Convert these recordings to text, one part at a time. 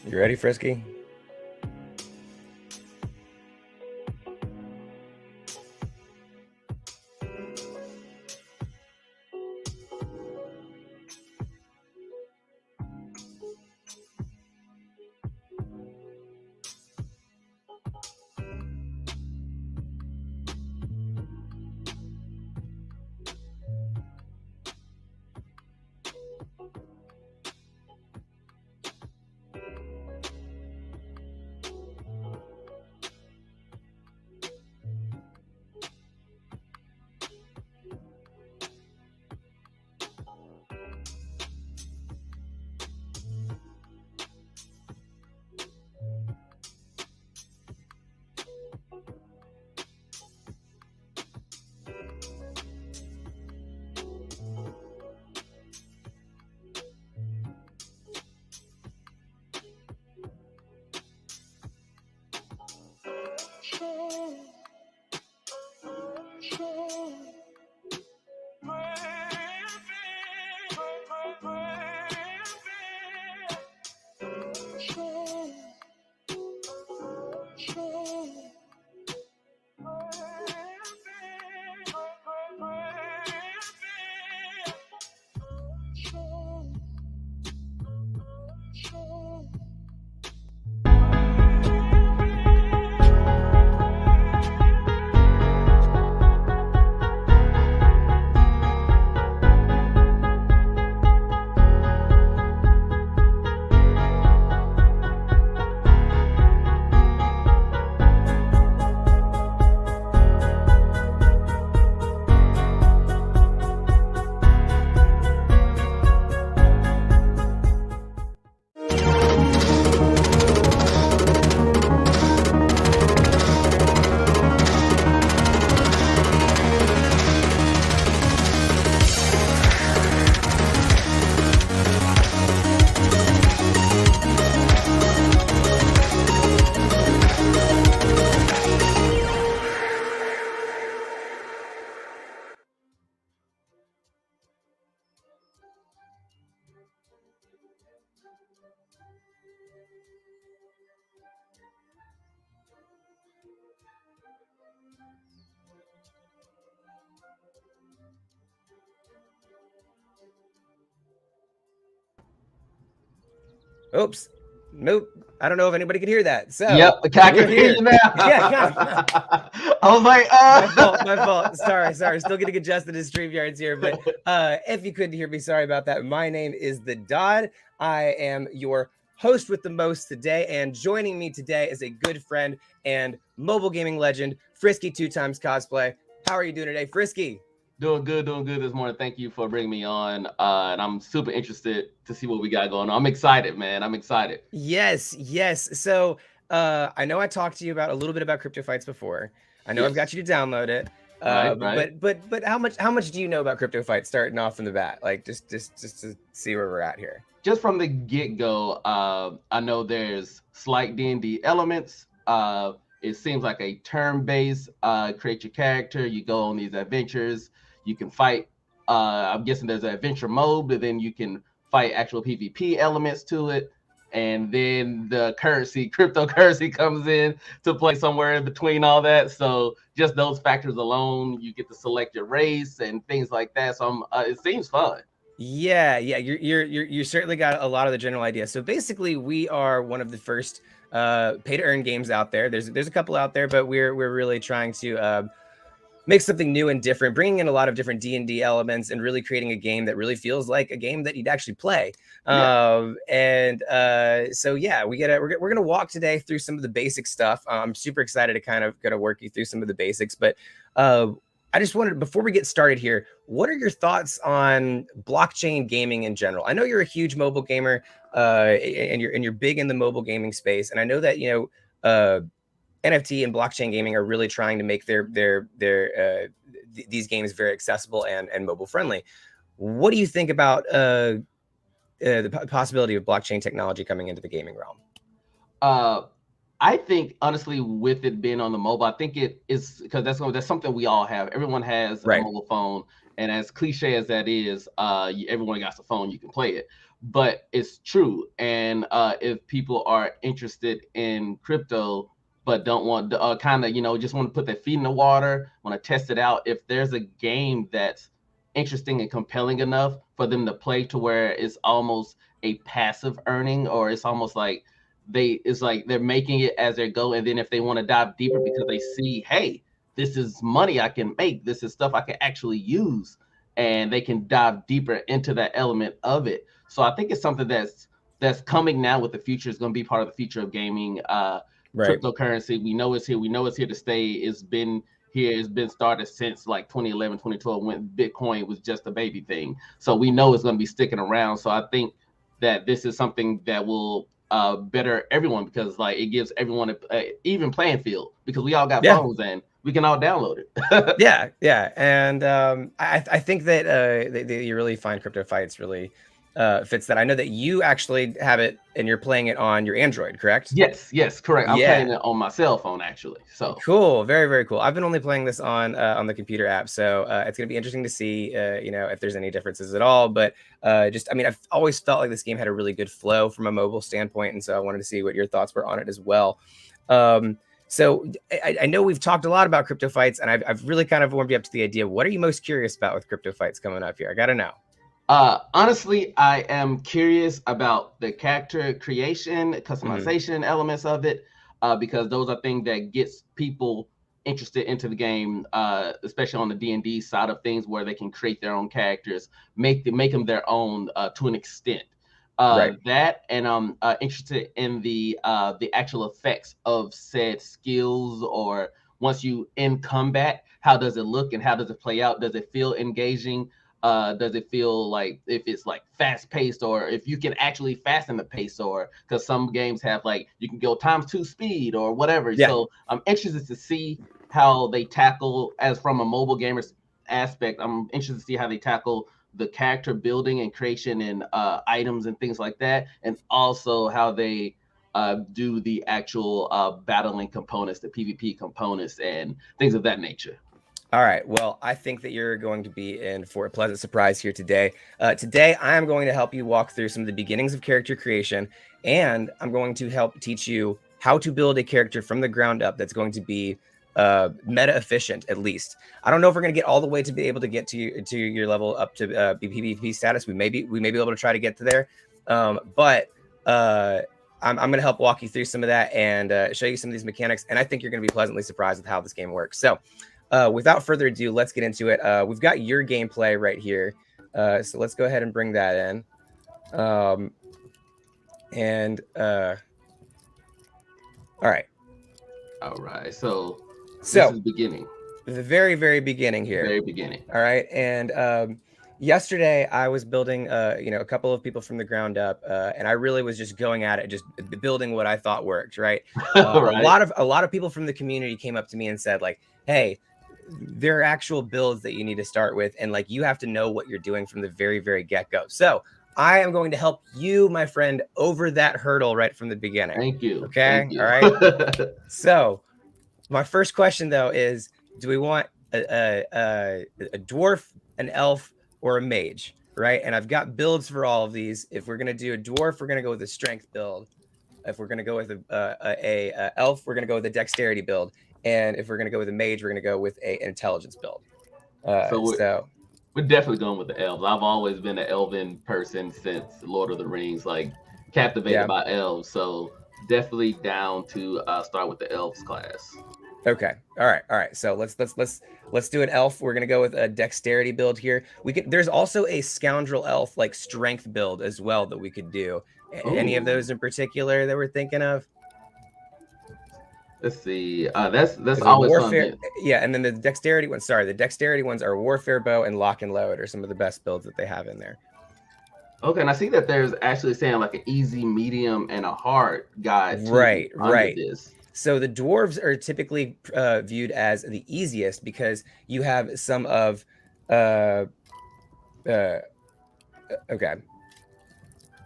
You ready, Frisky? Oops. Nope. I don't know if anybody could hear that. So yep, I can hear you now. Yeah. I was like, my fault. Sorry. Still getting adjusted to StreamYards here. But if you couldn't hear me, sorry about that. My name is The Dodd. I am your host with the most today. And joining me today is a good friend and mobile gaming legend, Frisky2timesCosplay. How are you doing today, Frisky? Doing good this morning. Thank you for bringing me on. And I'm super interested to see what we got going on. I'm excited, man. I'm excited. Yes, yes. So I know I talked to you about a little bit about Cryptofights before. I know I've got Yes. you to download it. Right, right. But how much do you know about Cryptofights starting off from the bat? Like just to see where we're at here. Just from the get-go, I know there's slight D&D elements. It seems like a turn-based, create your character, you go on these adventures, you can fight. I'm guessing there's an adventure mode, but then you can fight actual PvP elements to it. And then the currency, cryptocurrency comes in to play somewhere in between all that. So just those factors alone, you get to select your race and things like that. So it seems fun. Yeah, you certainly got a lot of the general idea. So basically, we are one of the first pay to earn games out there. There's a couple out there, but we're really trying to make something new and different, bringing in a lot of different D&D elements and really creating a game that really feels like a game that you'd actually play. Yeah. So yeah, we're gonna walk today through some of the basic stuff. I'm super excited to kind of gonna work you through some of the basics, but I just wanted, before we get started here, what are your thoughts on blockchain gaming in general? I know you're a huge mobile gamer, and you're big in the mobile gaming space, and I know that NFT and blockchain gaming are really trying to make these games very accessible and mobile friendly. What do you think about the possibility of blockchain technology coming into the gaming realm? I think honestly, with it being on the mobile, I think it is because that's something we all have. Everyone has a mobile phone, and as cliche as that is, everyone got a phone, you can play it. But it's true, and if people are interested in crypto but don't want to kind of just want to put their feet in the water, want to test it out, if there's a game that's interesting and compelling enough for them to play to where it's almost a passive earning, or it's almost like it's like they're making it as they go, and then if they want to dive deeper because they see, hey, this is money I can make, this is stuff I can actually use, and they can dive deeper into that element of it. So I think it's something that's coming now with the future. Is going to be part of the future of gaming. Cryptocurrency, we know it's here, we know it's here to stay. It's been here, it's been started since like 2011 2012 when Bitcoin was just a baby thing. So we know it's going to be sticking around. So I think that this is something that will better everyone, because like it gives everyone a even playing field, because we all got phones and we can all download it. yeah, and I think that you really find Cryptofights really fits that. I know that you actually have it and you're playing it on your Android, correct? Yes, correct. I'm playing it on my cell phone actually. So cool, very cool. I've been only playing this on the computer app, so it's gonna be interesting to see if there's any differences at all. But I've always felt like this game had a really good flow from a mobile standpoint, and so I wanted to see what your thoughts were on it as well. So I know we've talked a lot about Cryptofights, and I've really kind of warmed you up to the idea. What are you most curious about with Cryptofights coming up here? I gotta know. Honestly, I am curious about the character creation, customization elements of it, because those are things that gets people interested into the game, especially on the D&D side of things, where they can create their own characters, make them their own to an extent. That, and I'm interested in the actual effects of said skills, or once you in combat, how does it look and how does it play out? Does it feel engaging? Does it feel like if it's like fast paced, or if you can actually fasten the pace, or because some games have like you can go ×2 speed or whatever. So I'm interested to see how they tackle, as from a mobile gamer's aspect, I'm interested to see how they tackle the character building and creation and items and things like that, and also how they do the actual battling components, the PvP components and things of that nature. All right. Well, I think that you're going to be in for a pleasant surprise here today. Today, I am going to help you walk through some of the beginnings of character creation, and I'm going to help teach you how to build a character from the ground up that's going to be meta efficient, at least. I don't know if we're going to get all the way to be able to get to your level up to PvP status. We may be able to try to get to there, but I'm going to help walk you through some of that and show you some of these mechanics. And I think you're going to be pleasantly surprised with how this game works. So without further ado, let's get into it. We've got your gameplay right here. So let's go ahead and bring that in. All right. So this is beginning. the very, very beginning here. Very beginning. All right. And yesterday I was building, a couple of people from the ground up, and I really was just going at it, just building what I thought worked. Right. Right. A lot of people from the community came up to me and said, like, hey, there are actual builds that you need to start with, and like you have to know what you're doing from the very, very get-go. So I am going to help you, my friend, over that hurdle right from the beginning. Thank you. Okay. Thank you. All right. So my first question though is, do we want a dwarf, an elf, or a mage? Right. And I've got builds for all of these. If we're going to do a dwarf, we're going to go with a strength build. If we're going to go with a elf, we're going to go with a dexterity build. And if we're going to go with a mage, we're going to go with an intelligence build. So we're definitely going with the elves. I've always been an elven person since Lord of the Rings, like captivated by elves. So definitely down to start with the elves class. Okay. All right. So let's do an elf. We're gonna go with a dexterity build here. There's also a scoundrel elf like strength build as well that we could do. Any of those in particular that we're thinking of? Let's see. That's always warfare. Something. Yeah, and then the dexterity ones. Sorry, the dexterity ones are warfare bow and lock and load are some of the best builds that they have in there. Okay, and I see that there's actually saying like an easy, medium, and a hard guide. Right. This. So the dwarves are typically viewed as the easiest because you have some of okay.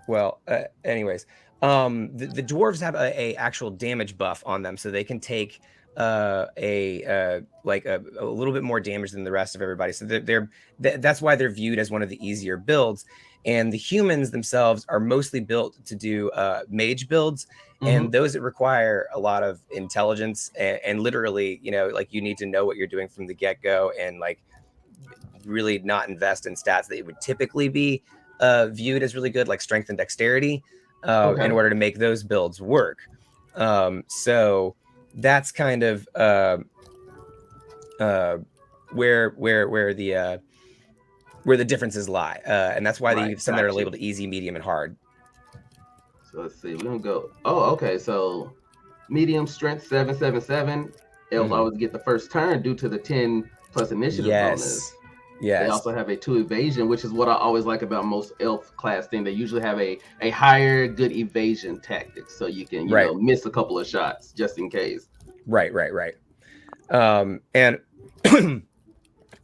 Well, anyways, the dwarves have a actual damage buff on them, so they can take a little bit more damage than the rest of everybody. So that's why they're viewed as one of the easier builds. And the humans themselves are mostly built to do mage builds, and those that require a lot of intelligence and literally, like you need to know what you're doing from the get-go and like really not invest in stats that would typically be viewed as really good, like strength and dexterity, in order to make those builds work. So that's kind of where the differences lie, and that's why some that are labeled easy, medium, and hard. So let's see. We're gonna go. Oh, okay. So medium strength 777. Elves always get the first turn due to the 10 plus initiative bonus. Yes. They also have a 2 evasion, which is what I always like about most elf class thing. They usually have a higher good evasion tactic, so you can miss a couple of shots just in case. Right. And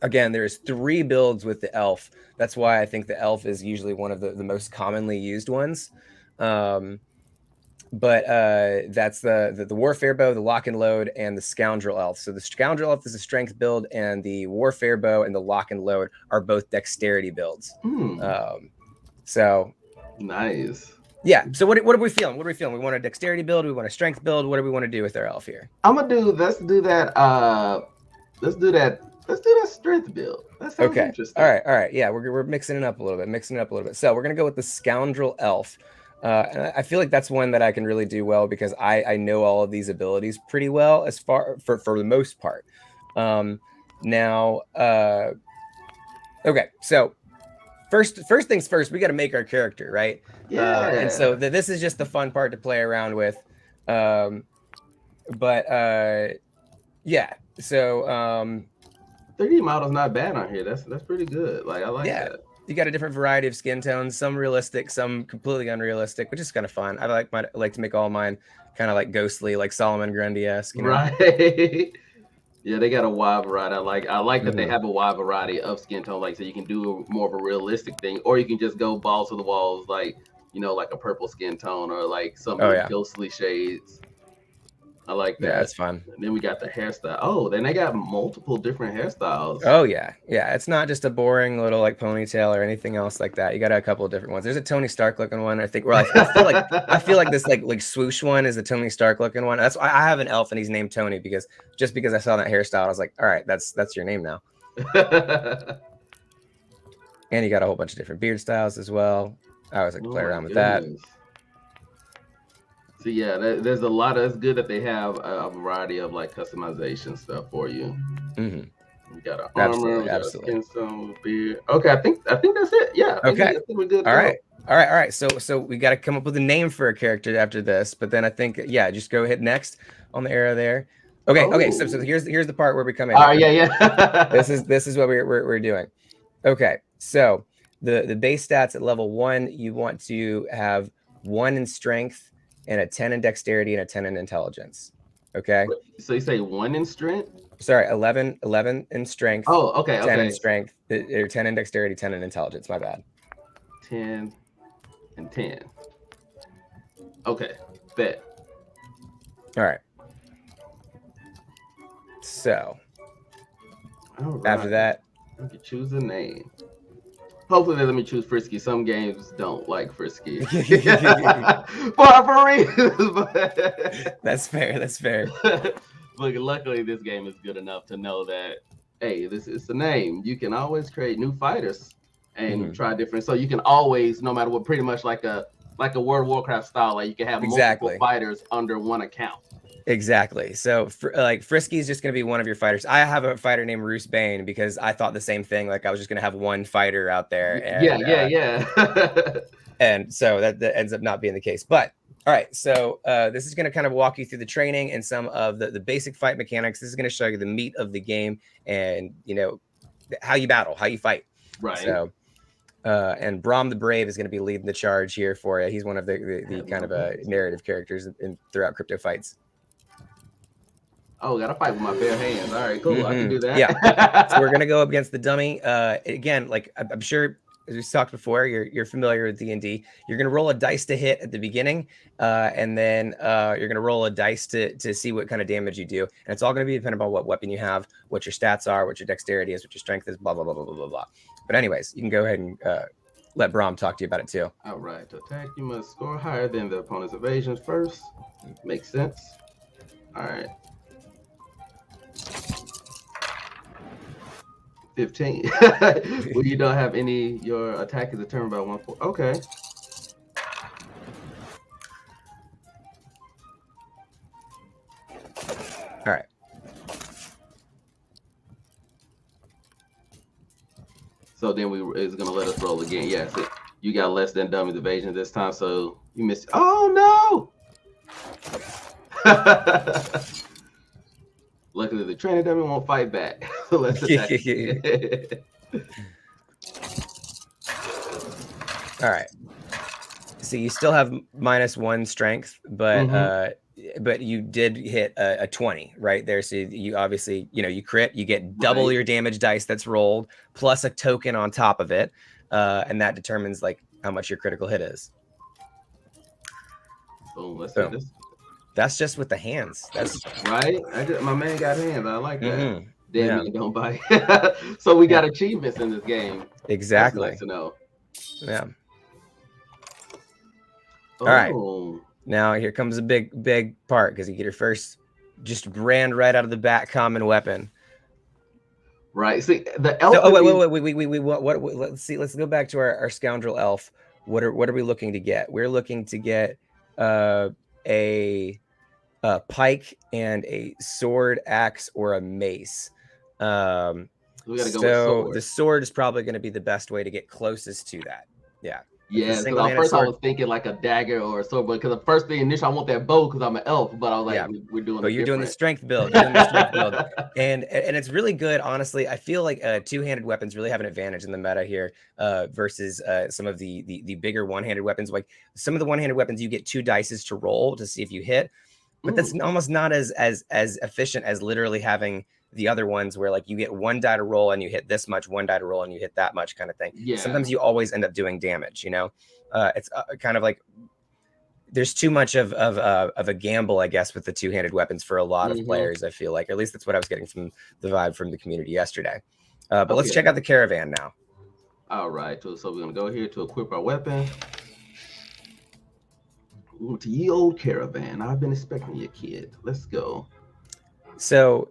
again, there's 3 builds with the elf. That's why I think the elf is usually one of the most commonly used ones. But that's the warfare bow, the lock and load, and the scoundrel elf. So the scoundrel elf is a strength build, and the warfare bow and the lock and load are both dexterity builds. So nice. Yeah. So what are we feeling? What are we feeling? We want a dexterity build. We want a strength build. What do we want to do with our elf here? Let's do that strength build. That sounds interesting. All right. Yeah, we're mixing it up a little bit. So we're gonna go with the scoundrel elf. And I feel like that's one that I can really do well because I know all of these abilities pretty well as far for the most part. Okay, so first things first, we got to make our character, right? Yeah. And so this is just the fun part to play around with. Yeah. So 3D model's not bad on here. That's pretty good. Like I like that. You got a different variety of skin tones, some realistic, some completely unrealistic, which is kind of fun. I like to make all mine kind of like ghostly, like Solomon Grundy-esque. Right. Yeah, they got a wide variety. I like that they have a wide variety of skin tone. Like, so you can do more of a realistic thing, or you can just go balls to the walls, like like a purple skin tone or like some ghostly shades. I like that. Yeah, that's fun. And then we got the hairstyle. Oh, then they got multiple different hairstyles. Oh yeah. It's not just a boring little like ponytail or anything else like that. You got a couple of different ones. There's a Tony Stark looking one. I think. Well, I feel like this like swoosh one is the Tony Stark looking one. That's why I have an elf and he's named Tony because I saw that hairstyle, I was like, all right, that's your name now. And you got a whole bunch of different beard styles as well. I always like to play around with that. So yeah, there's a lot of. It's good that they have a variety of like customization stuff for you. We got an armor, absolutely. A skin tone, beard. Okay, I think that's it. Yeah. I think we're good. All right. So we got to come up with a name for a character after this, but then I think just go hit next on the arrow there. Okay, okay. So here's the part where we come in. All right, yeah. This is what we're doing. Okay, so the base stats at level 1, you want to have 1 in strength and a 10 in dexterity and a 10 in intelligence. Okay. So you say 1 in strength? Sorry, 11 in strength. Oh, okay, 10 in strength, or 10 in dexterity, 10 in intelligence. My bad. 10 and 10. Okay, bet. All right. So after that, you can choose a name. Hopefully they let me choose Frisky. Some games don't like Frisky. For reasons. That's fair. That's fair. But luckily this game is good enough to know that, hey, this is the name. You can always create new fighters and try different. So you can always, no matter what, pretty much like a World of Warcraft style, like you can have multiple fighters under one account. Exactly. So like Frisky is just going to be one of your fighters. I have a fighter named Roose Bane because I thought the same thing. Like I was just going to have one fighter out there. And, yeah. And so that ends up not being the case. But all right, so this is going to kind of walk you through the training and some of the basic fight mechanics. This is going to show you the meat of the game and, you know, how you battle, how you fight. Right. So and Braum the Brave is going to be leading the charge here for you. He's one of the kind of narrative characters throughout Cryptofights. Oh, gotta fight with my bare hands. All right, cool. I can do that. Yeah. So we're gonna go up against the dummy. Again, like I'm sure as we talked before, you're familiar with D&D. You're gonna roll a dice to hit at the beginning, and then you're gonna roll a dice to see what kind of damage you do. And it's all gonna be dependent on what weapon you have, what your stats are, what your dexterity is, what your strength is, blah blah blah blah blah blah blah. But anyways, you can go ahead and let Braum talk to you about it too. All right. To attack, you must score higher than the opponent's evasions first. Makes sense. All right. 15. Well, you don't have any. Your attack is determined by 1 point. Okay. All right. So then it's gonna let us roll again. Yes, you got less than dummy's evasion this time, so you missed. Oh no! Luckily, the trainer dummy won't fight back. So let's attack. All right. So you still have -1 strength, but but you did hit a 20 right there. So you obviously, you know, you crit, you get double your damage dice that's rolled plus a token on top of it, and that determines like how much your critical hit is. Boom. Let's do this. That's just with the hands. That's right. My man got hands. I like that. Damn, you don't bite. So we got achievements in this game. Exactly. That's nice to know. Yeah. All right. Now here comes a big part because you get your first just brand right out of the bat common weapon. Right. See the elf. So, wait. What? Let's see. Let's go back to our scoundrel elf. What are we looking to get? We're looking to get a pike and a sword, axe, or a mace. We gotta go with sword. The sword is probably going to be the best way to get closest to that. Yeah. Yeah, because at first I was thinking like a dagger or a sword, but because the first thing initially I want that bow because I'm an elf, but I was like, we're doing. But you're doing the strength build. And it's really good. Honestly, I feel like two-handed weapons really have an advantage in the meta here versus some of the bigger one-handed weapons. Like some of the one-handed weapons, you get 2 dices to roll to see if you hit, but that's almost not as efficient as literally having the other ones where like you get 1 die to roll and you hit this much, 1 die to roll and you hit that much kind of thing. Yeah. Sometimes you always end up doing damage, you know? It's kind of like there's too much of a gamble, I guess, with the two-handed weapons for a lot of players, I feel like. Or at least that's what I was getting from the vibe from the community yesterday. But let's check out the caravan now. All right. So we're going to go here to equip our weapon. Ooh, to ye old caravan. I've been expecting you, kid. Let's go. So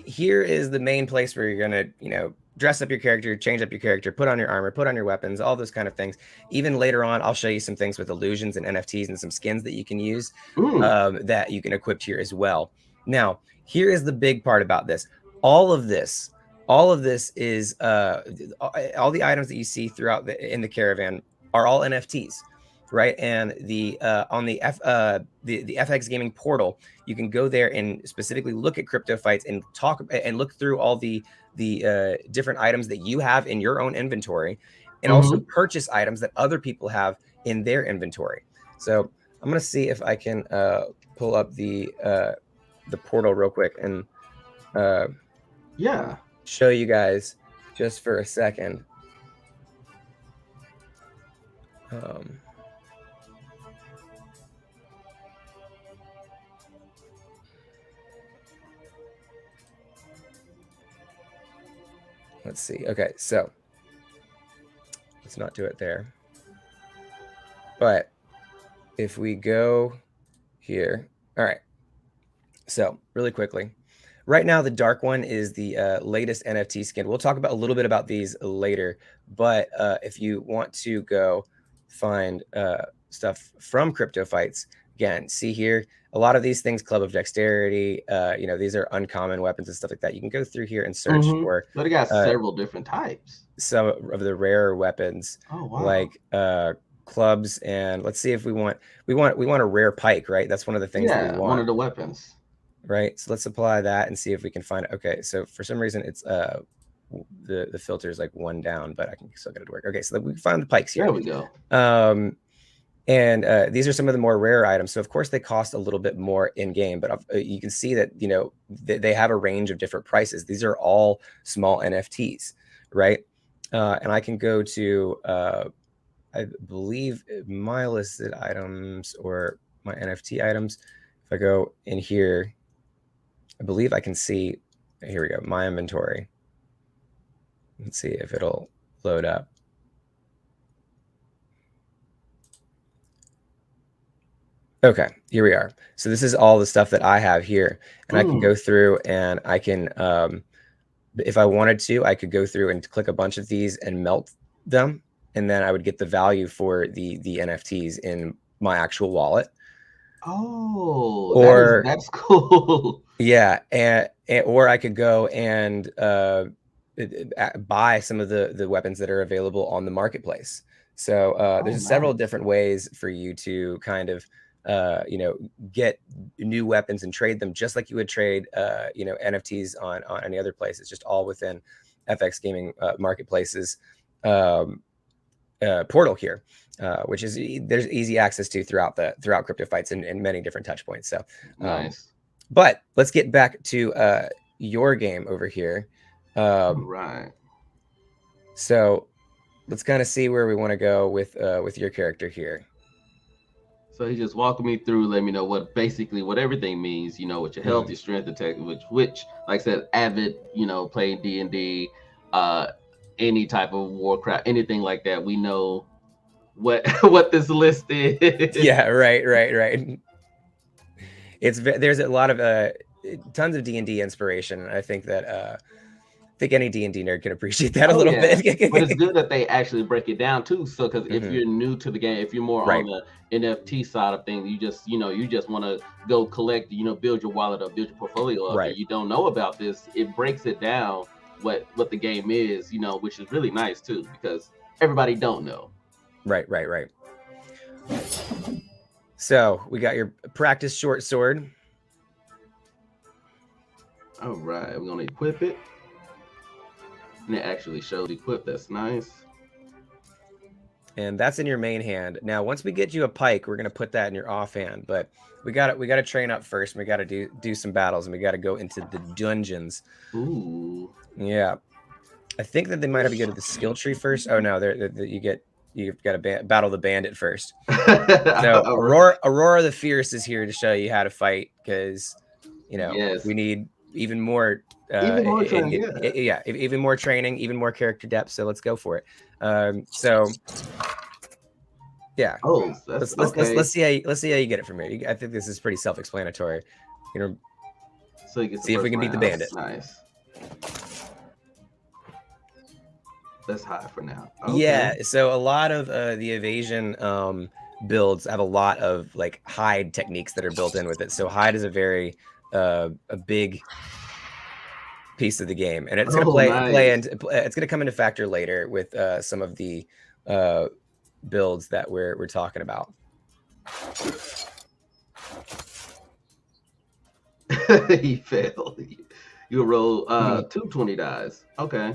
here is the main place where you're gonna, you know, dress up your character, change up your character, put on your armor, put on your weapons, all those kind of things. Even later on, I'll show you some things with illusions and NFTs and some skins that you can use that you can equip here as well. Now, here is the big part about this. All of this is all the items that you see throughout in the caravan are all NFTs. right? And the on the FX Gaming portal, you can go there and specifically look at Cryptofights and talk and look through all the different items that you have in your own inventory, and also purchase items that other people have in their inventory. So I'm gonna see if I can pull up the portal real quick and yeah, show you guys just for a second. Let's see. Okay, so let's not do it there. But if we go here, all right. So really quickly, right now the dark one is the latest NFT skin. We'll talk about a little bit about these later. But if you want to go find stuff from Cryptofights, again, see here, a lot of these things, Club of Dexterity, you know, these are uncommon weapons and stuff like that. You can go through here and search for. But it got several different types. Some of the rarer weapons, like clubs, and let's see if we want a rare pike, right? That's one of the things that we want. One of the weapons. Right. So let's apply that and see if we can find it. Okay. So for some reason it's the filter is like one down, but I can still get it to work. Okay. So we found the pikes here. There we go. And these are some of the more rare items. So of course they cost a little bit more in game, but you can see that, you know, they have a range of different prices. These are all small NFTs, right? And I can go to, I believe my listed items or my NFT items. If I go in here, I believe I can see, here we go, my inventory. Let's see if it'll load up. Okay, here we are. So this is all the stuff that I have here. And I can go through and I can, if I wanted to, I could go through and click a bunch of these and melt them. And then I would get the value for the NFTs in my actual wallet. Oh, or that's cool. Yeah, and or I could go and buy some of the weapons that are available on the marketplace. So there's several different ways for you to kind of you know, get new weapons and trade them just like you would trade you know, NFTs on any other place. It's just all within FX Gaming marketplaces portal here, which is there's easy access to throughout Cryptofights and many different touch points. So nice. But let's get back to your game over here. Right. So let's kind of see where we want to go with your character here. So he just walking me through, let me know what everything means, you know, with your health, your strength, attack, which like I said, avid, you know, playing D&D, any type of Warcraft, anything like that. We know what this list is. Yeah, right. There's a lot of tons of D&D inspiration. I think that I think any D&D nerd can appreciate that a little bit. But it's good that they actually break it down too. So because if you're new to the game, if you're more on the NFT side of things, you just want to go collect, you know, build your wallet up, build your portfolio up, and you don't know about this, it breaks it down what the game is, you know, which is really nice too, because everybody don't know. Right. So we got your practice short sword. All right, we're gonna equip it. And it actually shows equip. That's nice. And that's in your main hand. Now, once we get you a pike, we're gonna put that in your offhand. But we got to train up first. And we got to do some battles, and we got to go into the dungeons. Ooh. Yeah, I think that they might have to go to the skill tree first. Oh no, you've got to battle the bandit first. So Aurora the Fierce is here to show you how to fight, because you know we need even more training, even more training, even more character depth. So let's go for it. So yeah, let's see how you get it from here. I think this is pretty self-explanatory. You know, so you see if we can beat the bandit. Nice. That's high for now. Okay. Yeah, so a lot of the evasion builds have a lot of like hide techniques that are built in with it. So hide is a very a big piece of the game, and it's going to play into it's going to come into factor later with some of the builds that we're talking about. He failed. You roll 2 20 dice. Okay.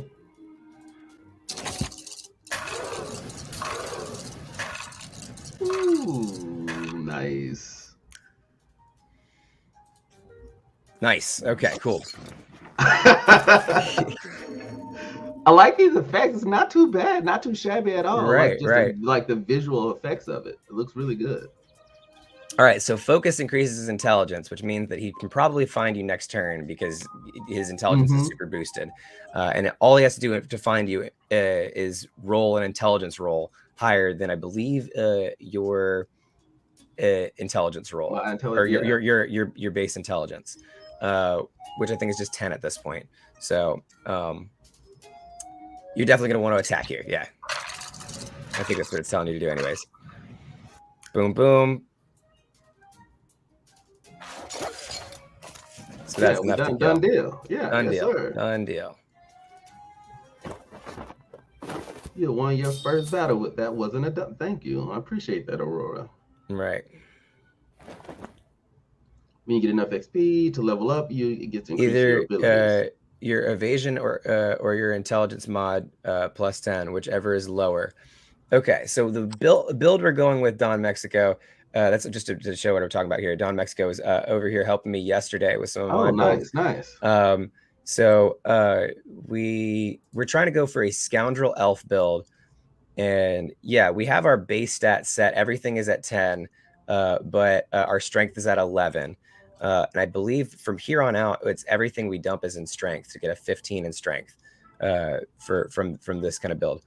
Ooh, nice. Nice. Okay, cool. I like these effects. It's not too bad, not too shabby at all. Right, like just right. like the visual effects of it. It looks really good. All right, so focus increases his intelligence, which means that he can probably find you next turn because his intelligence is super boosted. And all he has to do to find you is roll an intelligence roll higher than, I believe, your intelligence roll, or your base intelligence, which I think is just 10 at this point. So you're definitely going to want to attack here. Yeah, I think that's what it's telling you to do anyways. Boom, boom. So that's enough to kill. Done deal. Yeah, done deal. Sir. Done deal. You won your first battle with that. Wasn't a done. Thank you. I appreciate that, Aurora. Right. When you get enough XP to level up, you get to increase your abilities. Your evasion or your intelligence mod plus 10, whichever is lower. Okay, so the build we're going with, Don Mexico. That's just to show what I'm talking about here. Don Mexico was over here helping me yesterday with some of my builds. Nice. So we're trying to go for a scoundrel elf build, and yeah, we have our base stat set. Everything is at 10, but our strength is at 11. And I believe from here on out, it's everything we dump is in strength to get a 15 in strength from this kind of build.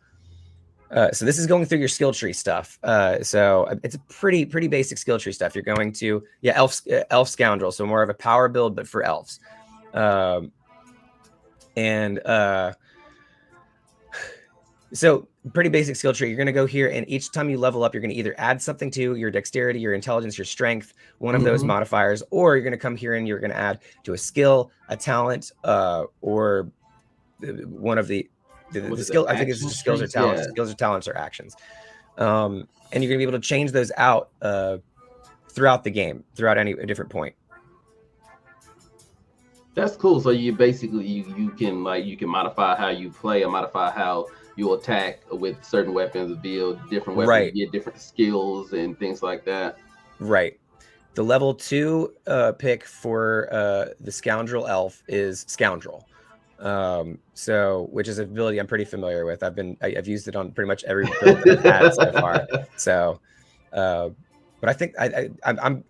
So this is going through your skill tree stuff. So it's a pretty basic skill tree stuff. You're going to, elf scoundrel. So more of a power build, but for elves. So pretty basic skill tree. You're going to go here, and each time you level up, you're going to either add something to your dexterity, your intelligence, your strength, one of those modifiers, or you're going to come here and you're going to add to a skill, a talent, or one of the skill. I think it's just skills or talents. Skills or talents or actions. And you're going to be able to change those out throughout the game, throughout a different point. That's cool. So you basically you can modify how you play, or modify how you attack with certain weapons, build different weapons, right, get different skills and things like that. Right. The level 2 pick for the Scoundrel Elf is Scoundrel. So which is an ability I'm pretty familiar with. I've used it on pretty much every build that I've had so far. So but I think I'm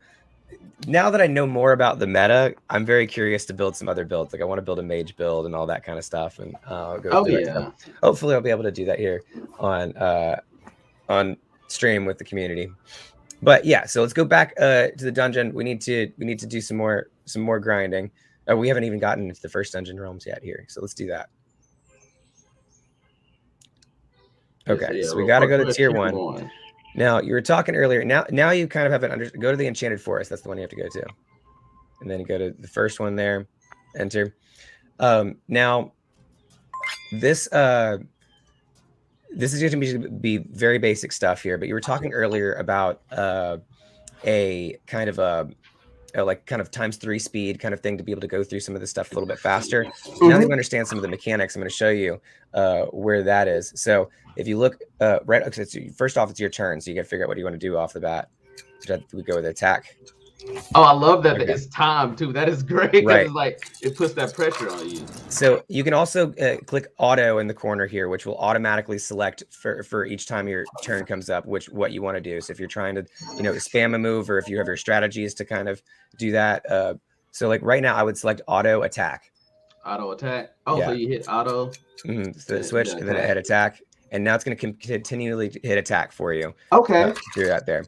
now that I know more about the meta, I'm very curious to build some other builds. Like I want to build a mage build and all that kind of stuff. And I'll go through it. So hopefully I'll be able to do that here on stream with the community. But yeah, so let's go back to the dungeon. We need to do some more grinding. We haven't even gotten into the first dungeon realms yet here. So let's do that. Okay, so we got to go to tier 1. Now, you were talking earlier. Now you kind of have go to the Enchanted Forest. That's the one you have to go to. And then you go to the first one there. Enter. Now, this is going to be very basic stuff here. But you were talking earlier about a kind of like kind of ×3 speed kind of thing to be able to go through some of this stuff a little bit faster. Now that you understand some of the mechanics, I'm going to show you where that is. So if you look first off, it's your turn. So you got to figure out what you want to do off the bat. So we go with attack. Oh, I love that. Okay. It's time too. That is great. Right. It's like it puts that pressure on you. So you can also click auto in the corner here, which will automatically select for each time your turn comes up, what you want to do. So if you're trying to, spam a move, or if you have your strategies to kind of do that. So like right now, I would select auto attack. Auto attack. Oh, yeah. So you hit auto. So switch and then hit attack. And now it's going to continually hit attack for you. Okay. Do that there.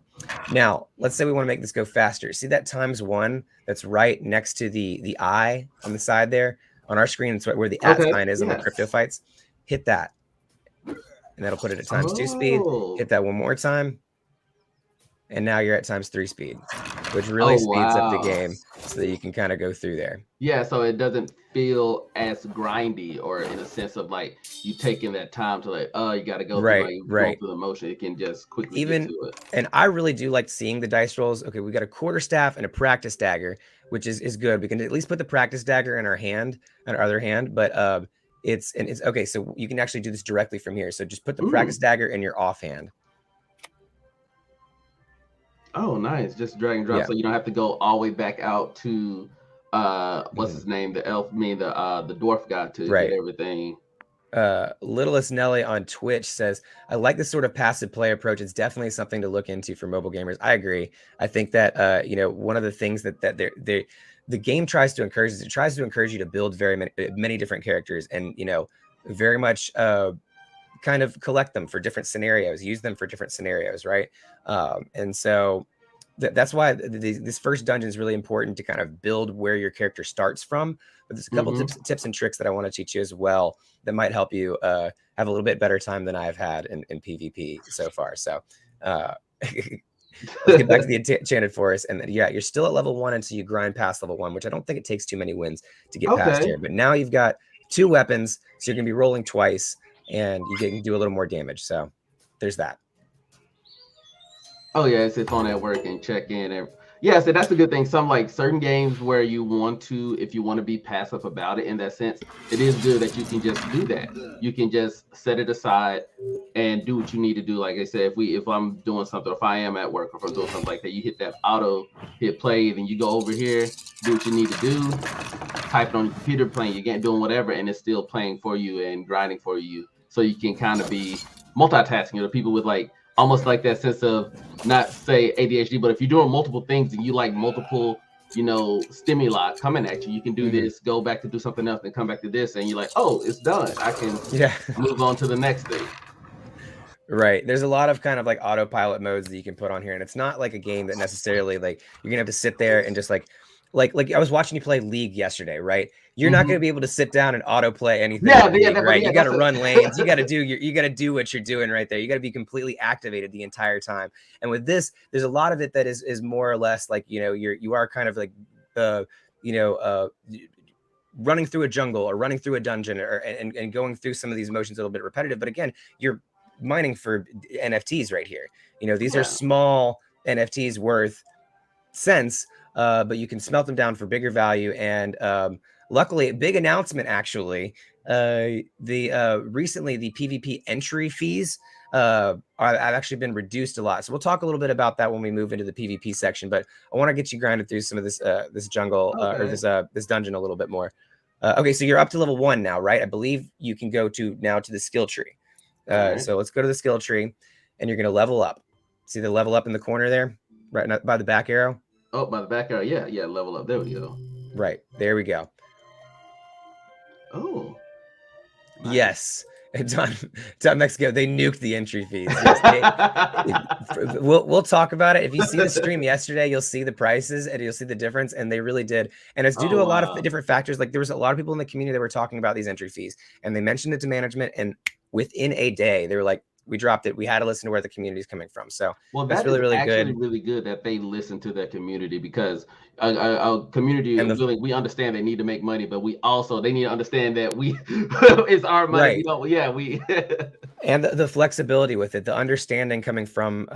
Now, let's say we want to make this go faster. See that ×1 that's right next to the eye on the side there? On our screen, it's where the @ sign is on the Cryptofights. Hit that. And that'll put it at ×2 speed. Hit that one more time. And now you're at ×3 speed. which really speeds up the game so that you can kind of go through there. Yeah, so it doesn't feel as grindy, or in a sense of like you taking that time to like, oh, you got to go through, like go through the motion. It can just quickly get to it. And I really do like seeing the dice rolls. Okay, we got a quarterstaff and a practice dagger, which is good. We can at least put the practice dagger in our hand, in our other hand, but it's okay. So you can actually do this directly from here. So just put the practice dagger in your offhand. Oh, nice. Just drag and drop, so you don't have to go all the way back out to what's his name? The elf, the dwarf guy to get everything. Littlest Nelly on Twitch says, I like this sort of passive play approach. It's definitely something to look into for mobile gamers. I agree. I think that one of the things that the game tries to encourage is it tries to encourage you to build very many different characters, and very much kind of collect them for different scenarios, use them for different scenarios, right? And so that's why this first dungeon is really important to kind of build where your character starts from. But there's a couple tips and tricks that I want to teach you as well that might help you have a little bit better time than I've had in PvP so far. So let's get back to the Enchanted Forest. And yeah, you're still at level 1 until you grind past level 1, which I don't think it takes too many wins to get past here. But now you've got 2 weapons, so you're going to be rolling twice, and you can do a little more damage. So there's that. Oh yeah, it's on at work and check in. And yeah, so that's a good thing. Some like certain games where if you want to be passive about it in that sense, it is good that you can just do that. You can just set it aside and do what you need to do. Like I said, if I'm doing something, if I am at work, or if I'm doing something like that, you hit that auto hit play, then you go over here, do what you need to do, type it on your computer, playing your game, doing whatever, and it's still playing for you and grinding for you. So you can kind of be multitasking. People with like almost like that sense of, not say ADHD, but if you're doing multiple things and you like multiple, stimuli coming at you, you can do this, go back to do something else, and come back to this, and you're like, oh, it's done. I can move on to the next thing. Right. There's a lot of kind of like autopilot modes that you can put on here, and it's not like a game that necessarily like you're gonna have to sit there and just like I was watching you play League yesterday, right? You're not going to be able to sit down and autoplay anything. Right? You got to run lanes. You got to do what you're doing right there. You got to be completely activated the entire time. And with this, there's a lot of it that is more or less like you are kind of like running through a jungle or running through a dungeon and going through some of these motions a little bit repetitive. But again, you're mining for NFTs right here. These are small NFTs worth cents. But you can smelt them down for bigger value. And luckily, big announcement actually. Recently the PvP entry fees have actually been reduced a lot. So we'll talk a little bit about that when we move into the PvP section. But I want to get you grinded through some of this jungle or this dungeon a little bit more. Okay, so you're up to level 1 now, right? I believe you can go to the skill tree. So let's go to the skill tree, and you're going to level up. See the level up in the corner there, right by the back arrow. Oh, by the back arrow. Yeah, level up. There we go. Right. There we go. Oh. Nice. Yes. Time Mexico, they nuked the entry fees. Yes, we'll talk about it. If you see the stream yesterday, you'll see the prices and you'll see the difference. And they really did. And it's due to a lot of different factors. Like there was a lot of people in the community that were talking about these entry fees, and they mentioned it to management. And within a day, they were like, we dropped it. We had to listen to where the community is coming from. So that's really good. Really good that they listen to their community, because our community we understand they need to make money, but they need to understand that it's our money. Right. And the flexibility with it, the understanding coming from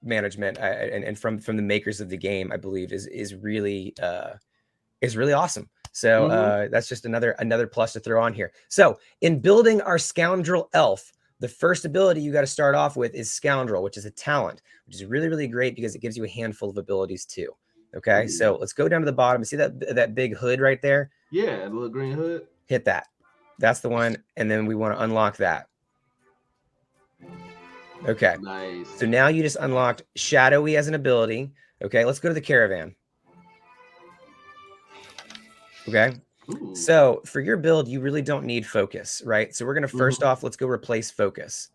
management and from the makers of the game, I believe is really awesome. So that's just another plus to throw on here. So in building our scoundrel elf, the first ability you got to start off with is Scoundrel, which is a talent, which is really, really great because it gives you a handful of abilities too. Okay, so let's go down to the bottom. See that big hood right there? Yeah, the little green hood. Hit that. That's the one. And then we want to unlock that. Okay. Nice. So now you just unlocked Shadowy as an ability. Okay, let's go to the caravan. Okay. Ooh. So for your build, you really don't need focus, right? So we're going to first off, let's go replace focus.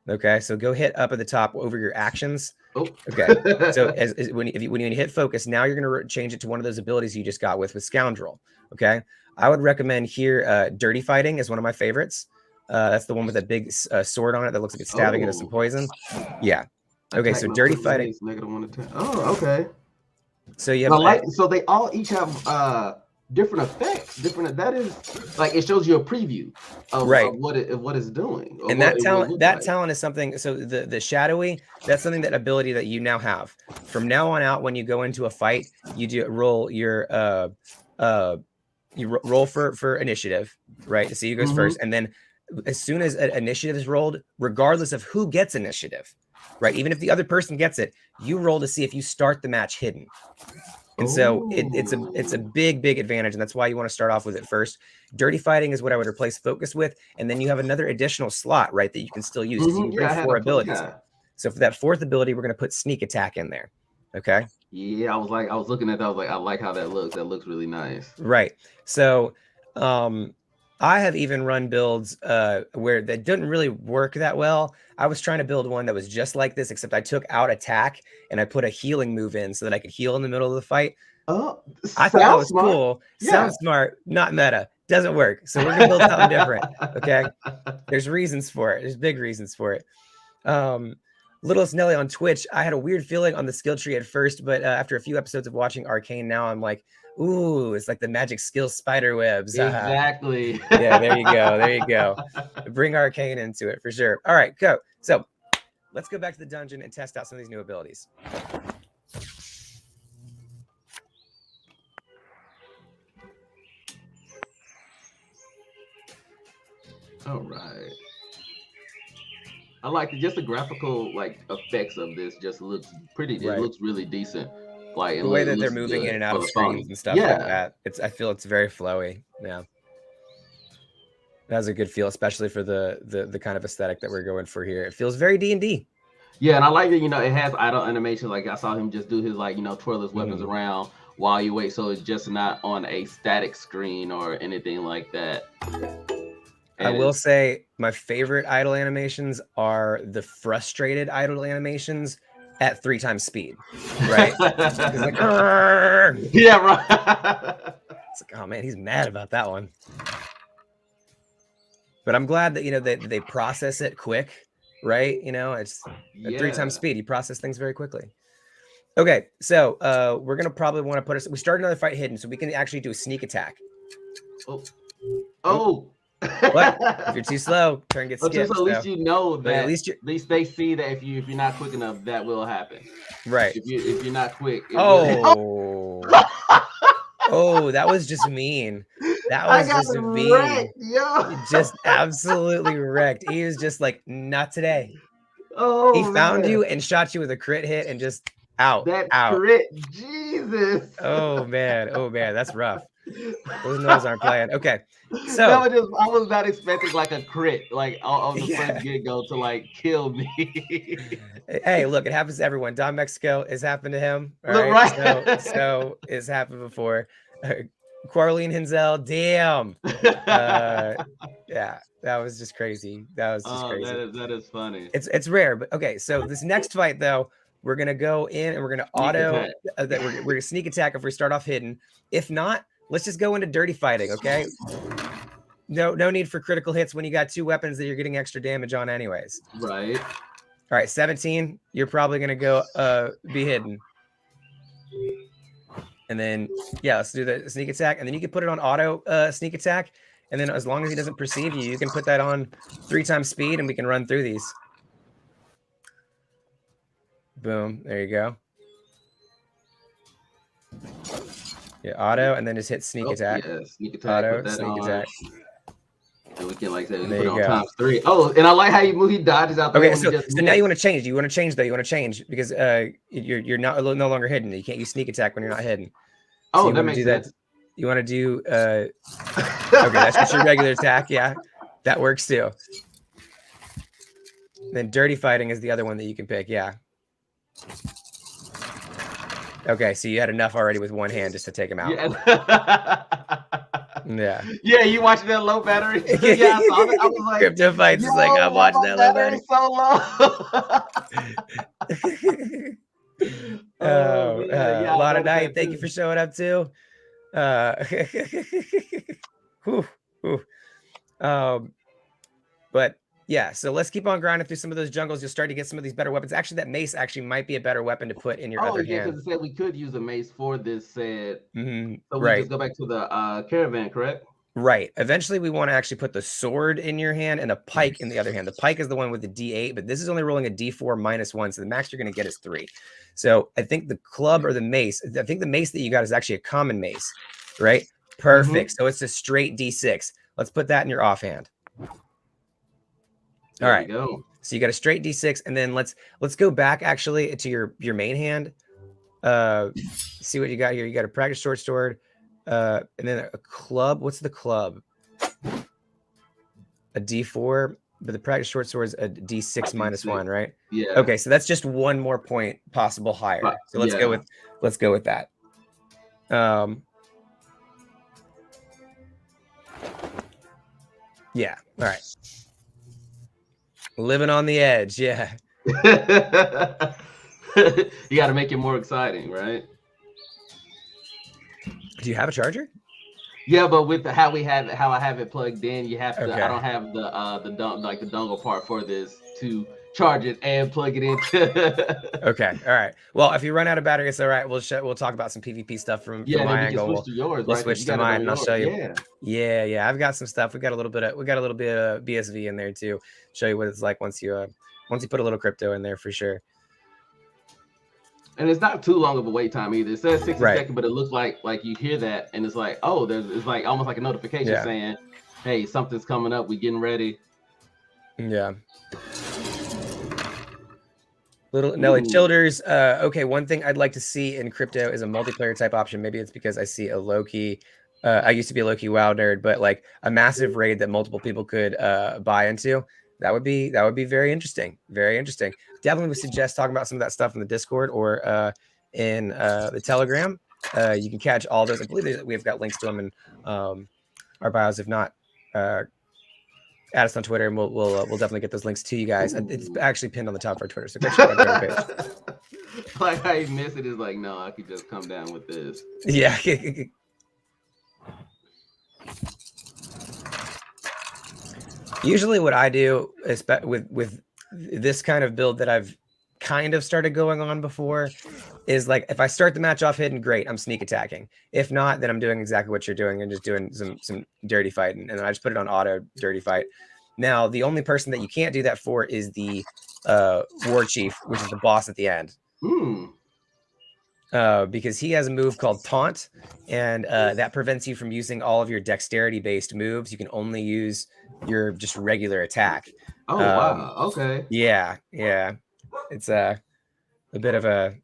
Okay. So go hit up at the top over your actions. Oh. Okay. So when you hit focus, now you're going to change it to one of those abilities you just got with Scoundrel. Okay. I would recommend here, Dirty Fighting is one of my favorites. That's the one with that big sword on it that looks like it's stabbing into some poison. Yeah. Okay, so dirty fighting. -1 to 10. Oh, okay. So you have so they all each have different effects. That is like it shows you a preview of what it's doing. And that talent is something. So the shadowy, that's something, that ability that you now have. From now on out, when you go into a fight, you roll your roll for initiative, right? So you goes first, and then as soon as an initiative is rolled, regardless of who gets initiative, right? Even if the other person gets it, you roll to see if you start the match hidden. And so it's a big advantage, and that's why you want to start off with it first. Dirty fighting is what I would replace focus with, and then you have another additional slot, right, that you can still use. You can bring 4 abilities. So for that 4th ability, we're going to put sneak attack in there. Okay. Yeah, I was looking at that. I was like, I like how that looks. That looks really nice. Right. So I have even run builds where that didn't really work that well. I was trying to build one that was just like this, except I took out attack and I put a healing move in so that I could heal in the middle of the fight. Oh, I thought that was smart. Cool. Yeah. Sounds smart, not meta. Doesn't work. So we're gonna build something different. Okay. There's reasons for it. There's big reasons for it. Littlest Nelly on Twitch. I had a weird feeling on the skill tree at first, but after a few episodes of watching Arcane, now I'm like, ooh, it's like the magic skill spider webs. Exactly. Yeah, there you go. There you go. Bring Arcane into it for sure. All right, go. So let's go back to the dungeon and test out some of these new abilities. All right. I like just the graphical effects of this. Just looks pretty. It looks really decent. Like the way that they're moving in and out of screens and stuff like that. I feel it's very flowy. Yeah, that has a good feel, especially for the kind of aesthetic that we're going for here. It feels very D&D. Yeah, and I like that. It has idle animation. Like I saw him just do his twirl his weapons around while you wait. So it's just not on a static screen or anything like that. I will say my favorite idle animations are the frustrated idle animations at 3 times speed, right? It's like, yeah, right. It's like, oh man, he's mad about that one. But I'm glad that they process it quick, right? It's at 3 times speed. You process things very quickly. Okay, so we're gonna probably want to we start another fight hidden, so we can actually do a sneak attack. Oh. What? If you're too slow, turn gets skipped. At least you know that. At least they see that if you're not quick enough, that will happen. Right. If you're not quick. Oh, that was just mean. That was just mean. Wrecked, yo. Just absolutely wrecked. He was just like, not today. Oh, he found you and shot you with a crit hit and just out. Crit, Jesus. Oh man, that's rough. Those nose aren't playing. Okay, so I was not expecting a crit on the first get-go to kill me. Hey, look, it happens to everyone. Don Mexico, it's happened to him. All right. So it's happened before. Quarleen Hinzel, damn. Yeah, that was just crazy. That is funny. It's rare, but okay. So this next fight though, we're gonna go in and we're gonna auto that we're gonna sneak attack if we start off hidden. If not, let's just go into dirty fighting, okay? No need for critical hits when you got 2 weapons that you're getting extra damage on anyways. Right. All right, 17, you're probably going to go be hidden. And then, let's do the sneak attack. And then you can put it on auto sneak attack. And then as long as he doesn't perceive you, you can put that on 3 times speed and we can run through these. Boom, there you go. Yeah, auto, and then just hit sneak attack. Yeah, sneak attack. Auto, sneak attack. And we can put it on times 3. Oh, and I like how he dodges out. Okay, so now you want to change. You want to change though. You want to change because you're no longer hidden. You can't use sneak attack when you're not hidden. So that makes sense. You want to do okay, that's just your regular attack. Yeah, that works too. Then dirty fighting is the other one that you can pick. Yeah. Okay, so you had enough already with one hand just to take him out. Yeah. Yeah, you watching that low battery? Yeah, I saw it. I was like, Cryptofights is like, I'm watching that low battery. So low. A lot of night. Thank you for showing up too. But Yeah, so let's keep on grinding through some of those jungles. You'll start to get some of these better weapons. Actually, that mace actually might be a better weapon to put in your other hand. Because it said we could use a mace for this set. So we right. just go back to the caravan, correct? Right. Eventually, we want to actually put the sword in your hand and a pike in the other hand. The pike is the one with the D8, but this is only rolling a D4 -1, so the max you're going to get is 3. So I think the club or the mace, I think the mace that you got is actually a common mace, right? Perfect. So it's a straight D6. Let's put that in your offhand. All right. Go. So you got a straight D6, and then let's go back actually to your main hand. See what you got here. You got a practice short sword. And then a club. What's the club? A D4, but the practice short sword is a D6 -1, right? Yeah. Okay, so that's just one more point possible higher. So let's go with that. Yeah. All right. Living on the edge. Yeah. You got to make it more exciting, right? Do you have a charger? Yeah, but with how I have it plugged in, you have to. Okay. I don't have the dongle part for this to charge it and plug it into. Okay, all right. Well, if you run out of battery, it's all right. We'll talk about some PvP stuff from my angle. We'll switch to yours. We'll switch to mine, and I'll show you. Yeah. I've got some stuff. We got a little bit of BSV in there too. Show you what it's like once you put a little crypto in there for sure. And it's not too long of a wait time either. It says 60 seconds, but it looks like you hear that, and it's like, oh, it's like almost like a notification saying, hey, something's coming up. We getting ready. Yeah. Little Nelly Childers. Okay, one thing I'd like to see in crypto is a multiplayer type option. Maybe it's because I see a low-key. I used to be a low-key WoW nerd, but like a massive raid that multiple people could buy into. That would be very interesting. Very interesting. Definitely would suggest talking about some of that stuff in the Discord or in the Telegram. You can catch all those. I believe we've got links to them in our bios. If not, add us on Twitter, and we'll definitely get those links to you guys. It's actually pinned on the top of our Twitter, so go check out our page. Like how you miss it is like, no, I could just come down with this. Yeah. Usually what I do is with this kind of build that I've kind of started going on before is like, if I start the match off hidden, great, I'm sneak attacking. If not, then I'm doing exactly what you're doing and just doing some dirty fighting. And then I just put it on auto dirty fight. Now, the only person that you can't do that for is the war chief, which is the boss at the end. Because he has a move called Taunt, and that prevents you from using all of your dexterity-based moves. You can only use your just regular attack. Oh, wow. Okay. Yeah. It's a bit of a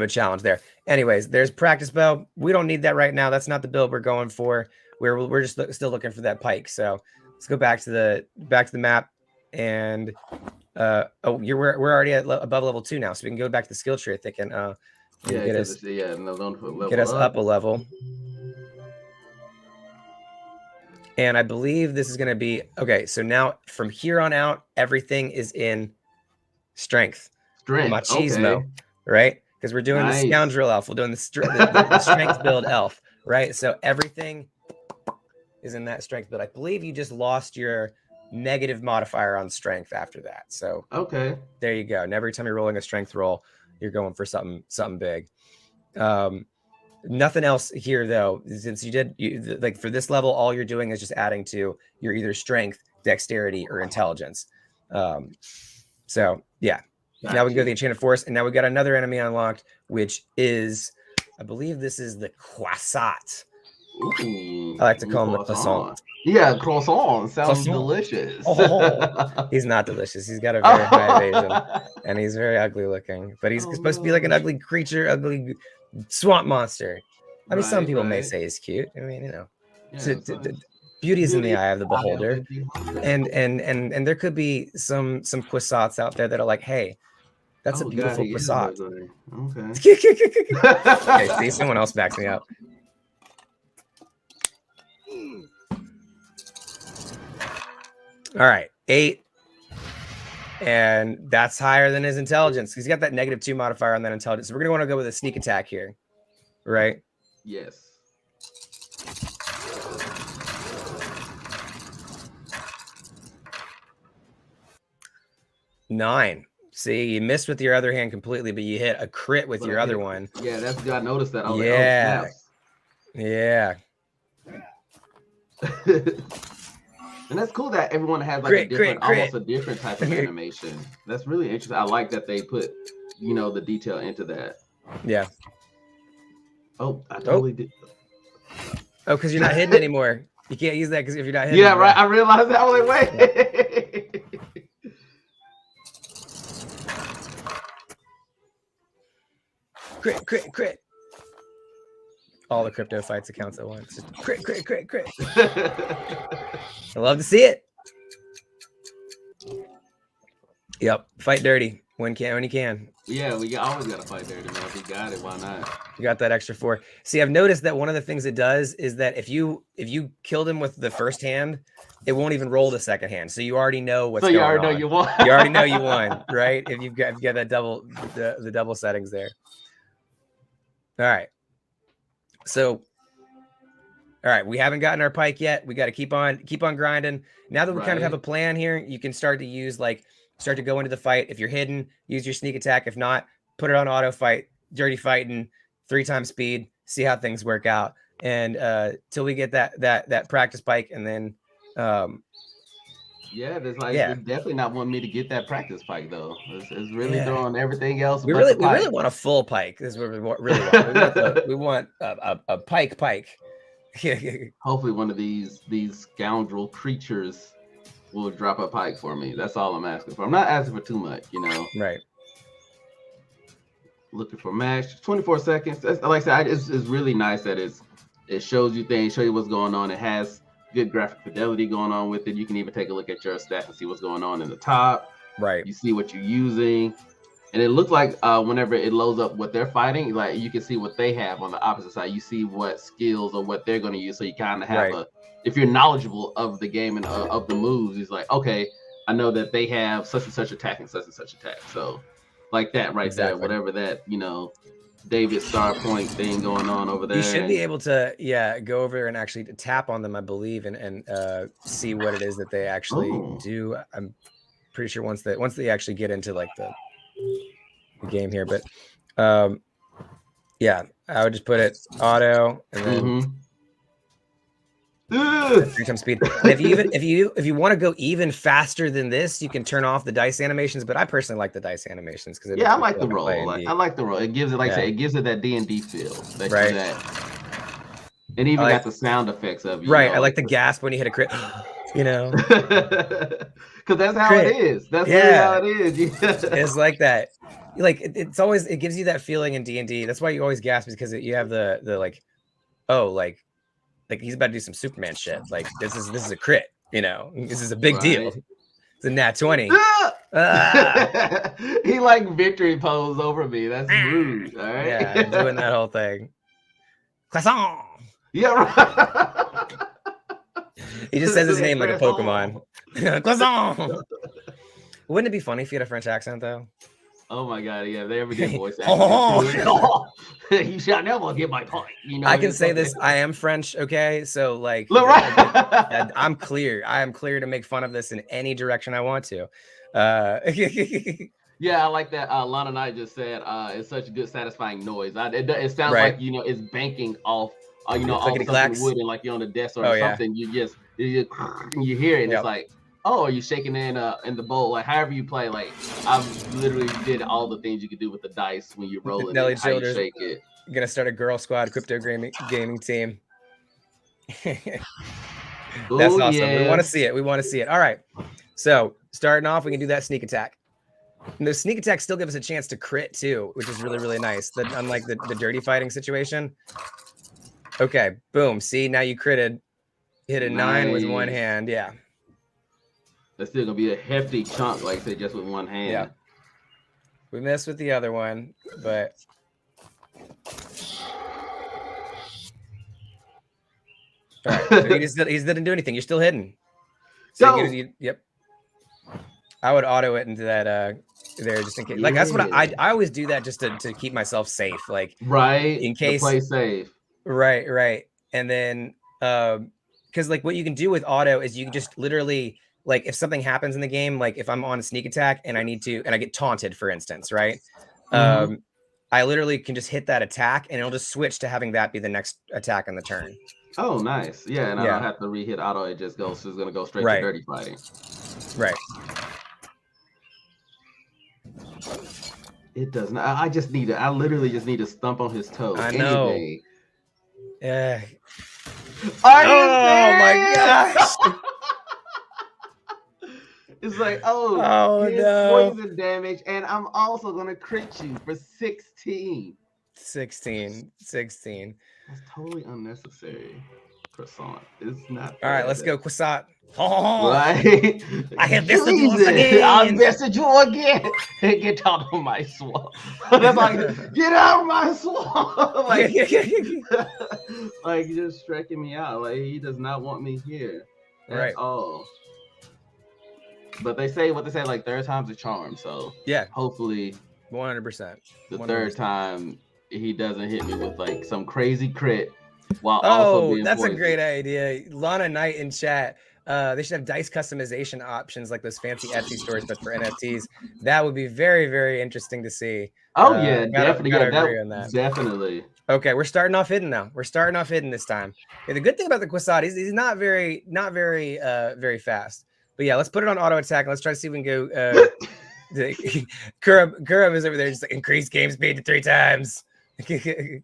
challenge there. Anyways, there's practice bow. We don't need that right now. That's not the build we're going for. We're just still looking for that pike. So let's go back to the map, and we're already at above level 2 now, so we can go back to the skill tree, I think, and get us up a level. And I believe this is going to be okay. So now from here on out, everything is in strength, machismo, right? Because we're doing the scoundrel elf. We're doing the strength build elf, right? So everything is in that strength build. I believe you just lost your negative modifier on strength after that. So there you go. And every time you're rolling a strength roll, you're going for something big. Nothing else here though, since like for this level, all you're doing is just adding to your either strength, dexterity, or intelligence. So yeah. Gotcha. Now we can go to the Enchanted Forest, and now we got another enemy unlocked, which is, I believe this is the croissant. Ooh, I like to call him the croissant. Yeah, croissant sounds delicious. He's not delicious. He's got a very high evasion, and he's very ugly looking. But he's supposed to be like an ugly creature, ugly swamp monster. I mean, some people may say he's cute. I mean, beauty is in the eye of the beholder, and there could be some croissants out there that are like, hey, that's a beautiful croissant. Okay, see, someone else backs me up. All right, 8, and that's higher than his intelligence. He's got that -2 modifier on that intelligence. So we're gonna want to go with a sneak attack here, right? Yes. 9. See, you missed with your other hand completely, but you hit a crit with your other one. Yeah, that's good. I noticed that. Yeah. Like, oh, yeah. And that's cool that everyone has like crit, a different, crit. almost a different type of animation. That's really interesting. I like that they put, you know, the detail into that. Yeah. Oh, I totally did. Oh, because you're not hidden anymore. You can't use that because if you're not hidden. Yeah, right. I realized that. I was like, wait. Yeah. Crit. All the Cryptofights accounts at once. Just crit. I love to see it. Yep. Fight dirty when you can. Yeah, we always got to fight dirty, man. If you got it, why not? You got that extra 4. See, I've noticed that one of the things it does is that if you killed him with the first hand, it won't even roll the second hand. So you already know what's going on. So you already know you won. You already know you won, right? If you've got that double the double settings there. All right. So all right, we haven't gotten our pike yet. We got to keep on grinding. Now that we kind of have a plan here, you can start to use start to go into the fight. If you're hidden, use your sneak attack. If not, put it on auto fight, dirty fighting, 3 times speed, see how things work out. And till we get that practice pike, and then yeah, there's definitely not wanting me to get that practice pike though. It's really throwing everything else. We really want a full pike. This is what we really want. We want a pike. Hopefully one of these scoundrel creatures will drop a pike for me. That's all I'm asking for. I'm not asking for too much, you know. Right. Looking for match. 24 seconds. That's, like I said, it's really nice that it shows you things, show you what's going on. It has good graphic fidelity going on with it. You can even take a look at your stats and see what's going on in the top. Right. You see what you're using. And it looks like whenever it loads up what they're fighting, like you can see what they have on the opposite side. You see what skills or what they're going to use. So you kind of have if you're knowledgeable of the game and of the moves, it's like, okay, I know that they have such and such attack and such and such attack. So like that right there, whatever that, you know, David Star Point thing going on over there. You should be able to, go over and actually tap on them, I believe, and see what it is that they actually do. I'm pretty sure once they actually get into like the game here, but yeah, I would just put it auto and then 3 times speed. And if you want to go even faster than this, you can turn off the dice animations. But I personally like the dice animations because I like the roll. I like the roll. It gives it it gives it that D&D feel. Right. And even got the sound effects of you. Right. I like the gasp when you hit a crit. You know, because that's how it is. That's really how it is. It's like that. Like it's always, it gives you that feeling in D&D. That's why you always gasp, because you have the like, oh, like he's about to do some Superman shit. Like this is a crit. You know, this is a big deal. It's a nat 20. He like victory pose over me. That's rude. All right. Yeah, I'm doing that whole thing. Croissant. Yeah. Right. He just says his name like a Pokemon. Croissant. Wouldn't it be funny if you had a French accent though? Oh my god, yeah, they ever get voice acting. You shall never get my point. You know, I can say this. I am French, okay? So like, I'm clear. I am clear to make fun of this in any direction I want to. Yeah, I like that. Lana Knight just said it's such a good, satisfying noise. It sounds like, you know, it's banking off. You know, all something wood and like you're on the desk or something. You hear it. And it's like, oh, are you shaking in the bowl? Like however you play. Like I've literally did all the things you could do with the dice when you roll it. Nelly and how you shake it. You're gonna start a girl squad crypto gaming team. That's awesome. Yeah. We want to see it. We want to see it. All right. So starting off, we can do that sneak attack. And the sneak attack still gives us a chance to crit too, which is really, really nice. Unlike the dirty fighting situation. Okay, boom. See, now you critted. Hit a 9 with one hand. Yeah. That's still gonna be a hefty chunk, like I said, just with one hand. Yeah. We missed with the other one, but all right. So he didn't do anything. You're still hidden. So yep. I would auto it into that there just in case. Like that's what I always do that just to keep myself safe. Like in case play safe. Right. And then because like what you can do with auto is you can just literally like if something happens in the game, like if I'm on a sneak attack and I get taunted, for instance, right? I literally can just hit that attack and it'll just switch to having that be the next attack on the turn. Oh, nice. Yeah, and I don't have to re-hit auto. It just goes. It's gonna go straight to dirty fighting. Right. It does not. I just need to. I literally just need to stump on his toe. I know. Yeah. Oh my gosh. It's like, here's poison damage, and I'm also gonna crit you for 16. 16. That's totally unnecessary. Croissant. It's not. All right, let's go, Croissant. Oh, right. I hit this again. I'll message you again. Get out of my swamp. That's like, get out of my swamp. Like just striking me out. Like he does not want me here at all. But they say what they say, like third time's a charm. So yeah, hopefully 100%. The third time he doesn't hit me with like some crazy crit. While also being that's poisoned. A great idea. Lana Knight in chat. They should have dice customization options like those fancy Etsy stores, but for NFTs. That would be very, very interesting to see. Oh yeah, definitely. Agree on that. Definitely. Okay, we're starting off hidden now. We're starting off hidden this time. Okay, the good thing about the Croissant, he's not very fast. But yeah, let's put it on auto attack. And let's try to see if we can go. Kurab is over there just like increase game speed to 3 times. We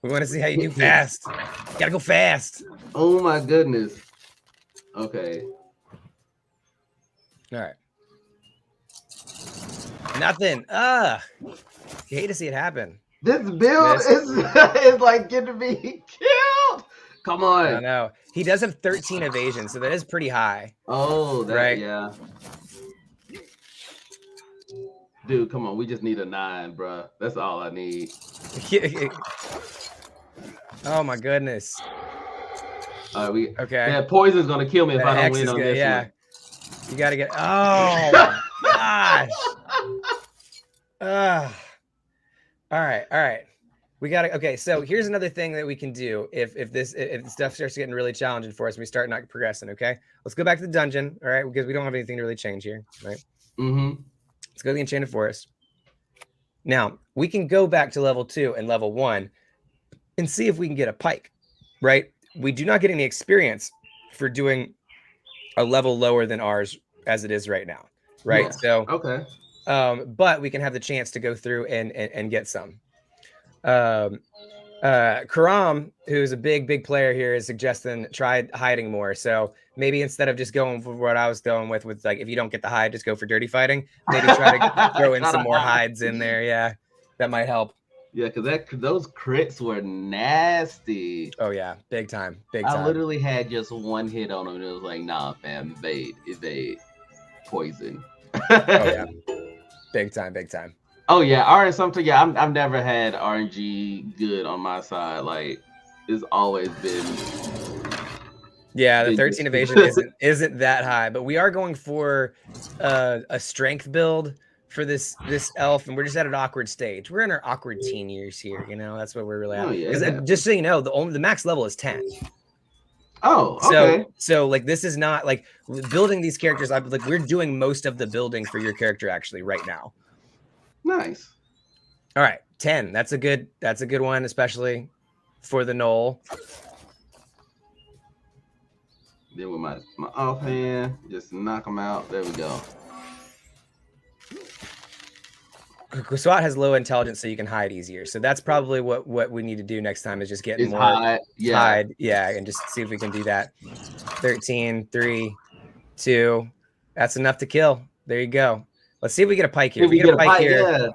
want to see how you do fast. You gotta go fast. Oh my goodness. Okay. All right. Nothing. You hate to see it happen. This build is like getting me killed. Come on. I know. He does have 13 evasion, so that is pretty high. Oh, right. Yeah. Dude, come on. We just need a 9, bro. That's all I need. Oh my goodness. Okay. Yeah, poison's gonna kill me if I don't win on this one. You gotta get. Oh my gosh. All right. We gotta. Okay, so here's another thing that we can do if stuff starts getting really challenging for us and we start not progressing. Okay, let's go back to the dungeon. All right, because we don't have anything to really change here. Right. Let's go to the Enchanted Forest. Now we can go back to level 2 and level 1 and see if we can get a pike. Right. We do not get any experience for doing a level lower than ours as it is right now, right? Yeah. So okay, but we can have the chance to go through and get some. Karam, who's a big player here, is suggesting try hiding more. So maybe instead of just going for what I was going with like if you don't get the hide, just go for dirty fighting. Maybe try to throw in some more hides in there. Yeah, that might help. Yeah, because those crits were nasty. Oh yeah, big time. I literally had just one hit on him, and it was like, nah, fam, evade, poison. Oh yeah, big time. Oh yeah, I've never had RNG good on my side. Like, it's always been. Yeah, the 13 evasion isn't that high, but we are going for a strength build for this elf, and we're just at an awkward stage. We're in our awkward teen years here, that's what we're really at. Yeah. Just so you know, the max level is 10. Oh, okay. So like this is not like building these characters. We're doing most of the building for your character actually right now. Nice. All right, 10. That's a good one, especially for the Knoll. Then with my offhand, just knock them out. There we go. SWAT has low intelligence, so you can hide easier. So that's probably what we need to do next time is just get more hide. Yeah, and just see if we can do that. 13, 3, 2. That's enough to kill. There you go. Let's see if we get a pike here. If we get a pike here,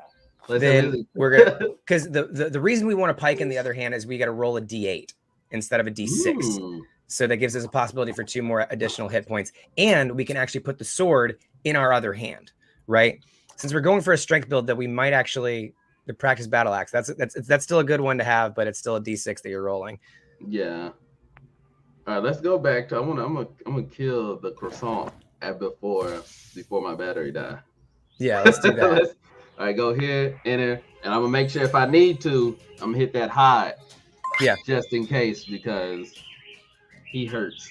then we're gonna. Because the reason we want a pike in the other hand is we got to roll a D8 instead of a D6. So that gives us a possibility for 2 more additional hit points, and we can actually put the sword in our other hand, right? Since we're going for a strength build, that we might actually the practice battle axe. That's still a good one to have, but it's still a D6 that you're rolling. Yeah. All right, let's go back to. I'm gonna kill the croissant before my battery die. Yeah, let's do that. All right, go here, enter, and I'm gonna make sure if I need to, I'm gonna hit that hide. Yeah. Just in case, because he hurts.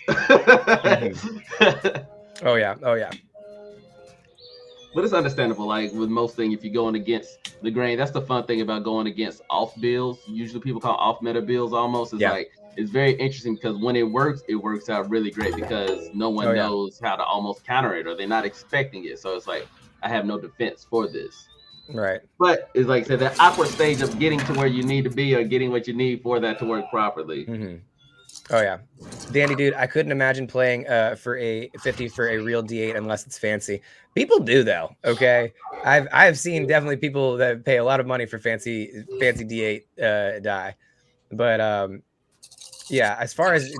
Oh yeah. Oh yeah. But it's understandable. Like with most things, if you're going against the grain, that's the fun thing about going against off builds. Usually people call off meta builds almost. It's like it's very interesting because when it works out really great because no one knows how to almost counter it or they're not expecting it. So it's like I have no defense for this. Right. But it's like I said, that awkward stage of getting to where you need to be or getting what you need for that to work properly. Mm-hmm. Oh yeah, Dandy dude, I couldn't imagine playing for a 50 for a real D8 unless it's fancy. People do though. Okay, I've seen definitely people that pay a lot of money for fancy D8 die, but yeah. As far as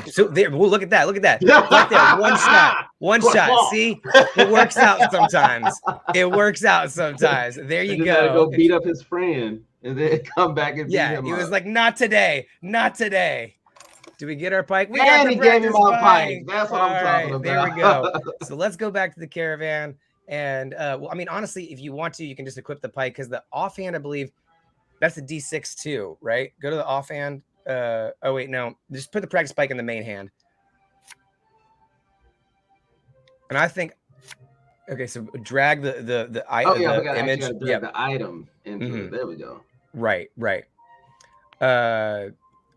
so there, well, look at that, right there, one shot. See, it works out sometimes. There you go. Go beat up his friend and then come back and beat him he up. was like, not today. Do we get our pike? We got the gave me my pike. That's what I'm talking about. There we go. So let's go back to the caravan. And well, I mean, honestly, if you want to, you can just equip the pike because the offhand, I believe, that's a D6 too, right? Go to the offhand. Oh wait, no. Just put the practice pike in the main hand. And I think, okay, so drag the item. Oh yeah, we got to drag the item into it. There we go. Right.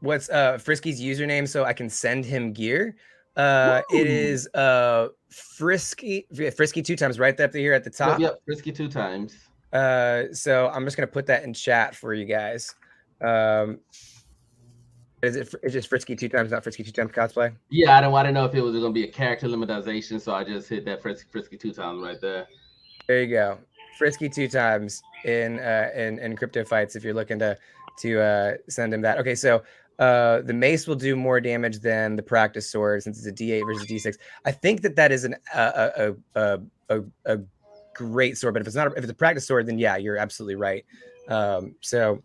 What's Frisky's username so I can send him gear? It is Frisky2times right up here at the top. Yep, Frisky2times. So I'm just gonna put that in chat for you guys. It's just Frisky2times, not Frisky2timesCosplay? Yeah, I didn't know if it was gonna be a character limitization, so I just hit that Frisky2times right there. There you go. Frisky2times in Cryptofights if you're looking to send him that. Okay, so the mace will do more damage than the practice sword since it's a D8 versus D6. I think that is a great sword, but if it's not, if it's a practice sword, then yeah, you're absolutely right. So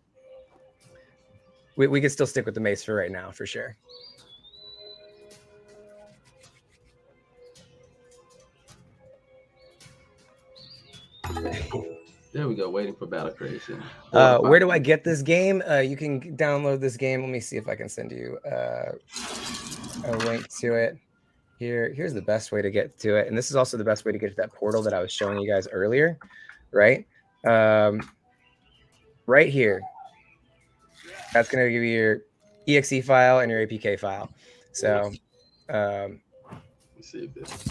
we could still stick with the mace for right now, for sure. There we go, waiting for battle creation. Where do I get this game? You can download this game. Let me see if I can send you a link to it. Here's the best way to get to it. And this is also the best way to get to that portal that I was showing you guys earlier, right? Right here. That's going to give you your exe file and your APK file. So, let's see if this...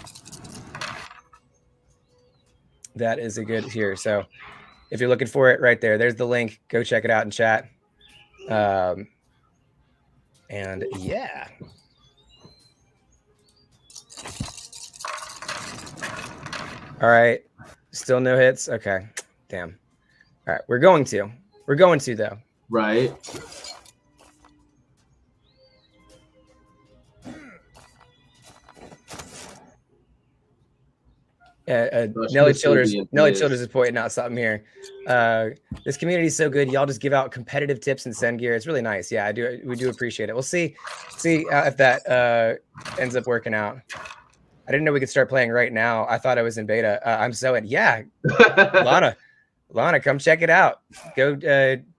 that is a good here. So if you're looking for it right there, there's the link. Go check it out in chat. And yeah. All right. Still no hits. Okay. Damn. All right. We're going to though. Right. Nelly Childers is pointing out something here. This community is so good. Y'all just give out competitive tips and send gear. It's really nice. Yeah, we do appreciate it. We'll see if that ends up working out. I didn't know we could start playing right now. I thought I was in beta. I'm so in. Yeah, Lana, come check it out. Go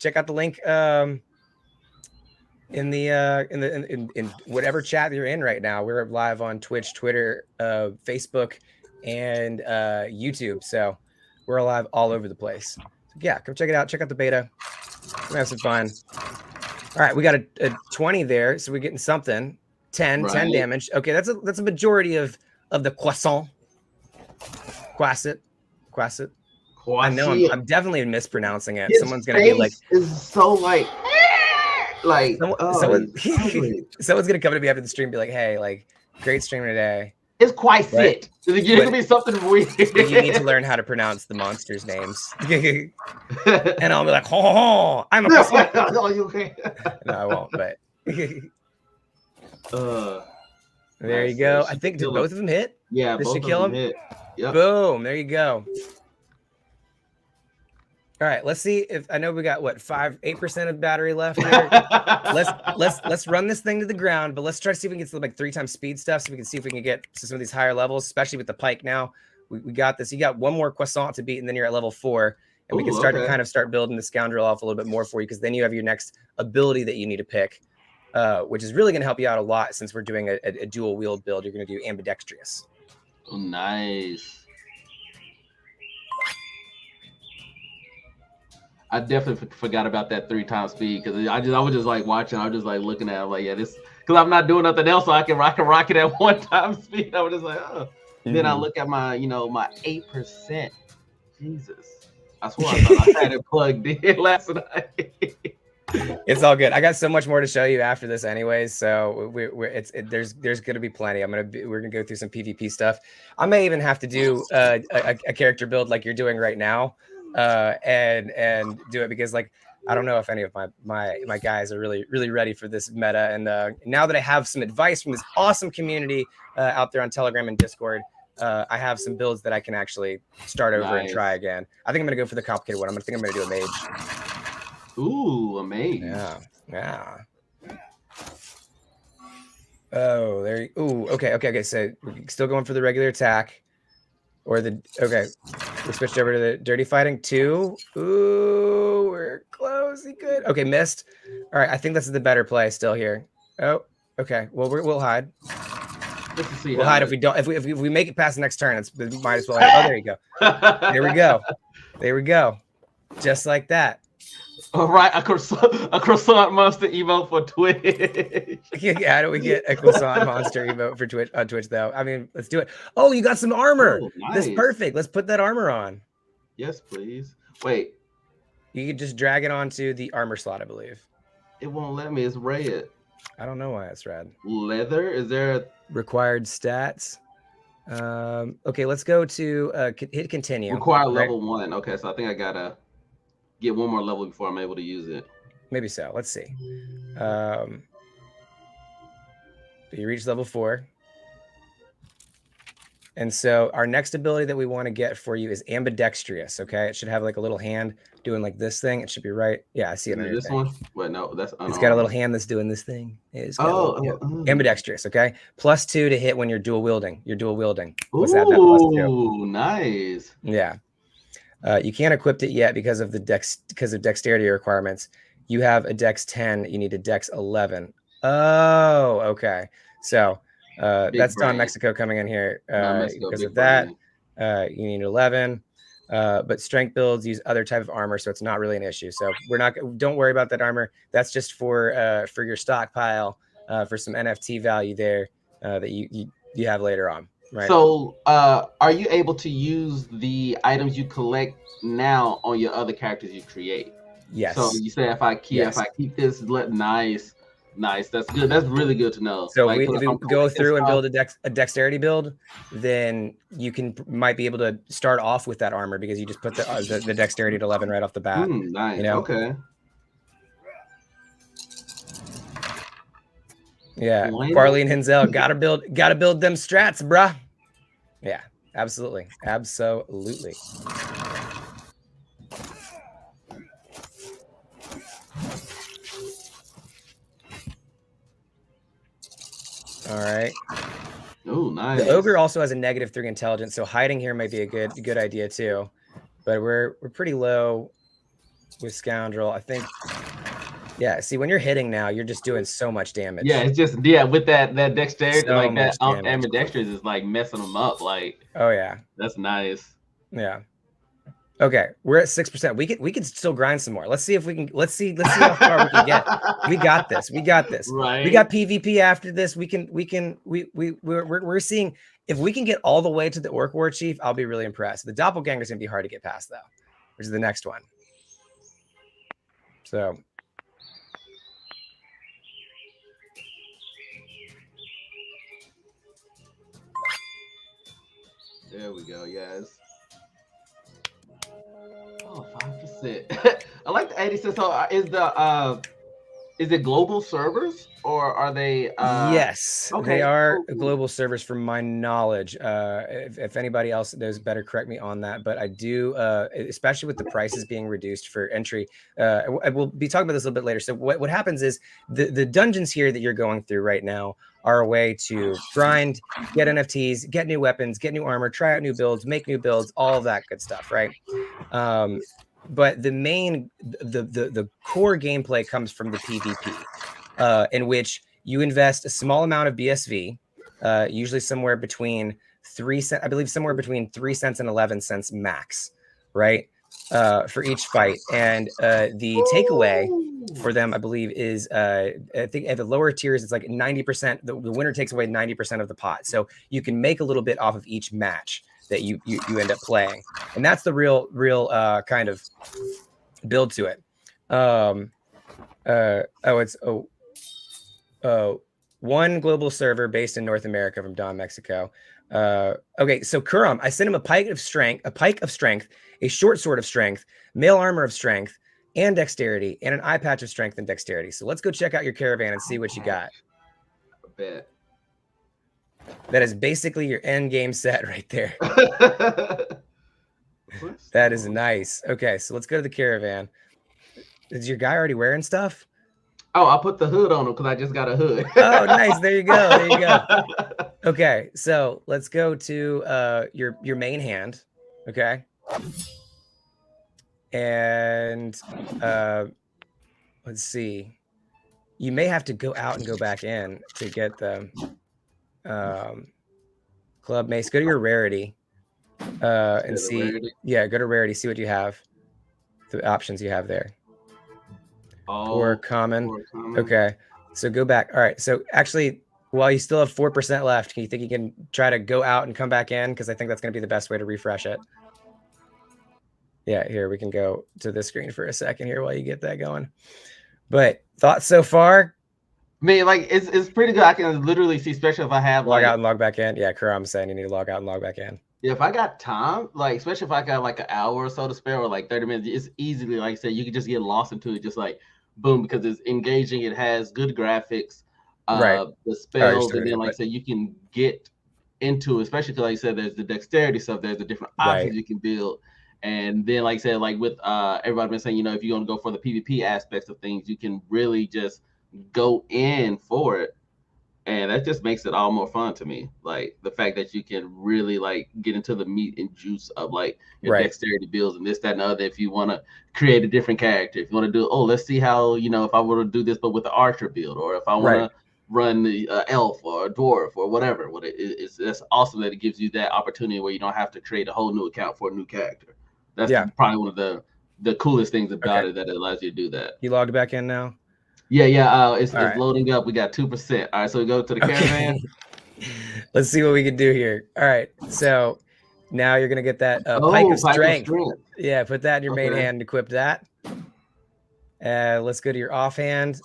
check out the link in whatever chat you're in right now. We're live on Twitch, Twitter, Facebook, and YouTube. So we're alive all over the place. So yeah, come check it out. Check out the beta. We're gonna have some fun. All right, we got a 20 there, so we're getting something. 10 damage. Okay, that's a majority of the croissant. Quasset. I know I'm definitely mispronouncing it. Someone's gonna be like, "Is so like." Someone's gonna come to me after the stream and be like, "Hey, like, great stream today. It's quite fit. There's gonna be something weird. You need to learn how to pronounce the monsters' names." And I'll be like, "Oh, I'm a croissant." No, you can't. No, I won't. But there you go. I think did both of them hit? Yeah, this both should kill of them him. Hit. Yep. Boom! There you go. All right, let's see if I know we got what 8% of battery left here. let's run this thing to the ground, but let's try to see if we can get some like 3 times speed stuff, so we can see if we can get to some of these higher levels, especially with the pike. Now we got this. You got one more croissant to beat, and then you're at level 4, and we can start to start building the scoundrel off a little bit more for you, because then you have your next ability that you need to pick, which is really going to help you out a lot since we're doing a dual wield build. You're going to do ambidextrous. Oh, nice. I definitely forgot about that 3 times speed because I was just like watching. I was just like looking at it, like, yeah, this because I'm not doing nothing else, so I can rock it at 1 time speed. I was just like, oh. Then I look at my, my 8%. Jesus, I swear I thought I had it plugged in last night. It's all good. I got so much more to show you after this, anyways. So there's going to be plenty. We're gonna go through some PvP stuff. I may even have to do a character build like you're doing right now, and do it because like I don't know if any of my guys are really ready for this meta. And now that I have some advice from this awesome community out there on Telegram and Discord, I have some builds that I can actually start over and try again. I think I'm gonna go for the complicated one. I'm gonna do a mage. Ooh, a mage. Yeah. Oh, there. Ooh, okay. So we're still going for the regular attack, or the we switched over to the dirty fighting 2. Ooh, we're close. Good. Okay, missed. All right, I think this is the better play still here. Oh, okay. Well, we'll hide. We'll hide if we don't. If we make it past the next turn, we might as well. Oh, there you go. There we go. Just like that. All right, a croissant monster emote for Twitch. Yeah, how do we get a croissant monster emote for Twitch on Twitch though? I mean, let's do it. Oh, you got some armor. Oh, nice. That's perfect. Let's put that armor on. Yes, please. Wait. You can just drag it onto the armor slot, I believe. It won't let me. It's red. I don't know why it's red. Leather? Is there required stats? Okay, let's go to hit continue. Required level 1. Okay, so I think I gotta get one more level before I'm able to use it. Maybe so. Let's see. You reach level 4. And so our next ability that we want to get for you is ambidextrous. Okay, it should have like a little hand doing like this thing. It should be right. Yeah, I see it. This one? Wait, no, that's unarmed. It's got a little hand that's doing this thing. It's got ambidextrous. Okay, +2 to hit when you're dual wielding. Let's add that +2. Nice. Yeah. You can't equip it yet because of dexterity requirements. You have a dex 10. You need a dex 11. Oh, okay. So that's Don Mexico coming in here because of that. You need 11. But strength builds use other type of armor, so it's not really an issue. So don't worry about that armor. That's just for your stockpile for some NFT value there that you have later on. Right. So, are you able to use the items you collect now on your other characters you create? Yes. So you say if I keep this, nice. That's good. That's really good to know. So if we go through and build a dexterity build, then you might be able to start off with that armor because you just put the dexterity at 11 right off the bat. Nice. You know? Okay. Yeah, Farley and Henzel gotta build them strats, bruh. Yeah, absolutely. All right. Oh, nice. The ogre also has a -3 intelligence, so hiding here might be a good idea too. But we're pretty low with scoundrel, I think. Yeah, see, when you're hitting now, you're just doing so much damage. Yeah, it's just with that dexterity, so like that ambidextrous is like messing them up. Like, oh yeah, that's nice. Yeah. Okay, we're at 6%. We can still grind some more. Let's see let's see how far we can get. We got this. Right. We got PvP after this. We're seeing if we can get all the way to the Orc War Chief. I'll be really impressed. The Doppelganger is gonna be hard to get past though, which is the next one. So. There we go, yes. Oh, 5%. I like the 86. So is it global servers or are they yes, okay, they are global servers from my knowledge. If anybody else knows better, correct me on that. But I do, especially with the prices being reduced for entry. We'll be talking about this a little bit later. So what happens is the dungeons here that you're going through right now are a way to grind, get NFTs, get new weapons, get new armor, try out new builds, make new builds, all of that good stuff, right? But the core gameplay comes from the PvP, in which you invest a small amount of BSV, usually somewhere between 3 cents, I believe somewhere between 3 cents and 11 cents max, right? For each fight. And the takeaway for them, I believe, is I think at the lower tiers, it's like 90%. The winner takes away 90% of the pot. So you can make a little bit off of each match that you end up playing. And that's the real kind of build to it. One global server based in North America from Don, Mexico. Okay, so Kuram, I sent him a pike of strength, a short sword of strength, mail armor of strength, and dexterity, and an eye patch of strength and dexterity. So let's go check out your caravan and see what you got. I bet. That is basically your end game set right there. That is nice. Okay, so let's go to the caravan. Is your guy already wearing stuff? Oh, I put the hood on him because I just got a hood. Oh, nice. There you go. There you go. Okay, so let's go to your main hand. Okay. And let's see. You may have to go out and go back in to get the club mace. Go to your rarity and see. Rarity? Yeah, go to rarity. See what you have. The options you have there. Or common. Okay, so go back. All right. So actually, while you still have 4% left, can you think you can try to go out and come back in? Because I think that's going to be the best way to refresh it. Yeah, here we can go to this screen for a second here while you get that going. But thoughts so far? I mean, like it's pretty good. I can literally see, especially if I have log out and log back in. Yeah, Kuram's saying you need to log out and log back in. Yeah, if I got time, like especially if I got like an hour or so to spare, or like 30 minutes, it's easily, like I said, you can just get lost into it, just like boom, because it's engaging. It has good graphics, right? The spells, and then like I said, you can get into, especially because like I said, there's the dexterity stuff. There's the different options you can build. And then, like I said, like with everybody been saying, you know, if you're going to go for the PvP aspects of things, you can really just go in for it. And that just makes it all more fun to me. Like the fact that you can really like get into the meat and juice of like your dexterity builds and this, that, and other. If you want to create a different character, if you want to do, let's see how, you know, if I were to do this, but with the archer build, or if I want to run the elf or a dwarf or whatever. That's awesome that it gives you that opportunity where you don't have to create a whole new account for a new character. That's probably one of the coolest things about it, that it allows you to do that. You logged back in now? Yeah. It's loading up. We got 2%. All right, so we go to the caravan. Let's see what we can do here. All right, so now you're gonna get that pike of strength. Yeah, put that in your main hand and equip that. Let's go to your offhand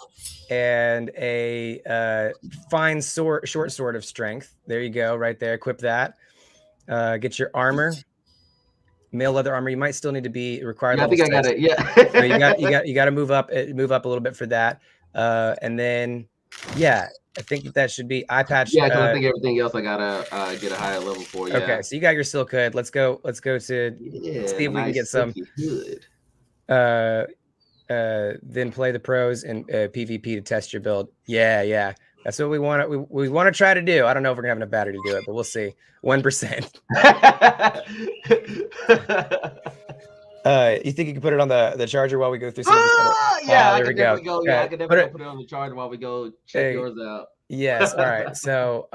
and a fine short sword of strength. There you go, right there. Equip that. Get your armor. Mail leather armor. You might still need to be required. I think I got it. Yeah. So you got to move up a little bit for that. And then, I think that should be eye patch. Yeah, because I think everything else I gotta get a higher level for. Yeah. Okay, so you got your silk hood. Let's go to see if we can get some. Then play the pros and PvP to test your build. Yeah. That's what we want. We want to try to do. I don't know if we're gonna have enough battery to do it, but we'll see. 1%. You think you can put it on the charger while we go through some? Yeah, there we go. Yeah, I can definitely put it on the charger while we go check yours out. Yes. All right. So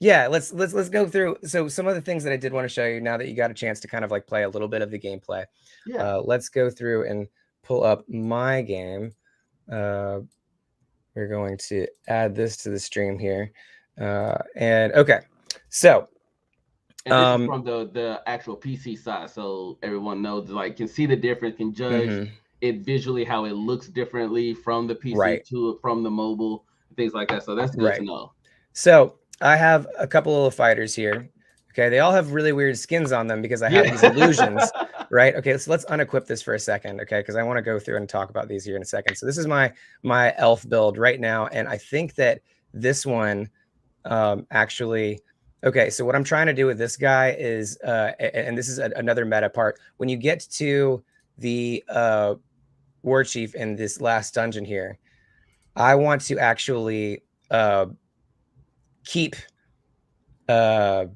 let's go through. So some of the things that I did want to show you now that you got a chance to kind of like play a little bit of the gameplay. Yeah. Let's go through and pull up my game. We're going to add this to the stream here. And okay, so and this is from the actual PC side, so everyone knows, like, can see the difference, can judge it visually, how it looks differently from the PC to from the mobile, things like that. So that's good to know. So I have a couple of fighters here. Okay, they all have really weird skins on them because I have these illusions, right? Okay, so let's unequip this for a second, okay? Because I want to go through and talk about these here in a second. So this is my elf build right now, and I think that this one actually. Okay, so what I'm trying to do with this guy is, and this is another meta part. When you get to the war chief in this last dungeon here, I want to actually keep a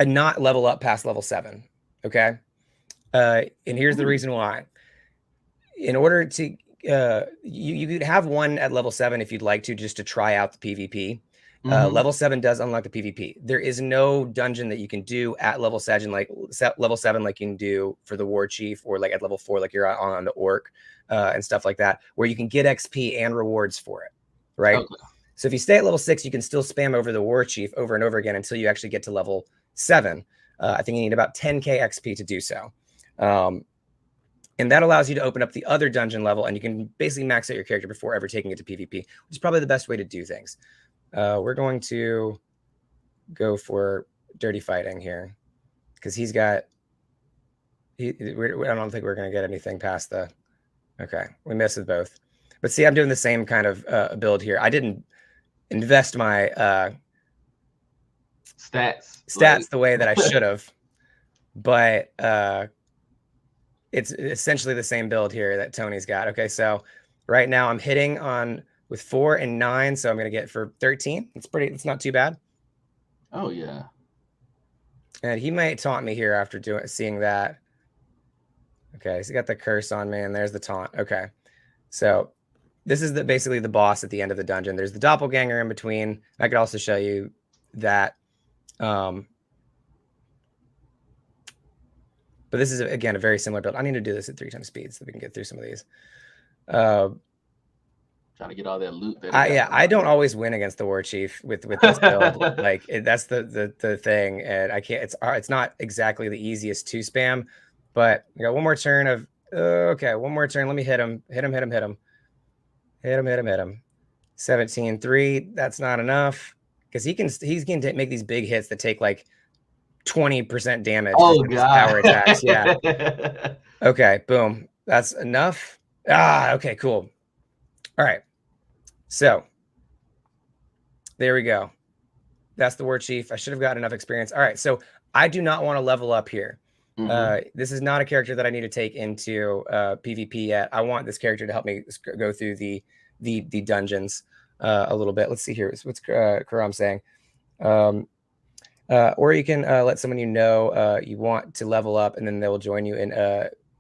not level up past level 7. Okay. And here's the reason why. In order to, you could have one at level 7 if you'd like to, just to try out the PvP. Level 7 does unlock the PvP. There is no dungeon that you can do at level 7, like level 7, like you can do for the War Chief, or like at level 4, like you're on the Orc and stuff like that, where you can get XP and rewards for it, right? Okay. So if you stay at level 6, you can still spam over the War Chief over and over again until you actually get to level 7. I think you need about 10k XP to do so. And that allows you to open up the other dungeon level, and you can basically max out your character before ever taking it to PvP, which is probably the best way to do things. We're going to go for dirty fighting here, because he's got. I don't think we're going to get anything past the. Okay, we missed with both, but see, I'm doing the same kind of build here. I didn't invest my stats like... the way that I should have, but it's essentially the same build here that Tony's got. Okay, so right now I'm hitting on with 4 and 9, so I'm going to get for 13. It's not too bad. Oh yeah. And he might taunt me here after seeing that. Okay, so he got the curse on me, and there's the taunt. Okay, so this is basically the boss at the end of the dungeon. There's the doppelganger in between. I could also show you that. But this is, again, a very similar build. I need to do this at 3 times speed so that we can get through some of these. Trying to get all that loot. I don't always win against the War Chief with this build. Like that's the thing, and I can't. It's not exactly the easiest to spam, but I got one more turn of okay. One more turn. Let me hit him. Hit him. 17-3. That's not enough, because he's going to make these big hits that take like 20% damage. Oh god. Power attacks. Yeah. Okay. Boom. That's enough. Okay. Cool. All right, so there we go. That's the War Chief. I should have gotten enough experience. All right, so I do not want to level up here. This is not a character that I need to take into PvP yet. I want this character to help me go through the dungeons a little bit. Let's see here. What's Karam saying? Or you can let someone you know you want to level up, and then they will join you in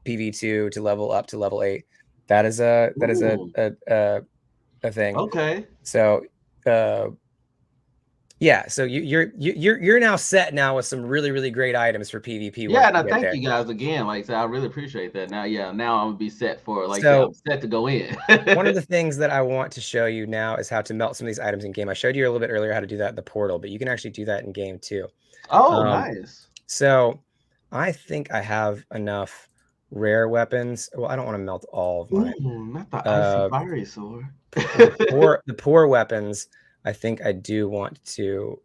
PV2 to level up to level 8. That is a thing. Okay. So yeah, so you're now set now with some really great items for PvP. Yeah, and I thank you guys again. Like I said, I really appreciate that. Now I'm gonna be set for I'm set to go in. One of the things that I want to show you now is how to melt some of these items in game. I showed you a little bit earlier how to do that in the portal, but you can actually do that in game too. Oh, nice. So I think I have enough rare weapons. Well, I don't want to melt all of mine. Not the icy fiery sword. the poor weapons, I think I do want to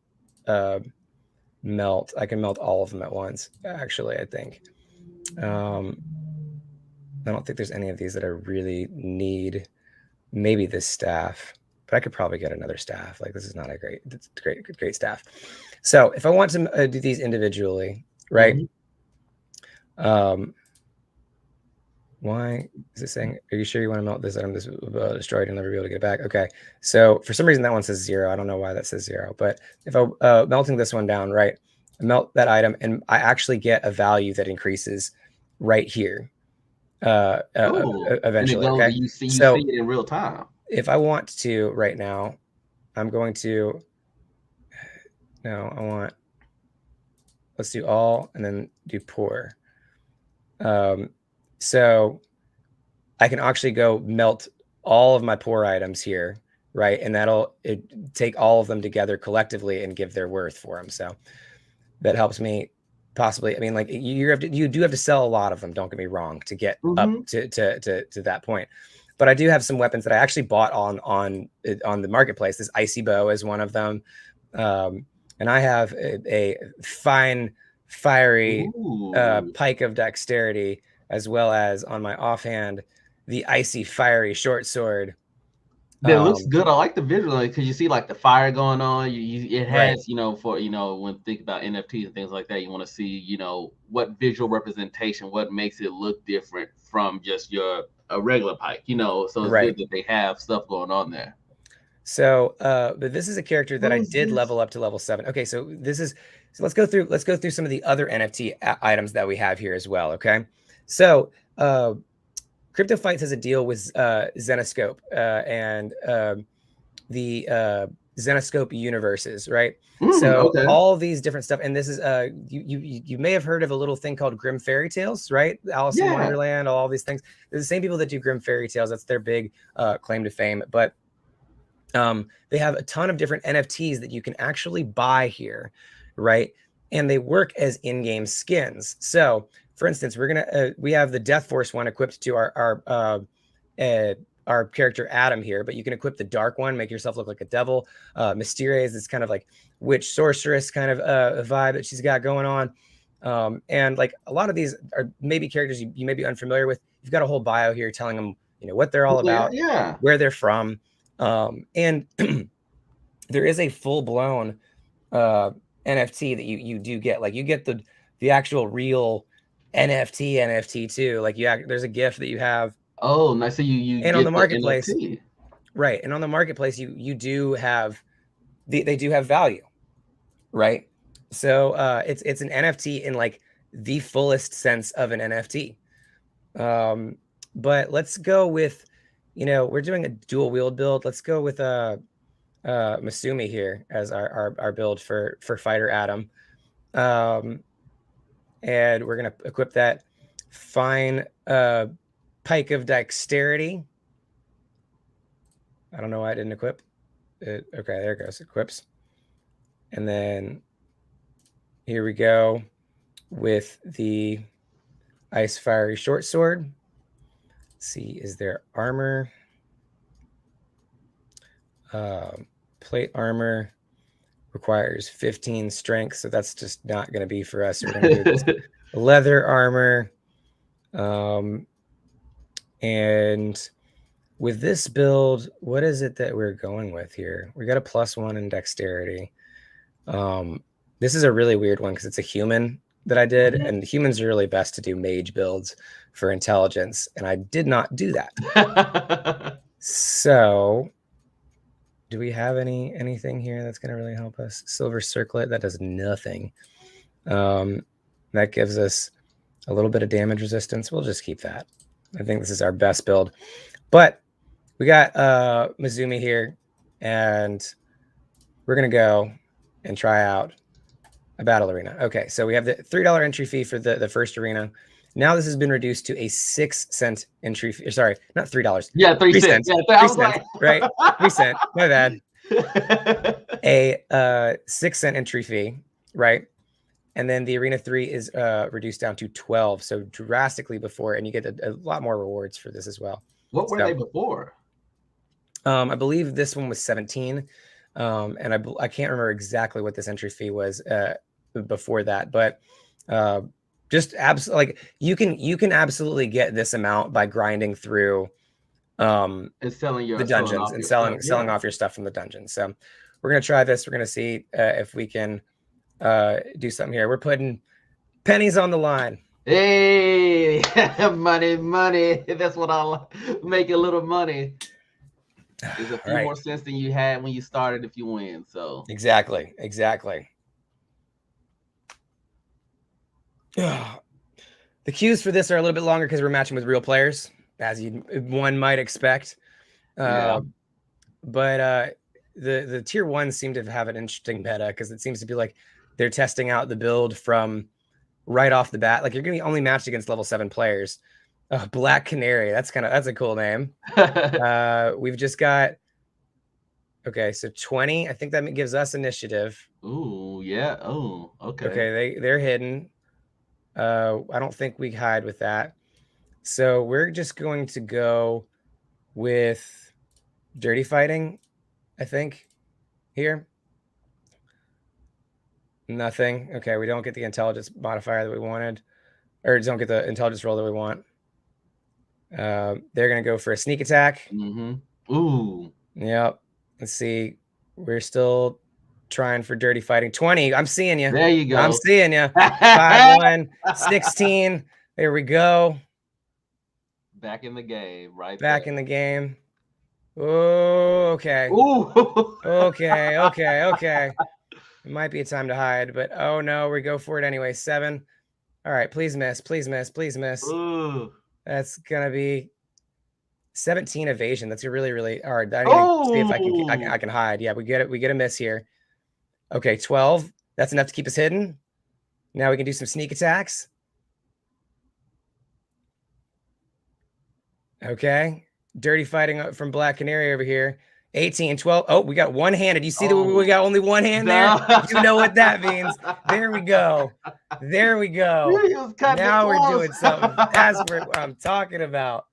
melt. I can melt all of them at once, actually, I think. I don't think there's any of these that I really need. Maybe this staff, but I could probably get another staff. Like, this is not a great staff. So if I want to do these individually, right? Why is it saying, are you sure you want to melt this item? This destroyed, you'll never be able to get it back. Okay, so for some reason that one says 0. I don't know why that says 0, but if I melting this one down, right, I melt that item, and I actually get a value that increases right here eventually. Okay, you see it in real time. If I want to right now, I'm going to let's do all and then do poor. So I can actually go melt all of my poor items here, right? And that'll take all of them together collectively and give their worth for them. So that helps me possibly. I mean, like you do have to sell a lot of them. Don't get me wrong, to get up to that point. But I do have some weapons that I actually bought on the marketplace. This icy bow is one of them, and I have a fine, fiery pike of dexterity, as well as on my offhand, the icy, fiery short sword. It looks good. I like the visual because you see like the fire going on. It has, when think about NFTs and things like that, you want to see, what visual representation, what makes it look different from just a regular pike, so it's good that they have stuff going on there. So, but this is a character that I did level up to level 7. Okay, so let's go through some of the other NFT items that we have here as well. Okay, so Cryptofights has a deal with Zenoscope, and the Zenoscope universes, right? So all these different stuff, and this is you may have heard of a little thing called Grimm Fairy Tales, right? Alice in Wonderland, all these things. They're the same people that do Grimm Fairy Tales. That's their big claim to fame. But they have a ton of different NFTs that you can actually buy here, right? And they work as in-game skins. So, for instance, we have the Death Force one equipped to our character Adam here, but you can equip the dark one, make yourself look like a devil. Mysteria is this kind of like witch sorceress kind of vibe that she's got going on. And like a lot of these are maybe characters you may be unfamiliar with. You've got a whole bio here telling them, what they're all about, where they're from. And there is a full-blown NFT that you do get. Like you get the actual real NFT too. Like there's a GIF that you have. Oh, nice. So you and get on the marketplace, NFT. Right? And on the marketplace, you do have they do have value, right? So it's an NFT in like the fullest sense of an NFT. But let's go with, we're doing a dual wield build. Let's go with Masumi here as our build for Fighter Adam. And we're gonna equip that fine Pike of Dexterity. I don't know why I didn't equip it. Okay, there it goes. Equips. And then here we go with the Ice Fiery Short Sword. Let's see, is there armor? Plate armor requires 15 strength, so that's just not going to be for us. We're going to do this leather armor. And with this build, what is it that we're going with here? We got a +1 in dexterity. This is a really weird one because it's a human that I did, and humans are really best to do mage builds for intelligence, and I did not do that. So do we have anything here that's going to really help us? Silver Circlet, that does nothing. That gives us a little bit of damage resistance. We'll just keep that. I think this is our best build. But we got Masumi here, and we're going to go and try out a battle arena. Okay, so we have the $3 entry fee for the first arena. Now this has been reduced to a 6-cent entry fee. Sorry, not $3. Yeah, 3 cents. Yeah, 3 cents, right? 3 cents. My bad. A 6-cent entry fee, right? And then the Arena 3 is reduced down to 12, so drastically before, and you get a lot more rewards for this as well. What were they before? I believe this one was 17, and I can't remember exactly what this entry fee was before that, but just absolutely, like you can absolutely get this amount by grinding through and selling the dungeons and selling off your stuff from the dungeons. So we're gonna try this. We're gonna see if we can do something here. We're putting pennies on the line. Hey, money. That's what I like. Make a little money. There's a few more cents than you had when you started if you win. So exactly. The queues for this are a little bit longer because we're matching with real players, as one might expect. But the tier 1s seem to have an interesting meta because it seems to be like they're testing out the build from right off the bat. Like you're going to be only matched against level 7 players. Black Canary, that's a cool name. We've just got so 20. I think that gives us initiative. Ooh, yeah. Oh, okay. Okay, they're hidden. I don't think we hide with that. So we're just going to go with dirty fighting, I think, here. Nothing. Okay, we don't get the intelligence modifier that we wanted, or don't get the intelligence roll that we want. They're going to go for a sneak attack. Ooh. Yep. Let's see. We're still trying for dirty fighting. 20. I'm seeing you. There you go. I'm seeing you. 5-1, 16. There we go. Back in the game, right? Back in the game. Oh, okay. Ooh. Okay. It might be a time to hide, but oh no, we go for it anyway. 7. All right, please miss. Ooh. That's gonna be 17 evasion. That's a really hard. I need to see if I can hide. Yeah, we get it. We get a miss here. Okay, 12. That's enough to keep us hidden. Now we can do some sneak attacks. Okay. Dirty fighting from Black Canary over here. 18, 12. Oh, we got one-handed. You see that we got only one hand there? You know what that means. There we go. There we go. Now we're doing something. That's what I'm talking about.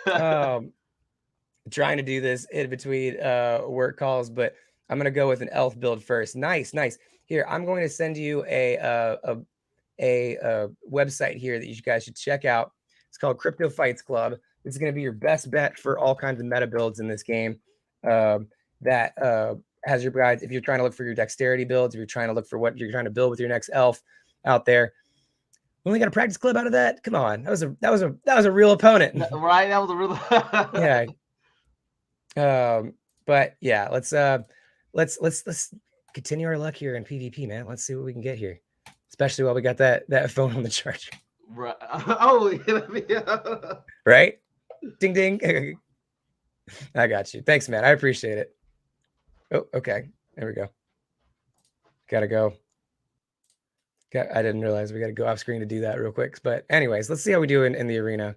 Trying to do this in between work calls, but I'm going to go with an elf build first. Nice. Here, I'm going to send you a website here that you guys should check out. It's called Cryptofights Club. This is going to be your best bet for all kinds of meta builds in this game. That has your guides. If you're trying to look for your dexterity builds, if you're trying to look for what you're trying to build with your next elf out there. We only got a practice club out of that. Come on, that was a real opponent, right? That was a real yeah. But yeah, let's continue our luck here in PvP, man. Let's see what we can get here, especially while we got that phone on the charger. Right. Oh, right. Ding ding. I got you. Thanks, man. I appreciate it. Oh, okay. There we go. Gotta go. I didn't realize we got to go off screen to do that real quick. But anyways, let's see how we do in the arena.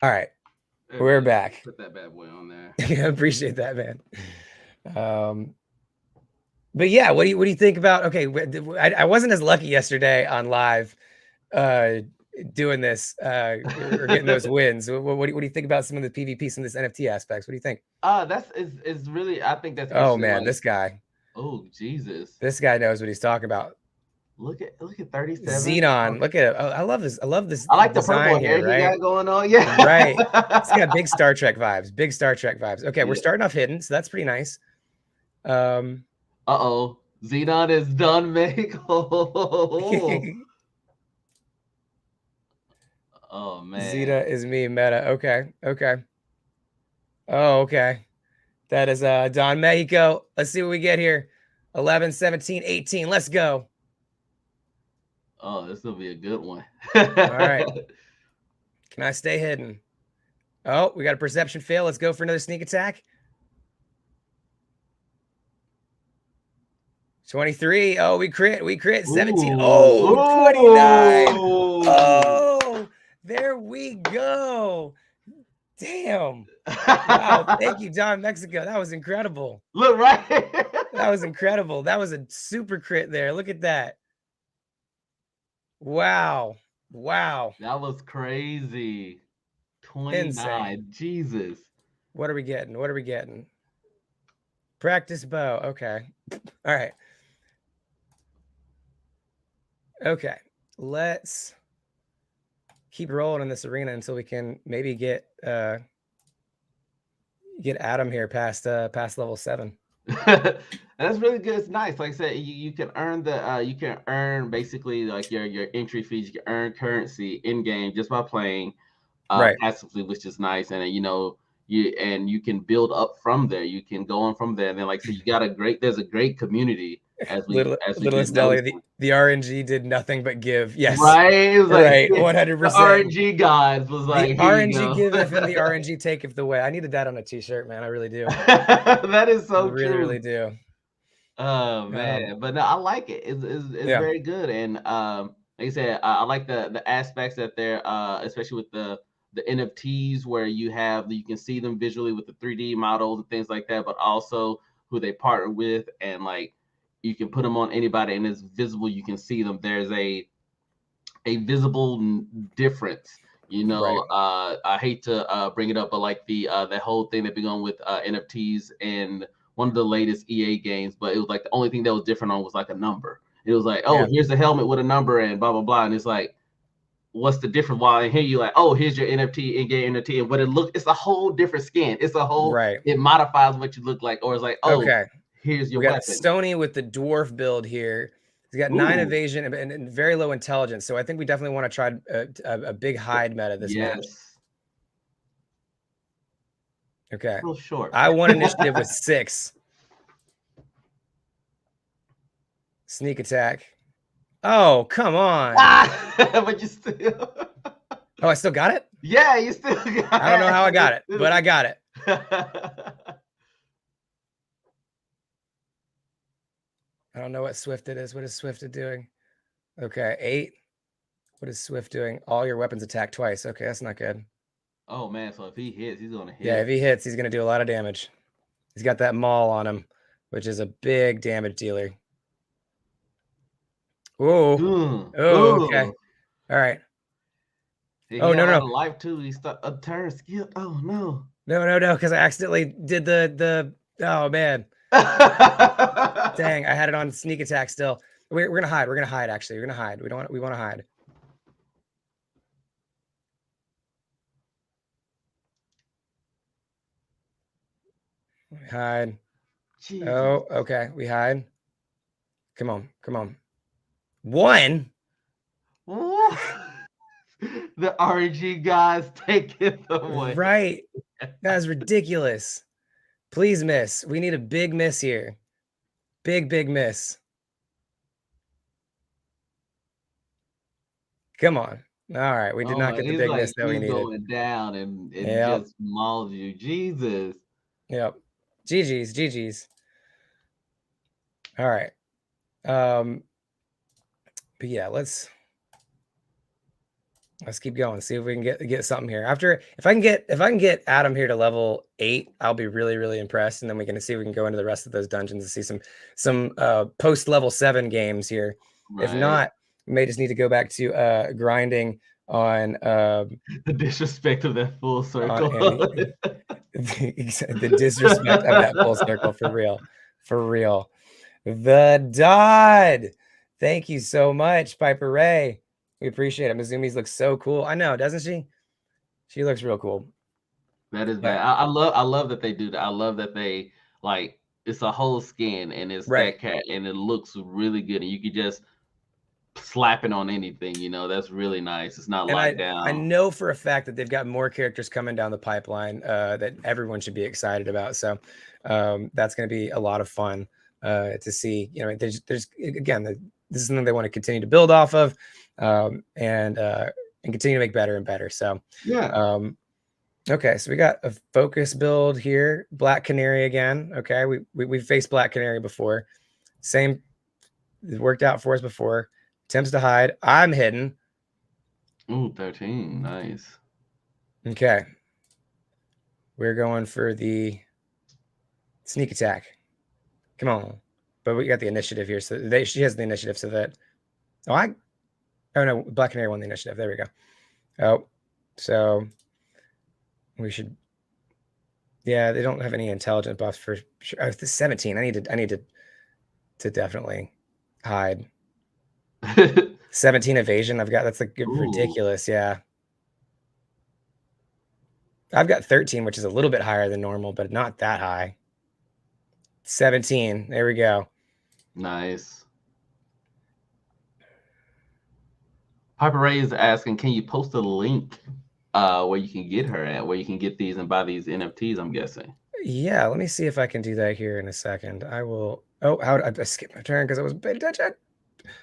All right. We're back. Put that bad boy on there. I appreciate that, man. But yeah, what do you think about? Okay, I wasn't as lucky yesterday on live doing this or getting those wins. What do you think about some of the PvP, some of this NFT aspects? What do you think? That's is really, I think that's. Oh man, this guy. Oh Jesus. This guy knows what he's talking about. Look at 37. Xenon. Look at it. I love this. I love this. I like the purple hair right? he got going on. Yeah. Right. It's got big Star Trek vibes. Big Star Trek vibes. Okay, we're starting off hidden, so that's pretty nice. Uh-oh. Xenon is done, make. Oh man. Zeta is me meta. Okay. Oh, okay. That is Don Mexico. Let's see what we get here. 11, 17, 18. Let's go. Oh, this will be a good one. All right. Can I stay hidden? Oh, we got a perception fail. Let's go for another sneak attack. 23. Oh, we crit. 17. Ooh. Oh, 29. Ooh. Oh, there we go. Damn. Wow. Thank you, Don Mexico. That was incredible. Look, right. That was incredible. That was a super crit there. Look at that. Wow. That was crazy. 29. Insane. Jesus. What are we getting? Practice bow. Okay. All right. Okay. Let's keep rolling in this arena until we can maybe get Adam here past level 7. That's really good. It's nice. Like I said, you can earn you can earn basically like your entry fees. You can earn currency in game just by playing passively, which is nice. And you can build up from there. You can go on from there. And then like so you got there's a great community as we the RNG did nothing but give. Yes. Right. It was right. 100%. The RNG gods was like the RNG giveth and the RNG taketh the way. I needed that on a t-shirt, man. I really do. That is so true. I really do. Oh man, but no, I like it. It's very good. And like I said, I like the aspects that they're especially with the NFTs where you can see them visually with the 3D models and things like that, but also who they partner with, and like you can put them on anybody and it's visible. You can see them. There's a visible difference. I hate to bring it up, but like the whole thing that began with NFTs and one of the latest EA games, but it was like the only thing that was different on was like a number. It was like, here's the helmet with a number and blah blah blah, and it's like, what's the difference? While in here you like, here's your NFT in-game NFT, and but it's a whole different skin. It's a whole it modifies what you look like, or it's like, here's your weapon. We got Stony with the dwarf build here. He's got 9 evasion and very low intelligence, so I think we definitely want to try a big hide meta this match. Okay. A little short. I won initiative with 6. Sneak attack. Oh, come on. But you still. Oh, I still got it? Yeah, you still got it. I don't know how I got it, but I got it. I don't know what Swifted is. What is Swifted doing? Okay, 8. What is Swift doing? All your weapons attack twice. Okay, that's not good. Oh, man. So if he hits, he's going to hit. Yeah, if he hits, he's going to do a lot of damage. He's got that maul on him, which is a big damage dealer. Ooh. Oh, okay. All right. He oh, no. Life too. He start a turn skip. Oh, no. No, because I accidentally did the oh, man. Dang, I had it on sneak attack still. We're going to hide. We're going to hide, actually. We're going to hide. We want to hide. Hide. Jesus. Oh, okay. We hide. Come on. 1. The RNG guys take it away. Right. That's ridiculous. Please miss. We need a big miss here. Big miss. Come on. All right. We did not get the big miss that we needed. Going down and just mauled you. Jesus. Yep. GG's. All right. But yeah, let's keep going. See if we can get something here. If I can get Adam here to level 8, I'll be really impressed. And then we can see if we can go into the rest of those dungeons and see some post level 7 games here. Right. If not, we may just need to go back to grinding on the disrespect of that full circle. The disrespect of that full circle, for real. The Dodd. Thank you so much, Piper Ray. We appreciate it. Mizumi's looks so cool. I know, doesn't she? She looks real cool. That is bad. I love that they do that. I love that they like it's a whole skin and it's that cat and it looks really good and you could just slap it on anything, you know. That's really nice. It's not locked down. I know for a fact that they've got more characters coming down the pipeline that everyone should be excited about. So that's going to be a lot of fun to see. You know, there's again, this is something they want to continue to build off of and continue to make better and better. So yeah. Okay, so we got a focus build here. Black Canary again. Okay, we faced Black Canary before. Same, it worked out for us before. Attempts to hide. I'm hidden. Ooh, 13. Nice. Okay. We're going for the sneak attack. Come on. But we got the initiative here. So she has the initiative so that... Oh no, Black Canary won the initiative. There we go. Oh, so we should... Yeah, they don't have any intelligence buffs for sure. Oh, it's 17. I need to definitely hide. 17 evasion. That's like ridiculous. Yeah. I've got 13, which is a little bit higher than normal, but not that high. 17. There we go. Nice. Piper Ray is asking, can you post a link where you can get her at, where you can get these and buy these NFTs, I'm guessing. Yeah, let me see if I can do that here in a second. I will. Oh, how did I skip my turn because I wasn't paying attention?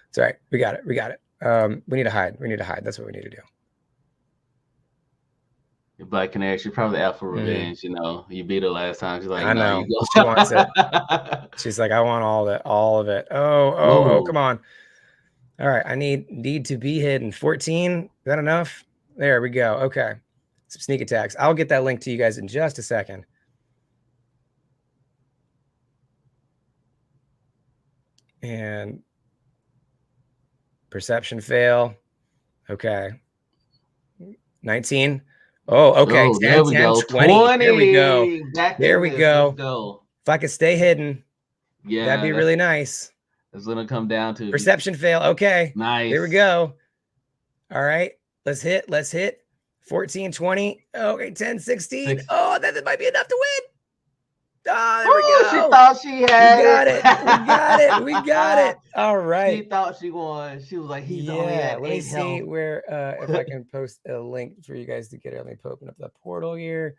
It's all right. We got it. We need to hide. That's what we need to do. Your Black Canary, she's probably out for revenge. You know, you beat her last time. She's like, I know. She wants it. She's like, I want all of it. Oh, come on. All right, I need to be hidden. 14. Is that enough? There we go. Okay. Some sneak attacks. I'll get that link to you guys in just a second. And perception fail. Okay. 19. Oh, okay. 10, there we 10, go. 20. There we go. There we go. Let's go. If I could stay hidden, yeah, that'd be really nice. It's going to come down to perception fail. Okay. Nice. There we go. All right. Let's hit. 14, 20. Okay, 10, 16. Oh, that might be enough to win. Oh, there we go. She thought she had We got it. All right. She thought she won. She was like, he's only at 8 let me see where if I can post a link for you guys to get it. Let me open up the portal here.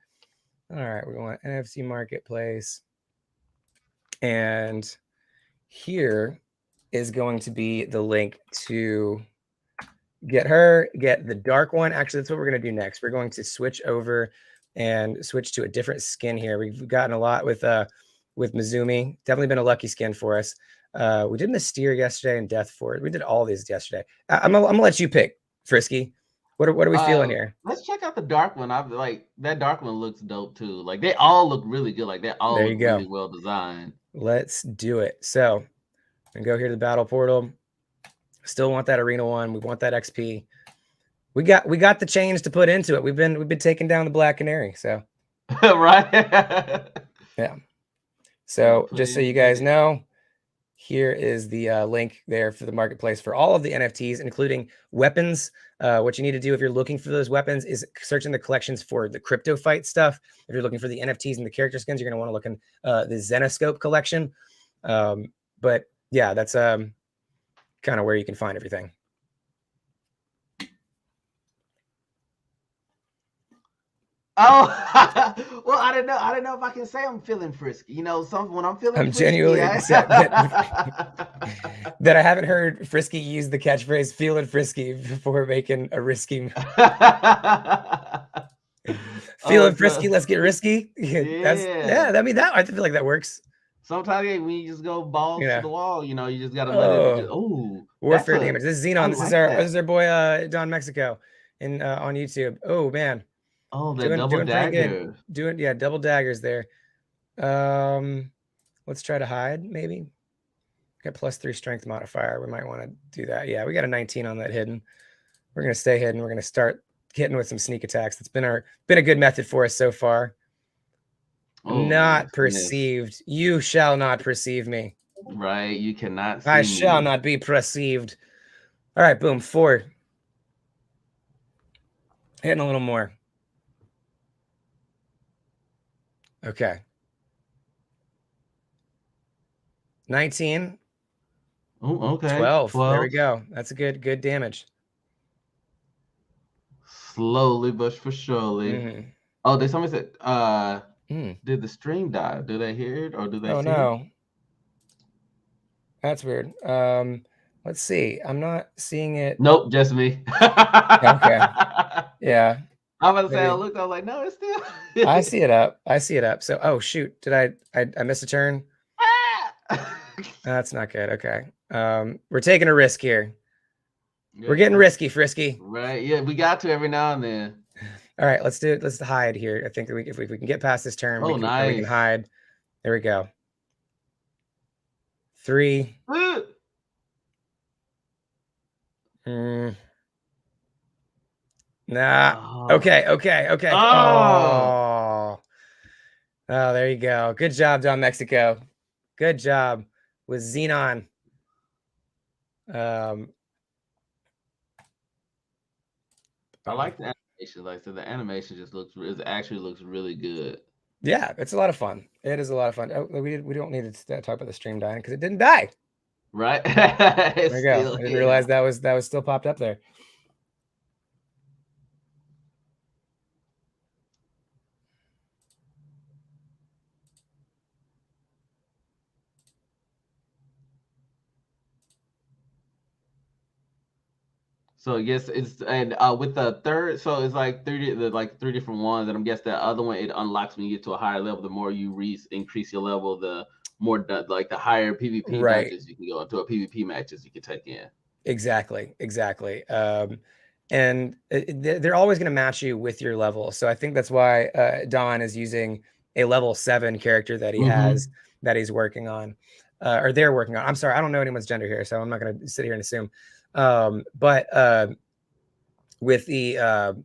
All right, we want NFC Marketplace. And here is going to be the link to get the dark one. Actually, that's what we're going to do next. We're going to switch over and switch to a different skin here. We've gotten a lot with Mizumi. Definitely been a lucky skin for us. We did Mystere yesterday and Death Fort. We did all these yesterday. I'm gonna let you pick, Frisky. What are we feeling here? Let's check out the dark one. I like that dark one looks dope too. Like they all look really good. Like they all look really well designed. Let's do it. So I'm gonna go here to the battle portal. Still want that arena one. We want that XP. We got the change to put into it. We've been taking down the Black Canary. So right. Yeah. So just so you guys know, here is the link there for the marketplace for all of the NFTs, including weapons. What you need to do if you're looking for those weapons is search in the collections for the Cryptofight stuff. If you're looking for the NFTs and the character skins, you're going to want to look in the Zenoscope collection. But yeah, that's kind of where you can find everything. Oh, well, I don't know if I can say I'm feeling frisky. You know, when I'm feeling frisky, genuinely upset that I haven't heard Frisky use the catchphrase "feeling frisky" before making a risky. Feeling frisky, let's get risky. Yeah. I mean, I feel like that works. Sometimes when you just go balls to the wall, you know, you just gotta let it. Warfare damage. This is Xenon. This is our boy Don Mexico, on YouTube. Oh man. Oh, the double dagger. Double daggers there. Let's try to hide, maybe. Got +3 strength modifier. We might want to do that. Yeah, we got a 19 on that hidden. We're gonna stay hidden. We're gonna start hitting with some sneak attacks. That's been a good method for us so far. Oh, not perceived. You shall not perceive me. Right, you cannot see I shall not be perceived. All right, boom, 4. Hitting a little more. Okay. 19. Oh, okay. 12. There we go. That's a good damage. Slowly but for surely. Oh, somebody said, did the stream die? Do they hear it or do they see it? That's weird. Let's see. I'm not seeing it. Nope, just me. Okay. Yeah. I'm about to say, I looked, I was like, no, it's still. I see it up. So, oh shoot, did I miss a turn? That's not good. Okay. We're taking a risk here. Yeah. We're getting risky, Frisky. Right. Yeah, we got to every now and then. All right, let's do it. Let's hide here. I think if we can get past this turn, we can hide. There we go. 3. Nah. Okay. Oh, there you go. Good job, Don Mexico. Good job with Xenon. I like the animation. Like, so the animation just actually looks really good. Yeah, it's a lot of fun. It is a lot of fun. Oh, we don't need to talk about the stream dying because it didn't die. Right. There we go. I didn't realize that was still popped up there. So yes, it's with the third, so it's like 3 different ones, and I'm guessing that other one it unlocks when you get to a higher level. The more you increase your level, the more the higher PvP matches you can go into, PvP matches you can take in. Exactly. And they're always going to match you with your level. So I think that's why Don is using a level 7 character that he has that he's working on, or they're working on. I'm sorry, I don't know anyone's gender here, so I'm not going to sit here and assume. But with the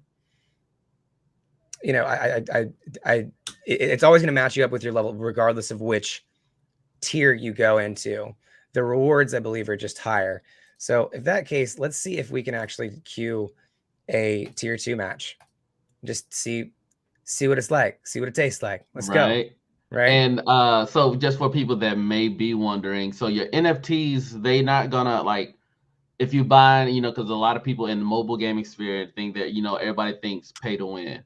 it's always going to match you up with your level, regardless of which tier you go into. The rewards, I believe, are just higher. So if that case, let's see if we can actually queue a tier 2 match. Just see what it's like, see what it tastes like. Let's go. Right. And so just for people that may be wondering, so your NFTs, they not gonna like, if you buy, because a lot of people in the mobile gaming sphere think that, everybody thinks pay to win.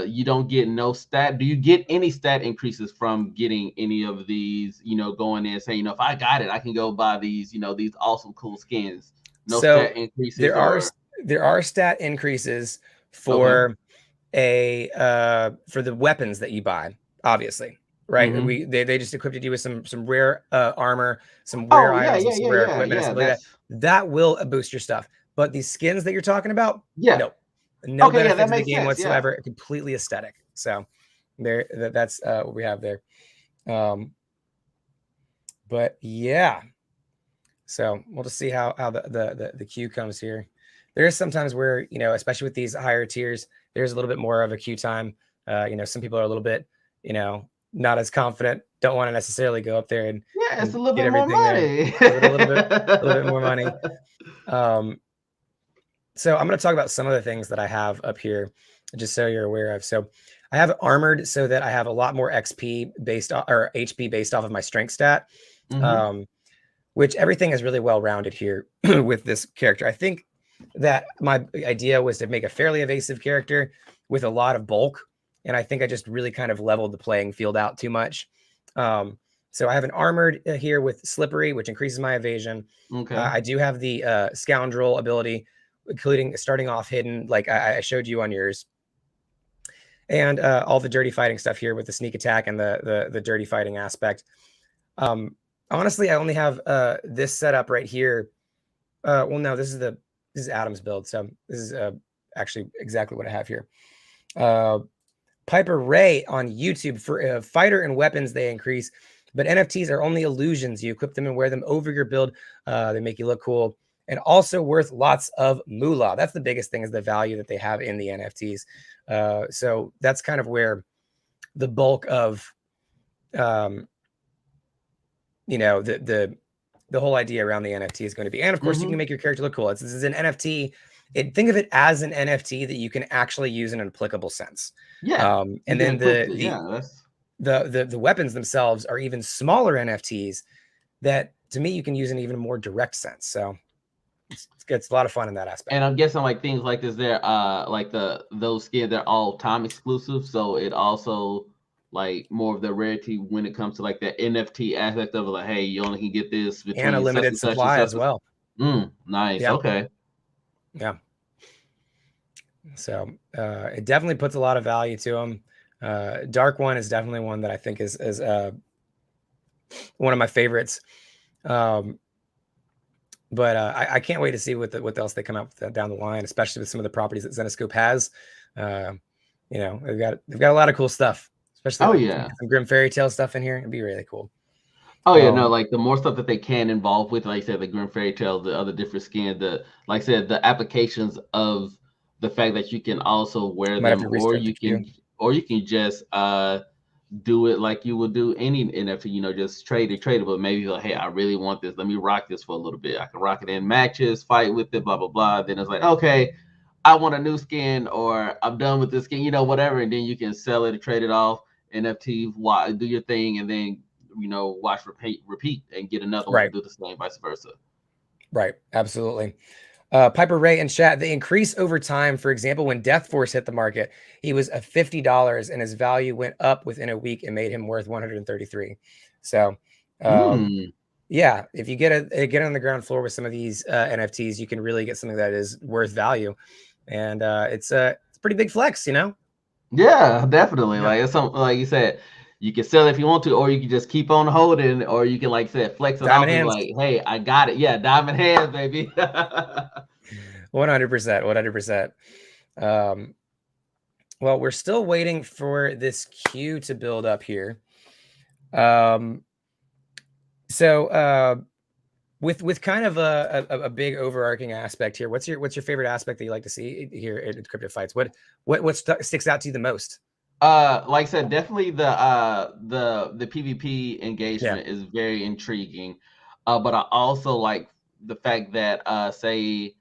You don't get no stat. Do you get any stat increases from getting any of these, going in and saying, if I got it, I can go buy these, these awesome cool skins? No stat increases there are stat increases for for the weapons that you buy, obviously. Right. They just equipped you with some rare armor, some rare items, some rare equipment, and stuff like that. That will boost your stuff. But these skins that you're talking about, no benefit to the game whatsoever. Completely aesthetic. So that's what we have there. But yeah. So we'll just see how the queue comes here. There is sometimes where, especially with these higher tiers, there's a little bit more of a queue time. Some people are a little bit, not as confident, don't want to necessarily go up there and it's a little bit more money. a little bit more money. So I'm going to talk about some of the things that I have up here, just so you're aware of. So I have armored so that I have a lot more XP based off, or HP based off of my strength stat, which everything is really well rounded here with this character. I think that my idea was to make a fairly evasive character with a lot of bulk. And I think I just really kind of leveled the playing field out too much. So I have an armored here with slippery, which increases my evasion. I do have the scoundrel ability, including starting off hidden, like I showed you on yours. And all the dirty fighting stuff here with the sneak attack and the dirty fighting aspect. Honestly, I only have this setup right here. Well, no, this is Adam's build. So this is actually exactly what I have here. Piper Ray on YouTube for fighter and weapons, they increase, but NFTs are only illusions. You equip them and wear them over your build. They make you look cool and also worth lots of moolah. That's the biggest thing, is the value that they have in the NFTs. So that's kind of where the bulk of, the whole idea around the NFT is going to be. And of course, you can make your character look cool. This is an NFT. Think of it as an NFT that you can actually use in an applicable sense. And then the weapons themselves are even smaller NFTs that, to me, you can use in even a more direct sense. So it's a lot of fun in that aspect. And I'm guessing like things like this, they're like those skins, they're all time exclusive. So it also like more of the rarity when it comes to like the NFT aspect of it, like, hey, you only can get this between and a limited supply as well. Nice. Yeah. Okay. Yeah. So it definitely puts a lot of value to them. Dark One is definitely one that I think is one of my favorites. But I can't wait to see what else they come out with down the line, especially with some of the properties that Zenescope has. They've got a lot of cool stuff, especially some Grim Fairy Tale stuff in here. It'd be really cool. Like the more stuff that they can involve with, like I said, the Grim Fairy Tale, the other different skins, like I said, the applications of the fact that you can also wear them, or you can just do it like you would do any NFT, just trade it, but maybe like, hey, I really want this. Let me rock this for a little bit. I can rock it in matches, fight with it, blah, blah, blah. Then it's like, okay, I want a new skin, or I'm done with this skin, whatever. And then you can sell it, trade it off, NFT, do your thing, and then, watch, repeat, and get another one and do the same, vice versa. Right. Absolutely. Piper Ray and chat, they increase over time. For example, when Death Force hit the market, he was a $50 and his value went up within a week and made him worth 133. So, yeah, if you get on the ground floor with some of these NFTs, you can really get something that is worth value. And it's a pretty big flex, Yeah, definitely. Yeah. Like it's something, like you said, you can sell it if you want to, or you can just keep on holding, or you can, like I said, flex it off and like, hey, I got it. Yeah, diamond hands, baby. 100%. Well, we're still waiting for this queue to build up here. So with kind of a big overarching aspect here, what's your favorite aspect that you like to see here at Cryptofights? What sticks out to you the most? Like I said, definitely the PvP engagement is very intriguing. But I also like the fact that say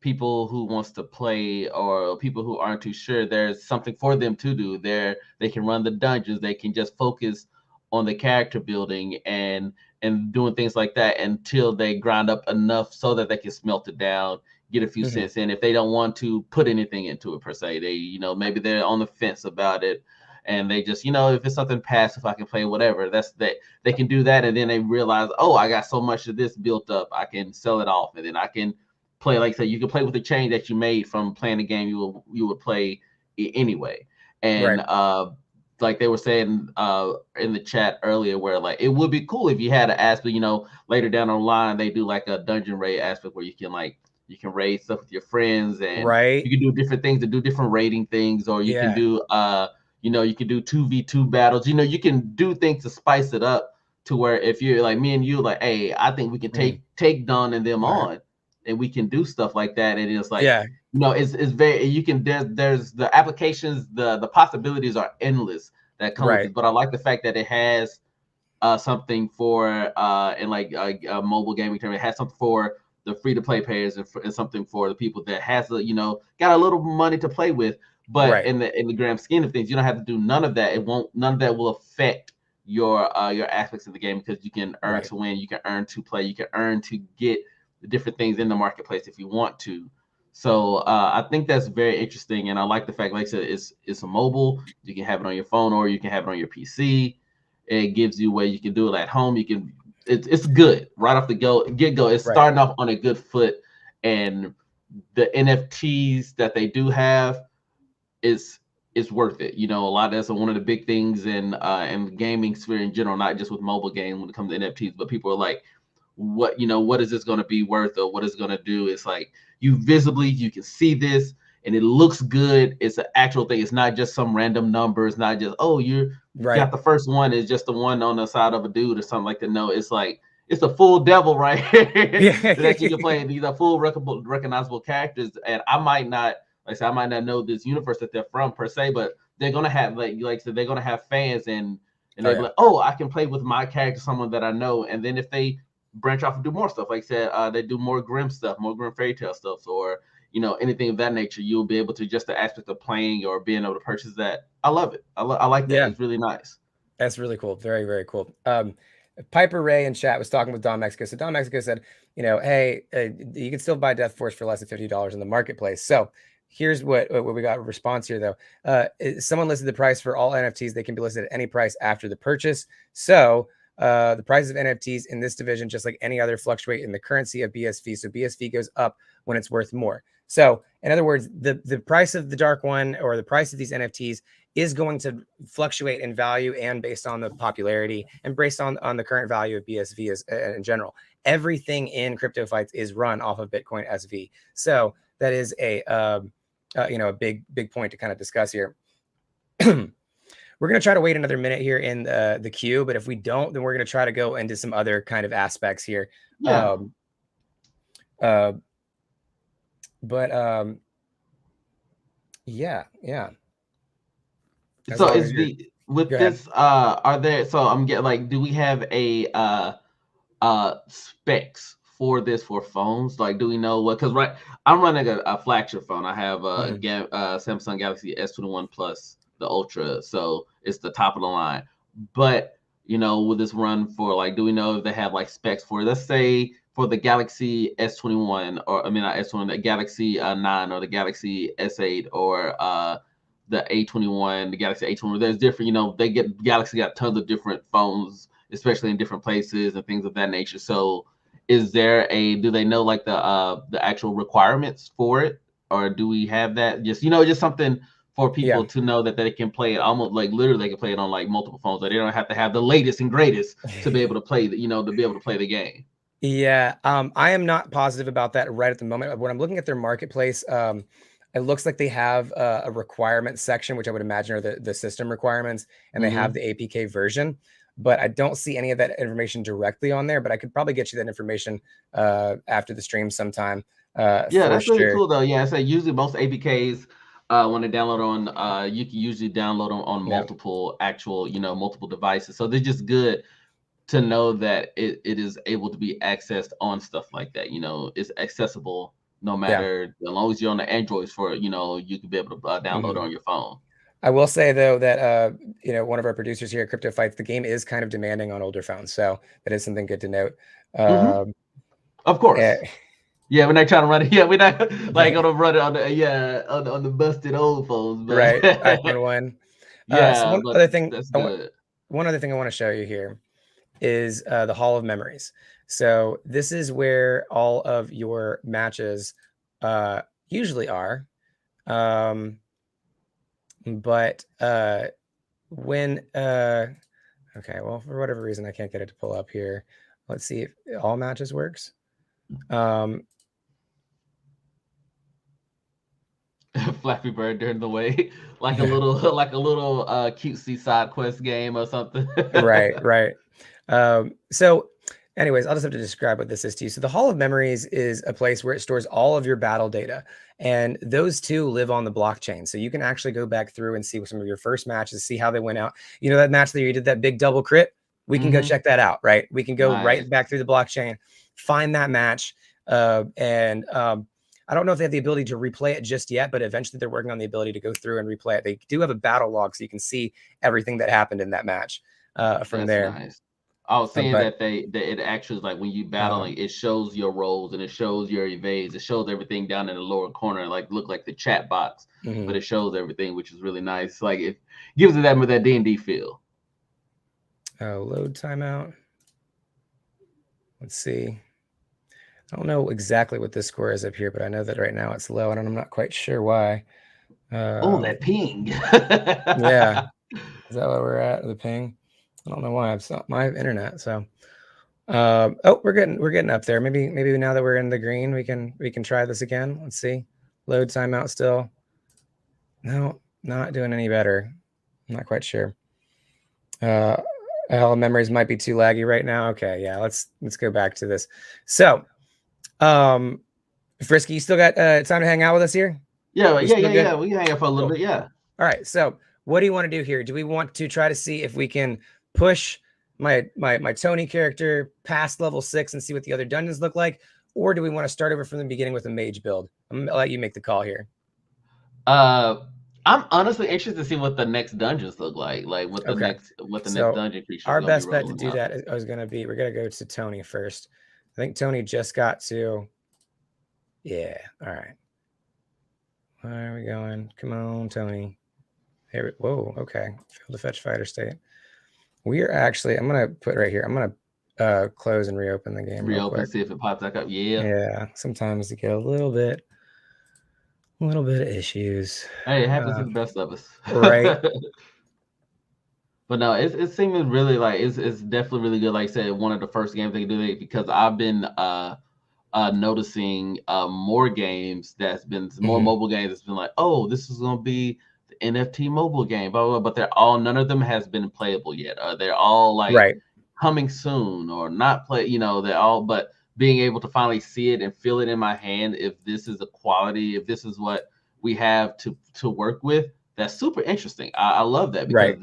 people who wants to play, or people who aren't too sure, there's something for them to do. They can run the dungeons, they can just focus on the character building and doing things like that until they grind up enough so that they can smelt it down, get a few cents in if they don't want to put anything into it per se. They, maybe they're on the fence about it, and they just, if it's something passive, I can play whatever. That's that they can do that, and then they realize, oh, I got so much of this built up, I can sell it off, and then I can play. Like I said, you can play with the change that you made from playing the game you would play anyway. And like they were saying in the chat earlier, where like it would be cool if you had an aspect, later down the line they do like a dungeon raid aspect where you can raid stuff with your friends, and you can do different things to do different raiding things, or you can do you can do 2v2 battles. You can do things to spice it up to where if you're like me and you, like, hey, I think we can take Don and them on, and we can do stuff like that. And it's like, it's very, you can, there's the applications, the possibilities are endless that come with it. But I like the fact that it has something for in like a mobile gaming term. It has something for the free to play players, and something for the people that has got a little money to play with. But in the grand scheme of things, you don't have to do none of that. None of that will affect your aspects of the game, because you can earn to win, you can earn to play, you can earn to get the different things in the marketplace if you want to. So I think that's very interesting, and I like the fact, like I said, it's a mobile. You can have it on your phone, or you can have it on your PC. It gives you a way you can do it at home. You can. It's good right off the get go. It's starting off on a good foot, and the NFTs that they do have is worth it. A lot. That's one of the big things in the gaming sphere in general, not just with mobile games when it comes to NFTs. But people are like, what is this going to be worth, or what is it going to do? It's like you can see this, and it looks good. It's an actual thing. It's not just some random number. It's not just, oh, you got the first one is just the one on the side of a dude or something like that. No, it's like it's the full devil right here that you can play. These are full recognizable characters, and I might not know this universe that they're from per se, but they're gonna have like I said, they're gonna have fans, and they're like, oh, I can play with my character, someone that I know. And then if they branch off and do more stuff, like I said, they do more Grimm stuff, more Grimm fairy tale stuff, or anything of that nature, you'll be able to, just the aspect of playing or being able to purchase that. I love it. I like that. It's really nice. That's really cool. Very, very cool. Piper Ray in chat was talking with Don Mexico. So Don Mexico said, hey, you can still buy Death Force for less than $50 in the marketplace. So here's what we got a response here, though. Someone listed the price for all NFTs. They can be listed at any price after the purchase. So the prices of NFTs in this division, just like any other, fluctuate in the currency of BSV. So BSV goes up when it's worth more. So in other words, the price of the Dark One, or the price of these NFTs, is going to fluctuate in value, and based on the popularity, and based on the current value of BSV in general. Everything in Cryptofights is run off of Bitcoin SV. So that is a big point to kind of discuss here. We're going to try to wait another minute here in the queue, but if we don't, then we're going to try to go into some other kind of aspects here. Yeah. Yeah. So is this are there, so I'm getting like, do we have a specs for this for phones? Like, do we know what, because I'm running a flagship phone. I have a Samsung Galaxy S21 Plus, the Ultra, so it's the top of the line. But will this run for, like, do we know if they have like specs for, let's say, for the Galaxy S21, or not S21, the Galaxy 9, or the Galaxy S8, or the A21, the Galaxy A21? There's different, Galaxy got tons of different phones, especially in different places and things of that nature. So do they know like the actual requirements for it, or do we have that? Just just something for people to know that they can play it, almost like literally they can play it on like multiple phones, that they don't have to have the latest and greatest to be able to play the game. Yeah, I am not positive about that right at the moment. When I'm looking at their marketplace, it looks like they have a requirement section, which I would imagine are the system requirements, and they have the APK version, but I don't see any of that information directly on there. But I could probably get you that information after the stream sometime. That's really cool though. Yeah, so usually most APKs, when they download on, you can usually download them on multiple multiple devices. So they're just good to know that it is able to be accessed on stuff like that. It's accessible no matter, as long as you're on the Androids for it, you can be able to download it on your phone. I will say though that one of our producers here at Cryptofights, the game is kind of demanding on older phones, so that is something good to note. Of course. Yeah, we're not trying to run it. Yeah, we're not like Right. gonna run it on the busted old phones, but Right. iPhone 1. So yeah, but that's good. one other thing I want to show you here is the Hall of Memories. So this is where all of your matches usually are. But when okay, well, for whatever reason I can't get it to pull up here. Let's see if all matches works. Flappy Bird during the way, like a little cutesy side quest game or something. Right. So anyways, I'll just have to describe what this is to you. So the Hall of Memories is a place where it stores all of your battle data, and those two live on the blockchain. So you can actually go back through and see some of your first matches, see how they went out. You know, that match that you did that big double crit, we can go check that out, right? We can go right back through the blockchain, find that match, and I don't know if they have the ability to replay it just yet, but eventually they're working on the ability to go through and replay it. They do have a battle log, so you can see everything that happened in that match from That's there. nice. I was saying But that it actually is like when you battling, it shows your rolls and it shows your evades. It shows everything down in the lower corner, like look like the chat box, but it shows everything, which is really nice. Like it gives it that D&D feel. Load timeout. Let's see. I don't know exactly what this score is up here, but I know that right now it's low, and I'm not quite sure why. Oh, that ping. Yeah. Is that where we're at? The ping? I don't know why. It's not my internet. So oh, we're getting up there. Maybe now that we're in the green, we can try this again. Let's see. Load timeout still. No, not doing any better. I'm not quite sure. Memories might be too laggy right now. Okay, yeah, let's go back to this. So Frisky, you still got time to hang out with us here? Yeah. We can hang out for a little bit. Yeah. All right. So what do you want to do here? Do we want to try to see if we can push my Tony character past level 6 and see what the other dungeons look like? Or do we want to start over from the beginning with a mage build? I'm gonna let you make the call here. I'm honestly interested to see what the next dungeons look like. Like what the next dungeon creature. Our best bet to do that is we're gonna go to Tony first. I think Tony just got to. Yeah. All right. Where are we going? Come on, Tony. Here. Whoa. Okay. Failed to fetch fighter state. We are actually. I'm gonna put right here. I'm gonna close and reopen the game. Reopen, see if it pops back up. Yeah. Yeah. Sometimes you get a little bit of issues. Hey, it happens to the best of us. Right. But no, it seems really like it's definitely really good. Like I said, one of the first games they can do it, because I've been noticing more games that's been more mobile games that's been like, oh, this is gonna be the NFT mobile game, blah, blah, blah, but none of them has been playable yet. They're all like coming soon or not play, they're all, but being able to finally see it and feel it in my hand, if this is the quality, if this is what we have to work with, that's super interesting. I love that, because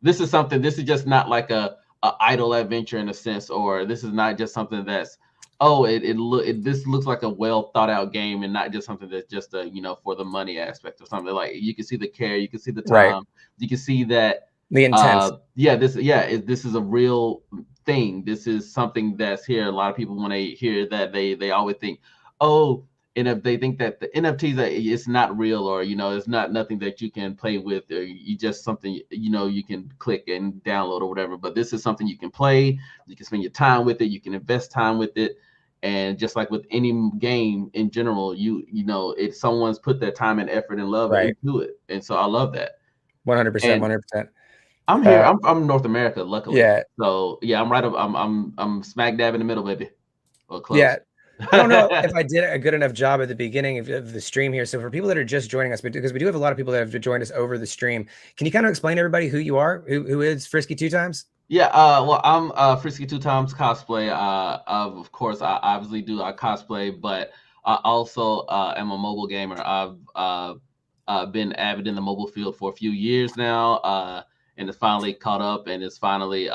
this is something, this is just not like a idle adventure in a sense, or this is not just something that's, this looks like a well thought out game, and not just something that's just for the money aspect or something. Like you can see the care, you can see the time, you can see that the intent. This is a real thing. This is something that's here. A lot of people, when they hear that, they always think, oh, and if they think that the NFTs it's not real, or it's not nothing that you can play with, or you just something you can click and download or whatever. But this is something you can play, you can spend your time with it, you can invest time with it. And just like with any game in general, if someone's put their time and effort and love into it, and so I love that. 100%, 100%. I'm here. I'm North America, luckily. Yeah. So yeah, I'm right up. I'm smack dab in the middle, baby. Or close. Yeah. I don't know if I did a good enough job at the beginning of the stream here. So for people that are just joining us, because we do have a lot of people that have joined us over the stream, can you kind of explain to everybody who you are? Who is Frisky2times? Yeah, well, I'm Frisky2timesCosplay. Of course, I obviously do cosplay, but I also am a mobile gamer. I've been avid in the mobile field for a few years now, and it's finally caught up, and it's finally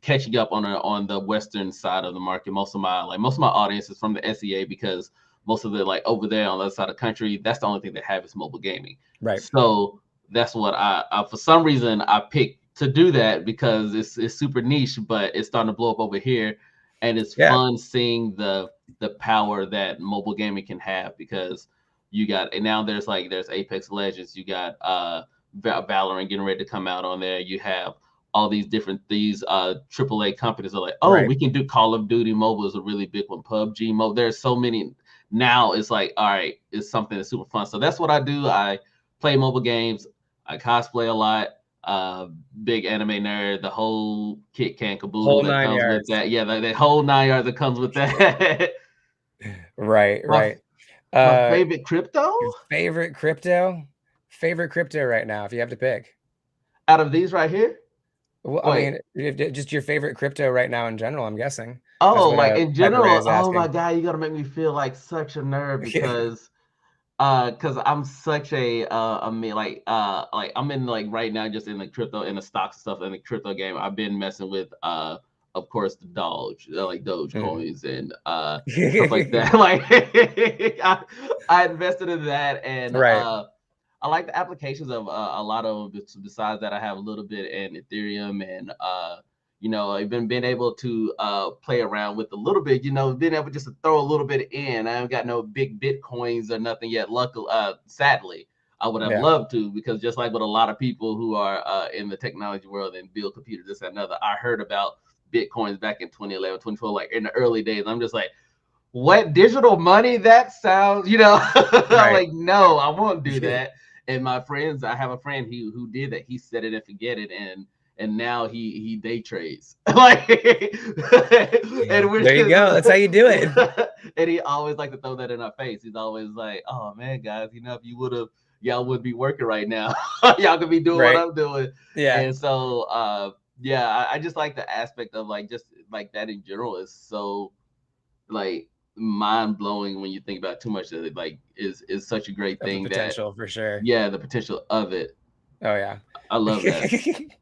catching up on the Western side of the market. Most of my audience is from the SEA, because most of the over there on the other side of the country, that's the only thing they have is mobile gaming. Right. So that's what I for some reason I picked to do that, because it's super niche, but it's starting to blow up over here, and it's fun seeing the the power that mobile gaming can have, because you got, and now there's Apex Legends, you got Valorant getting ready to come out on there. You have all these AAA companies are like, oh, we can do Call of Duty mobile is a really big one. PUBG mobile. There's so many now. It's like, all right, it's something that's super fun. So that's what I do. I play mobile games. I cosplay a lot. Big anime nerd. The whole kit can caboodle that comes with that. Yeah, the whole 9 yards that comes with that. Right. My favorite crypto. Favorite crypto right now, if you have to pick. Out of these right here. Well, I mean, just your favorite crypto right now in general, I'm guessing. Oh, like in general. Oh my God, you gotta make me feel like such a nerd because I'm such a I'm in like right now just in the crypto, in the stocks stuff, in the crypto game. I've been messing with of course the Doge coins and stuff like that. Like I invested in that, and I like the applications of a lot of them. Besides that, I have a little bit in Ethereum, and I've been able to play around with a little bit, being able just to throw a little bit in. I haven't got no big Bitcoins or nothing yet. Luckily, sadly, I would have loved to, because just like with a lot of people who are in the technology world and build computers, this and another, I heard about Bitcoins back in 2011, 2012, like in the early days. I'm just like, what, digital money? That sounds, I'm like, no, I won't do that. And my friends, I have a friend who did that. He set it and forget it, and now he day trades. Like, and there you go. That's how you do it. And he always like to throw that in our face. He's always like, "Oh man, guys, if you would have, y'all would be working right now. Y'all could be doing what I'm doing." Yeah. And so, I just like the aspect of like just like that in general is so like mind blowing when you think about too much of it. Like is such a great thing. The potential for sure. Yeah, the potential of it. Oh yeah, I love that.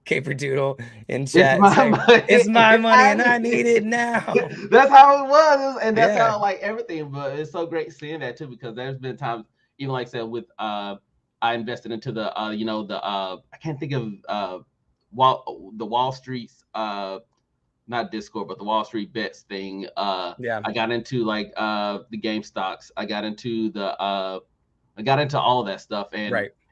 Caperdoodle in chat. It's my money and I need it now. That's how it was, and that's how like everything. But it's so great seeing that too, because there's been times, even like I said, with I invested into the I can't think of the Wall Street's not Discord, but the Wall Street Bets thing. I got into like the game stocks. I got into all of that stuff,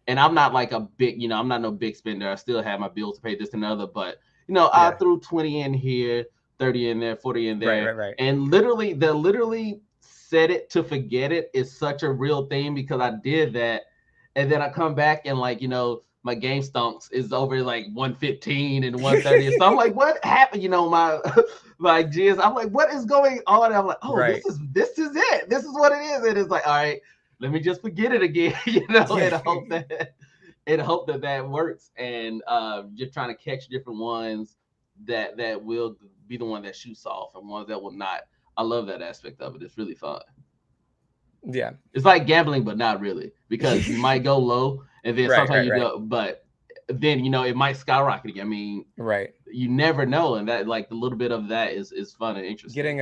and I'm not like a big, I'm not no big spender. I still have my bills to pay, this and another, but I threw 20 in here, 30 in there, 40 in there. Right. And literally set it to forget it is such a real thing, because I did that. And then I come back and like, my game stonks is over like 115 and 130. So I'm like, what happened? My like jizz. I'm like, what is going on? And I'm like, oh, this is it. This is what it is. And it's like, all right, let me just forget it again, and hope that works. And just trying to catch different ones that will be the one that shoots off and ones that will not. I love that aspect of it. It's really fun. Yeah, it's like gambling, but not really, because you might go low and then sometimes you go, but then it might skyrocket again. I mean, you never know, and that like the little bit of that is fun and interesting.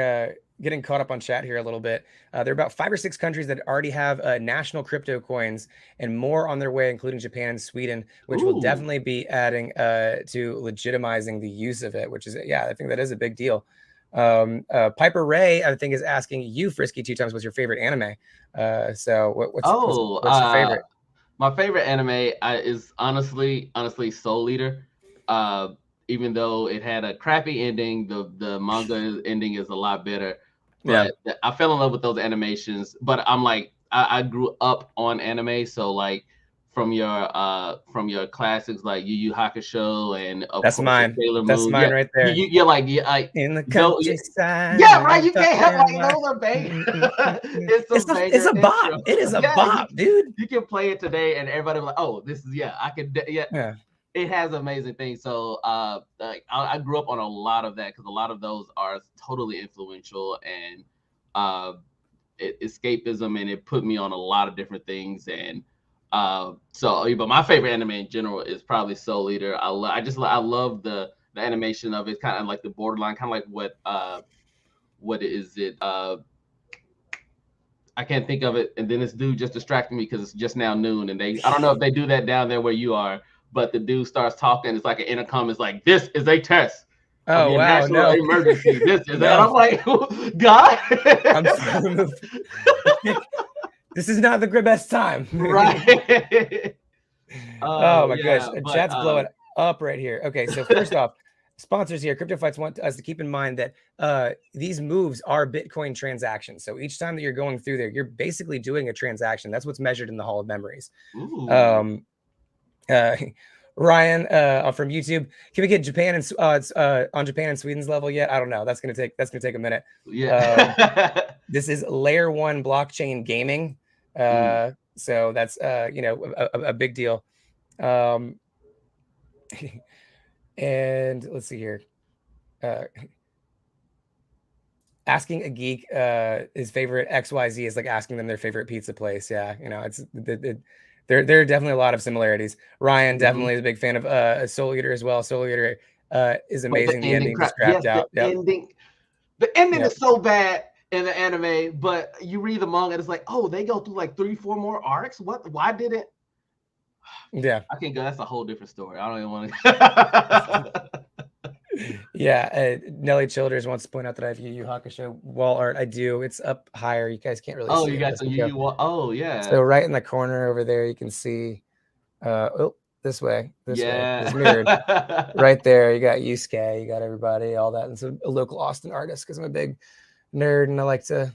Getting caught up on chat here a little bit. There are about 5 or 6 countries that already have national crypto coins, and more on their way, including Japan and Sweden, which will definitely be adding to legitimizing the use of it, which is, I think that is a big deal. Piper Ray, I think, is asking you, Frisky 2 times, what's your favorite anime? So what's your favorite? My favorite anime is honestly Soul Eater. Even though it had a crappy ending, the manga ending is a lot better. But I fell in love with those animations. But I'm like, I grew up on anime, so like from your classics like Yu Yu Hakusho and that's mine. Sailor Moon. That's mine right there. You're like in the countryside. Yeah, right. You can't help like those are banging. It's a bop. It is a bop, dude. You can play it today, and everybody will be like, oh, this is I can It has amazing things. So I grew up on a lot of that, because a lot of those are totally influential and escapism, and it put me on a lot of different things. And but my favorite anime in general is probably Soul Eater. I love the animation of it, kind of like the borderline, kind of like what is it? I can't think of it. And then this dude just distracted me because it's just now noon, and I don't know if they do that down there where you are. But the dude starts talking. It's like an intercom. It's like, this is a test. Oh, a wow, national no. emergency. This is No. and I'm like, God. I'm sorry. This is not the best time. Right. Oh my Yeah, gosh, but chat's blowing up right here. Okay, so first off, sponsors here, Cryptofights want us to keep in mind that these moves are Bitcoin transactions. So each time that you're going through there, you're basically doing a transaction. That's what's measured in the Hall of Memories. ooh. Ryan from YouTube, can we get Japan and on Japan and Sweden's level yet? I don't know. That's gonna take a minute. Yeah. This is layer 1 blockchain gaming. So that's you know, a big deal. And let's see here. Asking a geek his favorite XYZ is like asking them their favorite pizza place. Yeah, you know, there are definitely a lot of similarities. Ryan definitely is a big fan of Soul Eater as well. Soul Eater is amazing. The ending just crapped out. The ending is so bad in the anime, but you read the manga and it's like, oh, they go through like 3-4 more arcs. What? Why did it? Yeah, I can't go. That's a whole different story. I don't even want to. Yeah, Nelly Childers wants to point out that I have Yu Yu Hakusho wall art. I do. It's up higher. You guys can't really see You it. got some Yu Yu. Oh yeah. So right in the corner over there, you can see. Oh, this way. Yeah. It's mirrored. Right there, you got Yusuke, you got everybody, all that, and so a local Austin artist because I'm a big nerd and I like to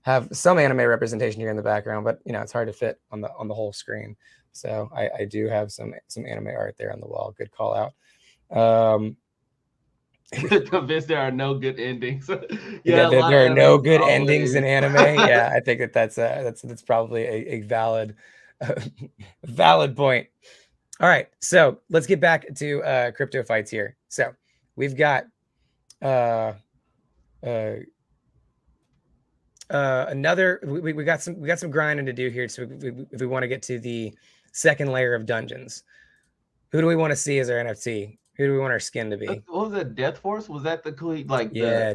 have some anime representation here in the background, but you know it's hard to fit on the whole screen. So I do have some anime art there on the wall. Good call out. Convinced there are no good endings. Yeah, there are no good endings in anime. Yeah, I think that's probably a valid valid point. All right, so let's get back to Cryptofights here. So we've got another. We got some grinding to do here. So if we want to get to the second layer of dungeons, who do we want to see as our NFT? Who do we want our skin to be? What was it? Death Force? Was that the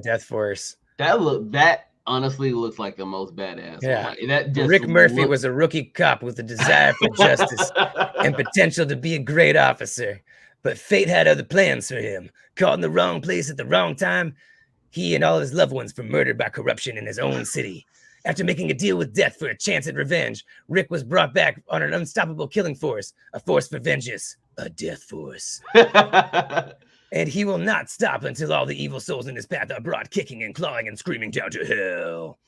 Death Force? That honestly looks like the most badass. Yeah, one. Like, that just Rick Murphy was a rookie cop with a desire for justice and potential to be a great officer, but fate had other plans for him. Caught in the wrong place at the wrong time, he and all his loved ones were murdered by corruption in his own city. After making a deal with death for a chance at revenge, Rick was brought back on an unstoppable killing force, a force for vengeance, a death force. And he will not stop until all the evil souls in his path are brought kicking and clawing and screaming down to hell.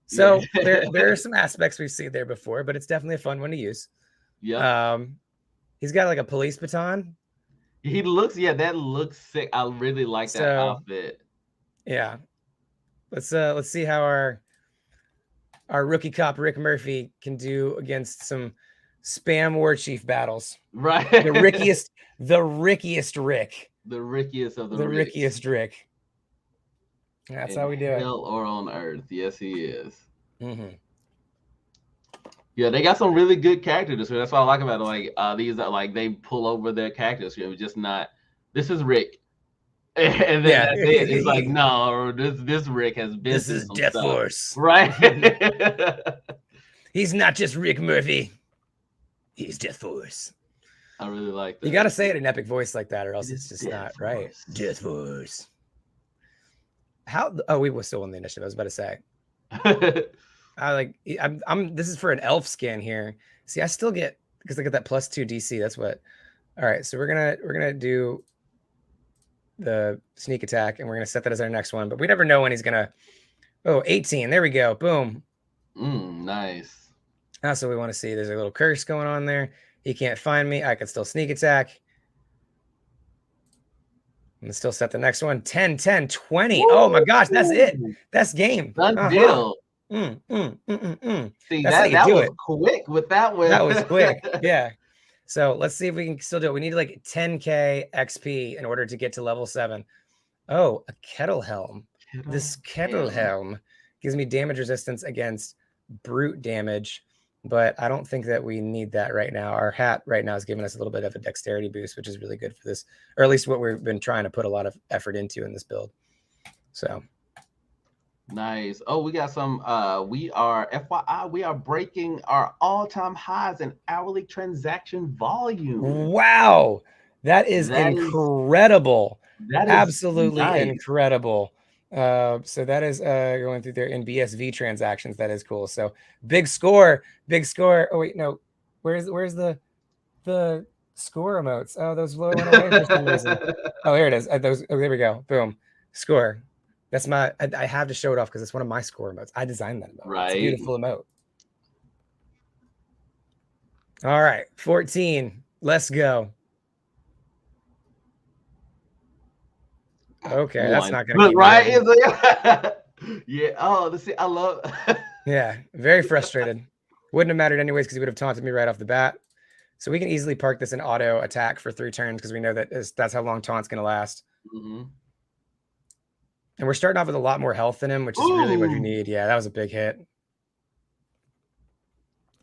So there are some aspects we've seen there before, but it's definitely a fun one to use. Yeah. He's got like a police baton. That looks sick. I really like that outfit. Yeah. Let's see how our rookie cop Rick Murphy can do against some spam war chief battles. Right. The rickiest Rick. The rickiest of the rickiest Rick. That's how we do it. Hell or on earth. Yes, he is. Mm-hmm. Yeah, they got some really good characters. That's what I like about it. Like these are like they pull over their characters. It's just not. This is Rick, and then that's it. It's like no, this Rick has been. This is Death Force, right? He's not just Rick Murphy. He's Death Force. I really like that. You got to say it in an epic voice like that, or else it's just not right. Death Force. How? Oh, we were still on the initiative. I was about to say. This is for an elf skin here. See, I still get because I get that +2 DC. That's what. All right, so we're gonna do the sneak attack, and we're gonna set that as our next one. But we never know when he's gonna. Oh, 18. There we go. Boom. Nice. Also, we want to see there's a little curse going on there. He can't find me. I can still sneak attack. And still set the next one. 10, 10, 20. Woo! Oh my gosh, that's it. That's game. Done deal. See, that was quick with that one. That was quick. Yeah. So let's see if we can still do it. We need like 10K XP in order to get to level 7. Oh, a kettle helm. This kettle helm gives me damage resistance against brute damage, but I don't think that we need that right now. Our hat right now is giving us a little bit of a dexterity boost, which is really good for this, or at least what we've been trying to put a lot of effort into in this build. So nice. Oh, we got some we are FYI, we are breaking our all-time highs in hourly transaction volume. Wow, that is incredible. That is absolutely nice. incredible. So that is going through there in BSV transactions. That is cool. So big score, big score. Oh wait, no, where's the score emotes? Oh, those went away for some reason. Oh, here it is. Those. Oh, there we go. Boom, score. That's my. I have to show it off because it's one of my score emotes. I designed that emote. Right. It's a beautiful emote. All right, 14. Let's go. Okay, that's not gonna keep right. going. Yeah. Oh, let's see. I love. Yeah, very frustrated. Wouldn't have mattered anyways because he would have taunted me right off the bat. So we can easily park this in auto attack for 3 turns because we know that that's how long taunt's gonna last. Mm-hmm. And we're starting off with a lot more health than him, which is really what you need. Yeah, that was a big hit.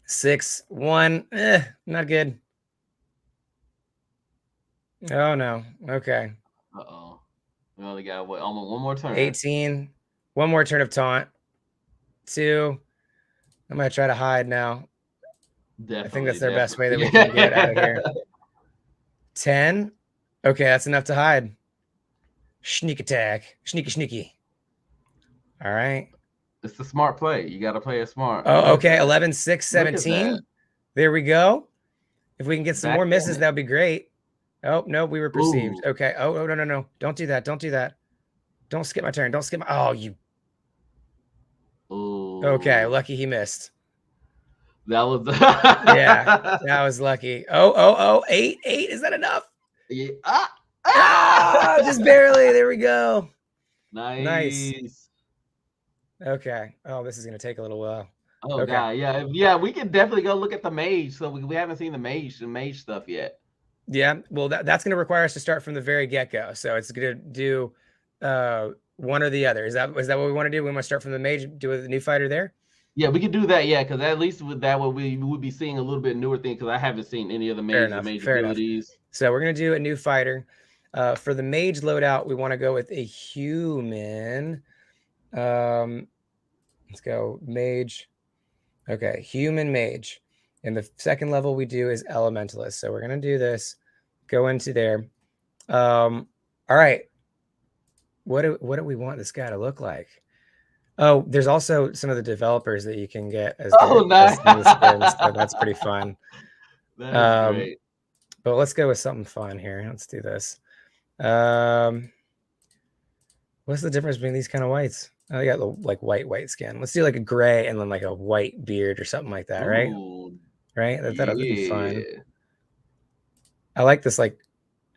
6-1. Not good. Oh no. Okay. Uh-oh. We only got what, almost one more turn. 18. One more turn of taunt. 2. I'm gonna try to hide now. Definitely, I think that's their best way that we can get out of here. 10. Okay, that's enough to hide. Sneak attack. Sneaky. All right. It's the smart play. You got to play it smart. Oh, okay. 11, 6, 17. There we go. If we can get some more misses, that would be great. Oh, no, we were perceived. Ooh. Okay. Oh, no. Don't do that. Don't do that. Don't skip my turn. Don't skip my... Oh, you... Ooh. Okay, lucky he missed. That was... yeah, that was lucky. Oh, 8. Is that enough? Yeah. Just barely. There we go. Nice. Okay. Oh, this is going to take a little while. Oh, okay. God. Yeah, we can definitely go look at the mage. So we haven't seen the mage stuff yet. Yeah, well, that's going to require us to start from the very get-go. So it's going to do one or the other. Is that what we want to do? We want to start from the mage, do a new fighter there? Yeah, we could do that. Yeah, because at least with that one, we would be seeing a little bit newer thing because I haven't seen any of the mage abilities. So we're going to do a new fighter. For the mage loadout, we want to go with a human. Let's go mage. Okay, human mage. And the second level we do is elementalist. So we're going to do this. Go into there. All right. What do we want this guy to look like? Oh, there's also some of the developers that you can get as nice. Skins, so that's pretty fun. That is great. But let's go with something fun here. Let's do this. What's the difference between these kind of whites? Oh, they got like white skin. Let's do like a gray and then like a white beard or something like that, right? Ooh, right? That'll be fun. I like this like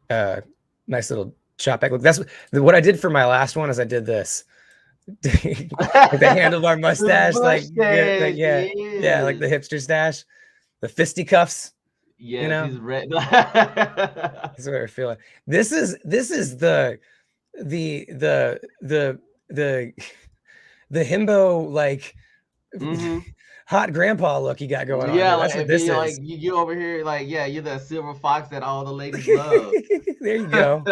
nice little chop back look. That's what I did for my last one. Is I did this. The handlebar mustache, like yeah, like the hipster stash, the fisticuffs. Yeah, you know? He's red. That's what we're feeling. This is the himbo like hot grandpa look you got going on. Yeah, like, that's what this is. Like you over here, like you're that silver fox that all the ladies love. There you go.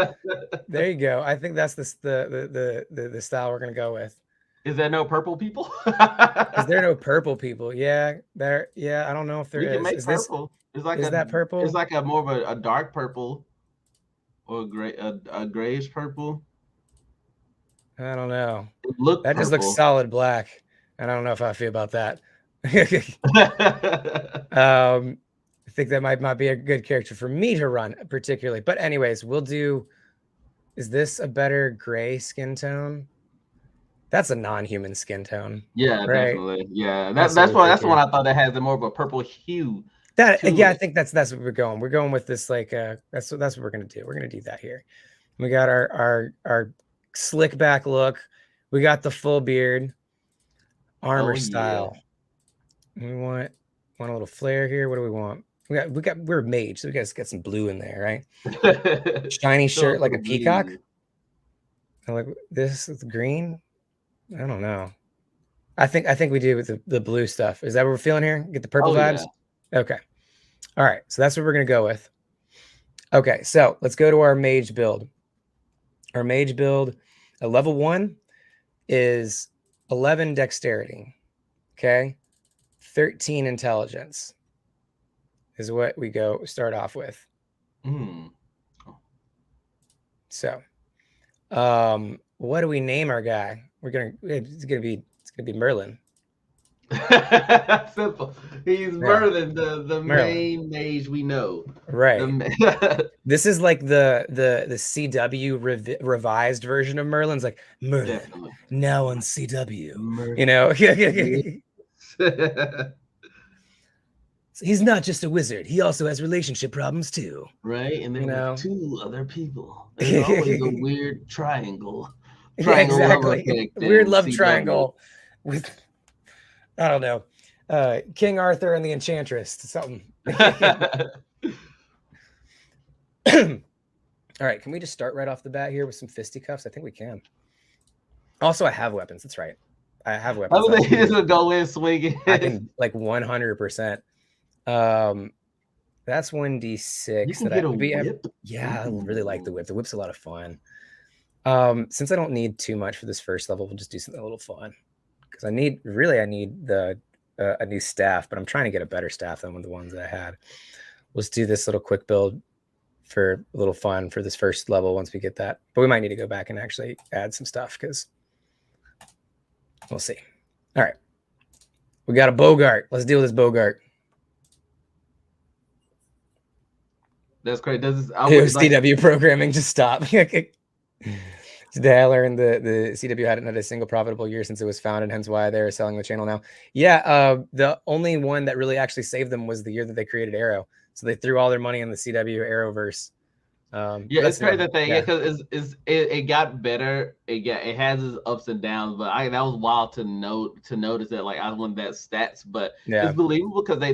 There you go. I think that's the style we're gonna go with. Is there no purple people? Is there no purple people? Yeah, there. Yeah, I don't know if there is. We can make purple. It's like that purple? It's like a more of a dark purple, or a grayish purple. I don't know. That just looks solid black, and I don't know if I feel about that. I think that might be a good character for me to run particularly. But anyways, we'll do. Is this a better gray skin tone? That's a non-human skin tone. Yeah, right? Definitely. Yeah, that's the one I thought that has more of a purple hue. I think that's what we're going. We're going with this like that's what we're gonna do. We're gonna do that here. We got our slick back look. We got the full beard, armor style. We want a little flare here. What do we want? We're mage, so we got some blue in there, right? Shiny shirt like a peacock. I like this is green. I don't know. I think we do with the blue stuff. Is that what we're feeling here? Get the purple vibes? Yeah. Okay. All right. So that's what we're going to go with. Okay. So let's go to our mage build. Our mage build, a level 1 is 11 dexterity. Okay. 13 intelligence is what we start off with. So What do we name our guy? It's gonna be Merlin. Simple. He's Merlin, the main mage we know. Right. This is like the CW revised version of Merlin's, like Merlin. Definitely. Now on CW. Merlin. You know. He's not just a wizard. He also has relationship problems too. Right, and then with 2 other people. There's always a weird triangle. Triangle exactly. Weird love CW. Triangle with, I don't know, King Arthur and the Enchantress, something. All right, can we just start right off the bat here with some fisticuffs? I think we can. Also, I have weapons. That's right. I have weapons. I think this will go in swinging. I can, like, 100%. That's 1d6. You can get a whip. Yeah, I really like the whip. The whip's a lot of fun. Since I don't need too much for this first level, we'll just do something a little fun. Because I need the a new staff, but I'm trying to get a better staff than the ones that I had. Let's do this little quick build for a little fun for this first level once we get that. But we might need to go back and actually add some stuff because we'll see. All right. We got a Bogart. Let's deal with this Bogart. That's great. CW programming, just stop. Tyler and the CW hadn't had a single profitable year since it was founded, hence why they're selling the channel now. Yeah, the only one that really actually saved them was the year that they created Arrow. So they threw all their money in the CW Arrowverse. Yeah, it's crazy that thing. Because it got better. It has its ups and downs, but that was wild to notice that, like, I won that stats, but it's believable because they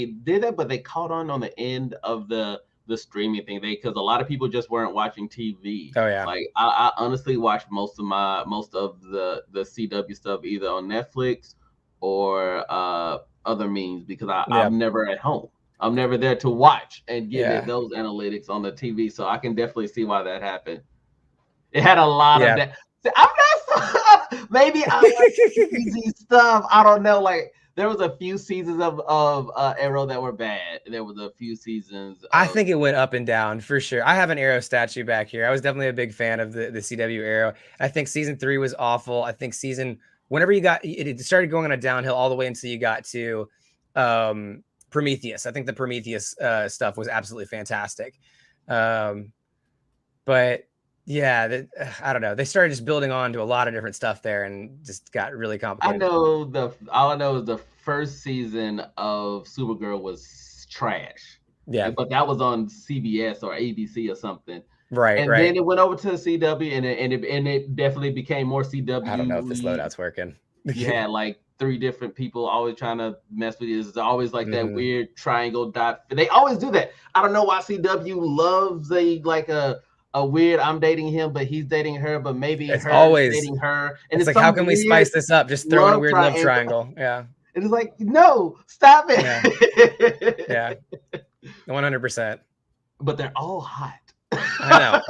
did that, but they caught on the end of the streaming thing, because a lot of people just weren't watching TV. Oh yeah, like I honestly watched most of the CW stuff either on Netflix or other means, because I'm never at home. I'm never there to watch and get those analytics on the TV, so I can definitely see why that happened. It had a lot of that. I'm not maybe I like easy stuff. I don't know, like. There was a few seasons of Arrow that were bad. There was a few seasons. I think it went up and down for sure. I have an Arrow statue back here. I was definitely a big fan of the CW Arrow. I think season 3 was awful. I think whenever you got it started going on a downhill all the way until you got to Prometheus. I think the Prometheus stuff was absolutely fantastic. But yeah, I don't know. They started just building on to a lot of different stuff there and just got really complicated. All I know is the first season of Supergirl was trash. Yeah. But that was on CBS or ABC or something. Right. And then it went over to the CW and it definitely became more CW. I don't know if this loadout's working. You had like 3 different people always trying to mess with you. It's always like that weird triangle dot. They always do that. I don't know why CW loves a weird, I'm dating him, but he's dating her, but maybe it's always dating her. And it's like, how can we spice this up? Just throw in a weird love triangle. Yeah. And it's like, no, stop it. Yeah. 100%. But they're all hot. I know.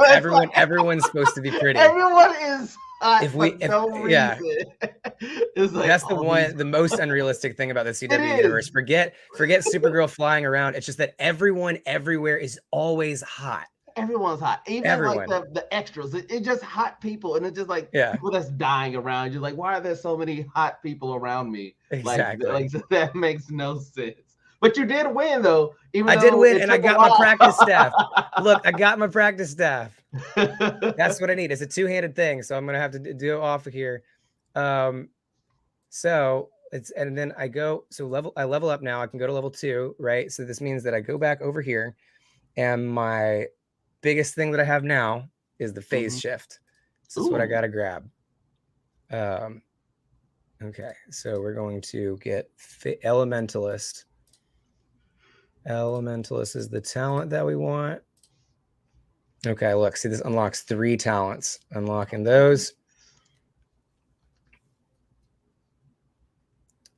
Everyone's supposed to be pretty. Everyone is hot. It's like that's the most unrealistic thing about the CW universe. Forget Supergirl flying around. It's just that everyone everywhere is always hot. Everyone's hot. Even like the extras. It's just hot people. And it's just like people that's dying around. You're like, why are there so many hot people around me? Exactly. Like that makes no sense. But you did win, though. I did win, and I got my practice staff. Look, I got my practice staff. That's what I need. It's a 2-handed thing, so I'm going to have to do it off of here. So it's, and then I level up now. I can go to level 2, right? So this means that I go back over here, and my biggest thing that I have now is the phase shift. This is what I got to grab. Okay, so we're going to get Elementalist. Elementalist is the talent that we want. Okay, look, see, this unlocks 3 talents. Unlocking those.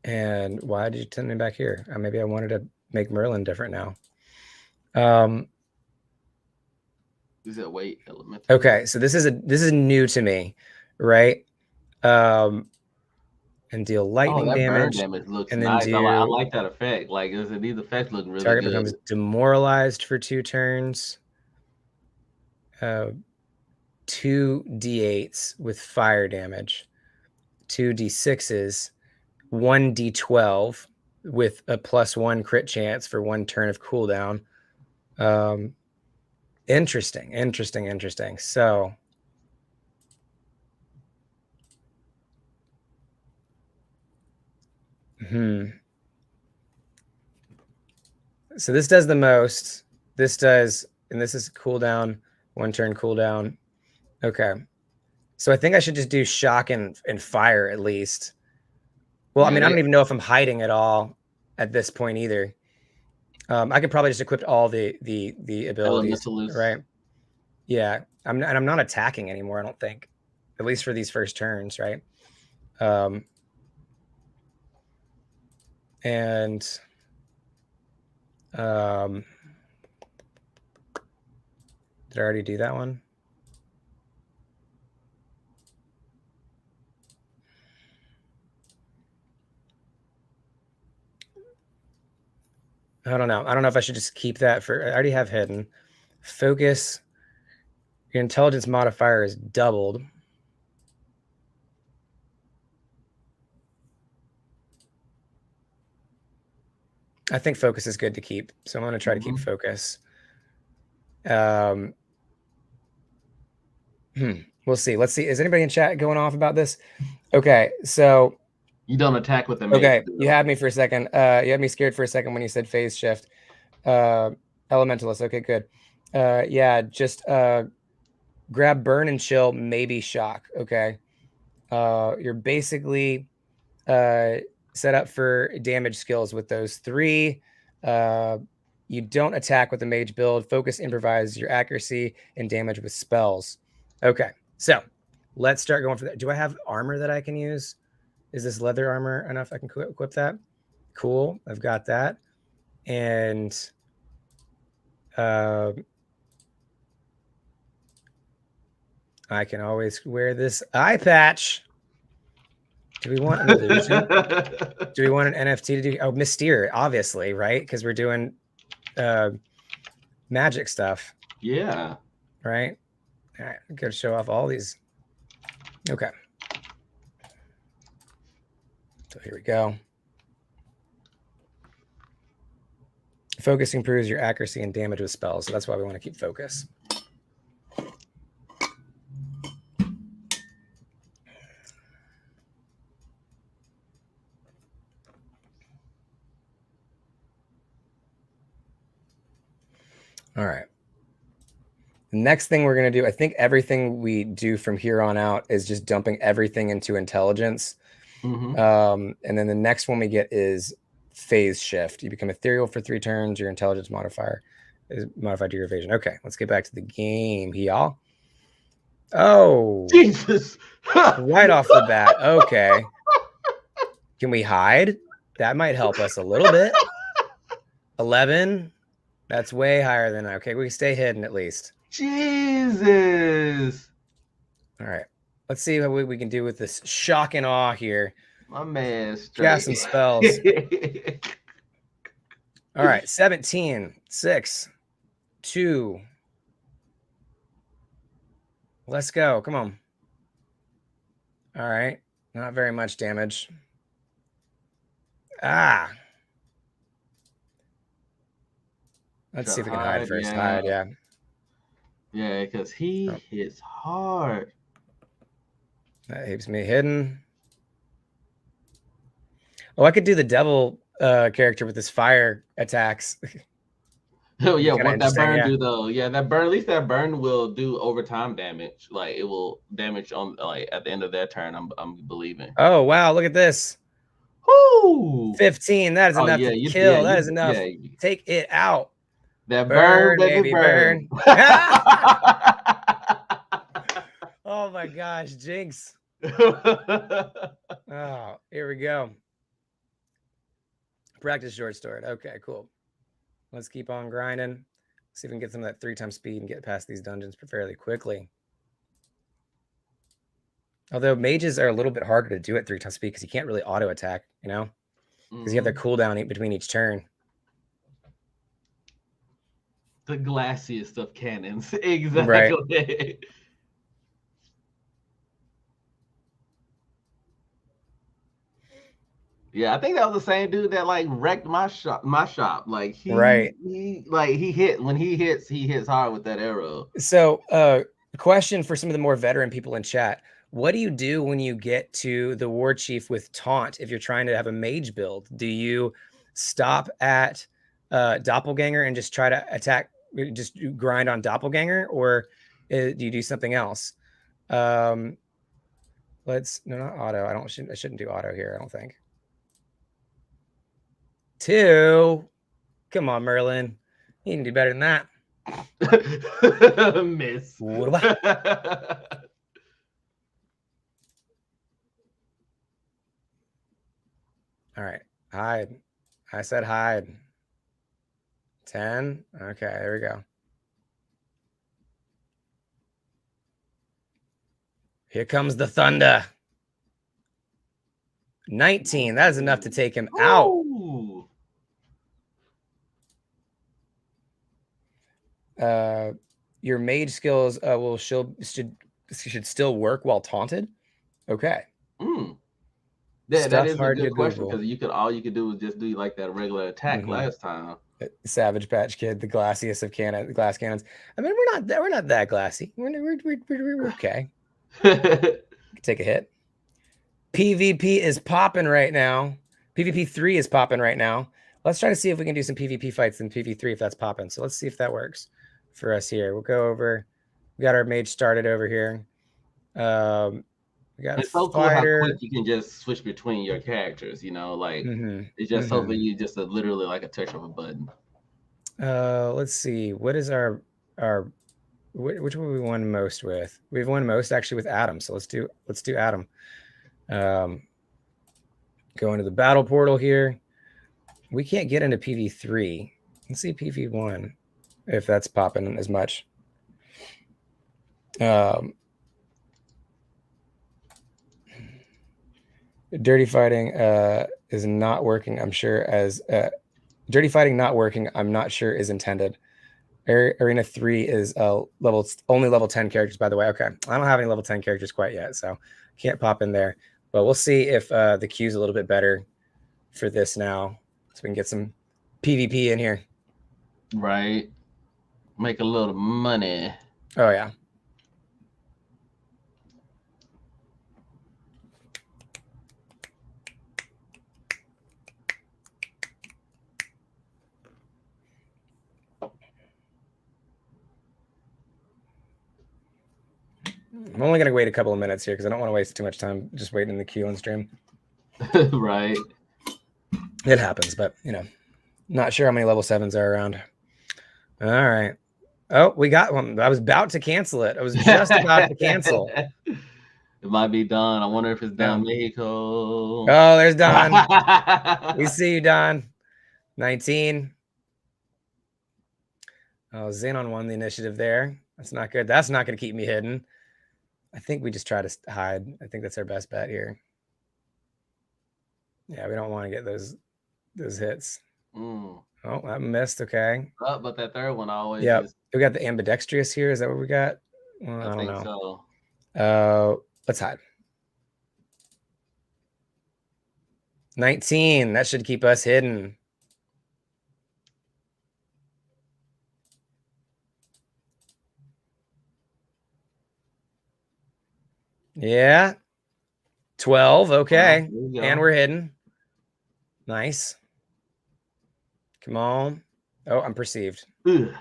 And why did you send me back here? Maybe I wanted to make Merlin different now. Is that weight element? Okay, so this is new to me, right? And deal lightning damage. Burn damage looks nice. I like that effect. Like these effects look really target good. Becomes demoralized for 2 turns. 2 2d8s with fire damage, 2d6s, 1d12 with a +1 crit chance for 1 turn of cooldown. Interesting. So so this does the most. This does, and this is cooldown, 1 turn cooldown. Okay. So I think I should just do shock and fire at least. Well, I mean, I don't even know if I'm hiding at all at this point either. I could probably just equip all the abilities, right? Yeah, I'm not attacking anymore, I don't think, at least for these first turns, right? And did I already do that one? I don't know. I don't know if I should just keep that for. I already have hidden. Focus. Your intelligence modifier is doubled. I think focus is good to keep, so I'm going to try to keep focus. We'll see. Let's see. Is anybody in chat going off about this? Okay, so you don't attack with them. Okay, you had me for a second. You had me scared for a second when you said phase shift. Elementalist. Okay, good. Yeah, just grab burn and chill, maybe shock. Okay. You're basically set up for damage skills with those 3. You don't attack with the mage build. Focus, improvise your accuracy, and damage with spells. Okay, so let's start going for that. Do I have armor that I can use? Is this leather armor enough? I can equip that. Cool, I've got that. And I can always wear this eye patch. Do we want an illusion? Do we want an NFT to do? Oh, Mystere, obviously, right? Because we're doing magic stuff. Yeah. Right? All right, I'm going to show off all these. Okay. So here we go. Focus improves your accuracy and damage with spells, so that's why we want to keep focus. All right. The next thing we're going to do, I think everything we do from here on out is just dumping everything into intelligence. And then the next one we get is phase shift. You become ethereal for 3 turns. Your intelligence modifier is modified to your evasion. Okay, let's get back to the game, y'all. Oh, Jesus! Right off the bat. Okay. Can we hide? That might help us a little bit. 11. That's way higher than okay. We can stay hidden at least. Jesus! All right. Let's see what we can do with this shock and awe here. My man, cast some spells. All right, 17, 6, 2. Let's go. Come on. All right, not very much damage. Ah. Let's see if we can hide first. Yeah. Hide, yeah. Yeah, because he hits hard. That keeps me hidden. Oh, I could do the devil character with his fire attacks. Oh yeah, what that burn do though? Yeah, that burn. At least that burn will do overtime damage. Like it will damage on like at the end of their turn. I'm believing. Oh wow! Look at this. Woo! 15. That is enough to kill. That is enough. Take it out. That burn, baby, burn. Oh my gosh, Jinx. Oh, here we go. Practice short sword. Okay, cool. Let's keep on grinding. See if we can get some of that 3x speed and get past these dungeons fairly quickly. Although mages are a little bit harder to do at 3x speed because you can't really auto attack, you know? Because you have the cooldown between each turn. The glassiest of cannons. Exactly. Right. Yeah, I think that was the same dude that like wrecked my shop. Like Right. he hit when he hits hard with that arrow. So, question for some of the more veteran people in chat. What do you do when you get to the war chief with taunt if you're trying to have a mage build? Do you stop at doppelganger and just try to attack, just grind on doppelganger, or do you do something else? No, not auto. I shouldn't do auto here, I don't think. 2. Come on, Merlin. You can do better than that. Miss. All right, hide. I said hide. 10. Okay, there we go. Here comes the thunder. 19. That is enough to take him out. Your mage skills should still work while taunted. Okay. Yeah, that is a good question because all you could do is just do like that regular attack last time. Savage Patch Kid, the glassiest of glass cannons. I mean, we're not that glassy. We're okay. Take a hit. PvP is popping right now. PvP 3 is popping right now. Let's try to see if we can do some PvP fights in PvP3 if that's popping. So let's see if that works for us here. We'll go over. We got our mage started over here. We got it's so cool how quick you can just switch between your characters. You know, like it's just something you just literally like a touch of a button. Let's see. What is our which one we won most with? We've won most actually with Adam. So let's do Adam. Go into the battle portal here. We can't get into PV3. Let's see PV1 if that's popping as much. Dirty fighting is not working. I'm sure as dirty fighting not working. I'm not sure is intended. Arena 3 is only level 10 characters, by the way. Okay, I don't have any level 10 characters quite yet, so can't pop in there. But we'll see if the queue's a little bit better for this now, so we can get some PvP in here. Right, make a little money. Oh yeah. I'm only gonna wait a couple of minutes here because I don't want to waste too much time just waiting in the queue on stream. Right. It happens, but you know, not sure how many level 7s are around. All right. Oh, we got one. I was about to cancel it. I was just about to cancel. It might be Don. I wonder if it's Don Mexico. Oh, there's Don. We see you, Don. 19. Oh, Xenon won the initiative there. That's not good. That's not going to keep me hidden. I think we just try to hide. I think that's our best bet here. Yeah, we don't want to get those hits. Oh, that missed. Okay. Oh, but that third one always. Yeah, we got the ambidextrous here. Is that what we got? Well, I don't know. So. Let's hide. 19. That should keep us hidden. Yeah. 12. Okay. And we're hidden. Nice. Come on. Oh, I'm perceived. 8.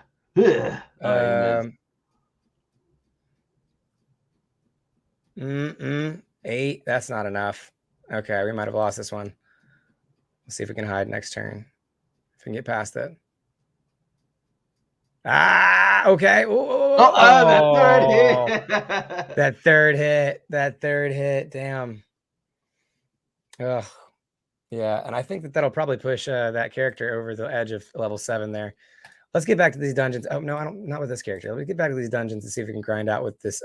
That's not enough. Okay, we might have lost this one. Let's see if we can hide next turn. If we can get past it. Ah, okay. That third hit. Damn. Ugh. Yeah, and I think that'll probably push that character over the edge of level 7 there. Let's get back to these dungeons. Oh, no, not with this character. Let's get back to these dungeons and see if we can grind out with this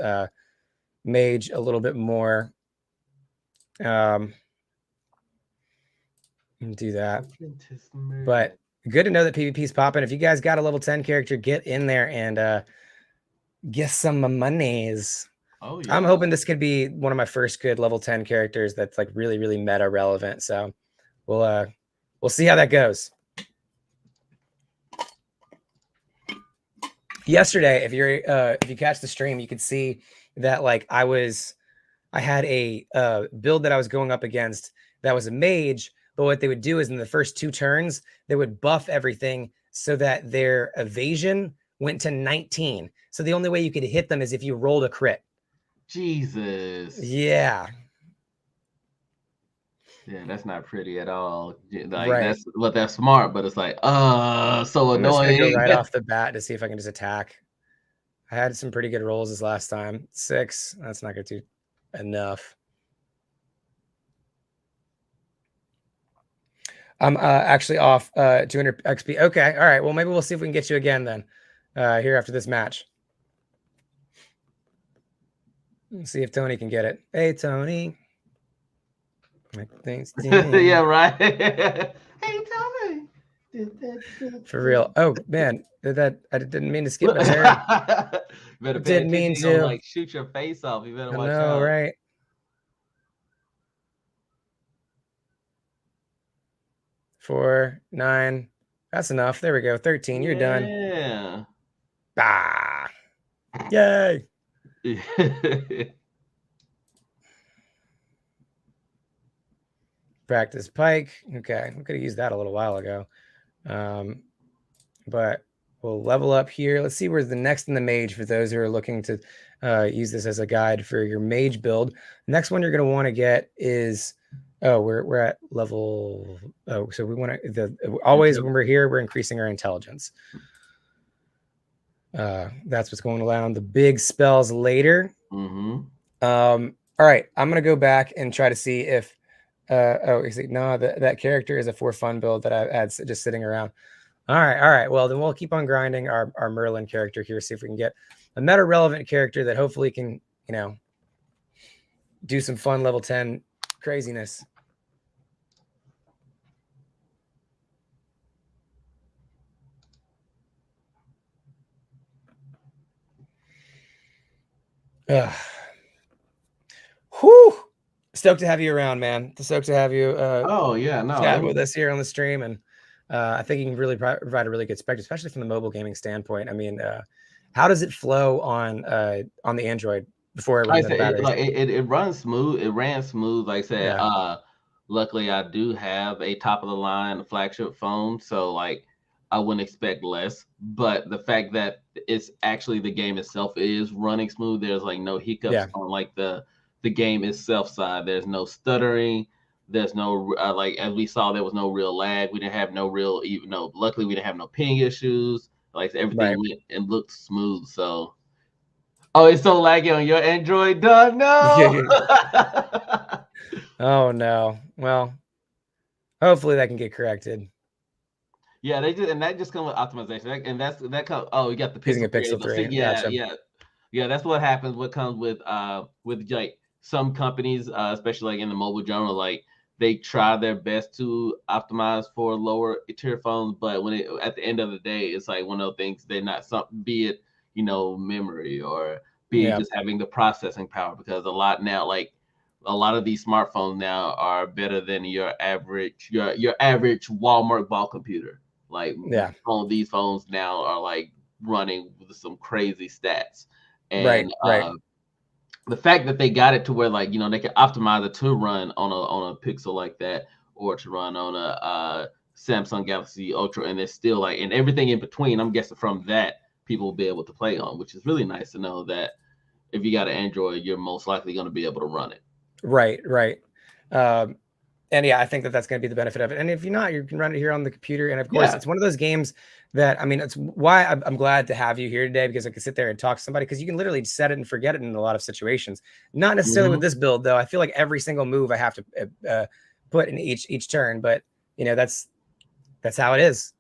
mage a little bit more. Do that. But good to know that PvP is popping. If you guys got a level 10 character, get in there and get some monies. Oh, yeah. I'm hoping this could be one of my first good level 10 characters that's like really, really meta relevant. So we'll see how that goes. Yesterday, if you catch the stream, you could see that like I had a build that I was going up against that was a mage, but what they would do is in the first 2 turns, they would buff everything so that their evasion went to 19. So the only way you could hit them is if you rolled a crit. Jesus. Yeah. Yeah, that's not pretty at all. Like that's smart, but it's like, so annoying. I'm just gonna go right off the bat to see if I can just attack. I had some pretty good rolls this last time. 6. That's not gonna do enough. I'm actually off 200 XP. Okay, all right. Well, maybe we'll see if we can get you again then here after this match. Let's see if Tony can get it. Hey, Tony. Thanks, yeah, right. Hey, Tony. For real. Oh man, I didn't mean to skip my turn. Better didn't mean to. Like shoot your face off. You better watch out. No, right. Four, 9. That's enough. There we go. 13. You're done. Yeah. Ah. Yay. Practice pike. Okay, we could have used that a little while ago. But we'll level up here. Let's see where's the next in the mage for those who are looking to use this as a guide for your mage build. The next one you're going to want to get is, we're at level, so we want to, always when we're here, we're increasing our intelligence. That's what's going around the big spells later. All right, I'm going to go back and try to see if, no, that character is a for fun build that I had just sitting around. All right. Well, then we'll keep on grinding our Merlin character here, see if we can get a meta relevant character that hopefully can, do some fun level 10 craziness. Whew. Stoked to have you around, man. Stoked to have you chat with us here on the stream. And I think you can really provide a really good spec, especially from the mobile gaming standpoint. I mean, how does it flow on the Android before it runs out of battery? It runs smooth. It ran smooth. Like I said, luckily I do have a top of the line flagship phone, so like I wouldn't expect less. But the fact that it's actually the game itself is running smooth. There's like no hiccups on like the game itself side. There's no stuttering. There's no like as we saw, there was no real lag. We didn't have no real luckily we didn't have no ping issues. Like everything went and looked smooth. So it's so laggy on your Android, Doug. No. Oh no. Well, hopefully that can get corrected. Yeah, that just comes with optimization. And that comes. Oh, you got the using a Pixel 3. Yeah. That's what happens. What comes with like some companies, especially like in the mobile genre, like they try their best to optimize for lower tier phones, but at the end of the day, it's like one of those things. They're not something, be it memory or be it just having the processing power, because a lot of these smartphones now are better than your average Walmart ball computer. Like these phones now are like running with some crazy stats, and the fact that they got it to where like they can optimize it to run on a Pixel like that, or to run on a Samsung Galaxy Ultra, and it's still like, and everything in between, I'm guessing from that people will be able to play on, which is really nice to know that if you got an Android, you're most likely going to be able to run it. Right. And I think that's going to be the benefit of it. And if you're not, you can run it here on the computer. And of course, it's one of those games that, I mean, it's why I'm glad to have you here today, because I can sit there and talk to somebody, because you can literally set it and forget it in a lot of situations. Not necessarily with this build, though. I feel like every single move I have to put in each turn, but that's how it is,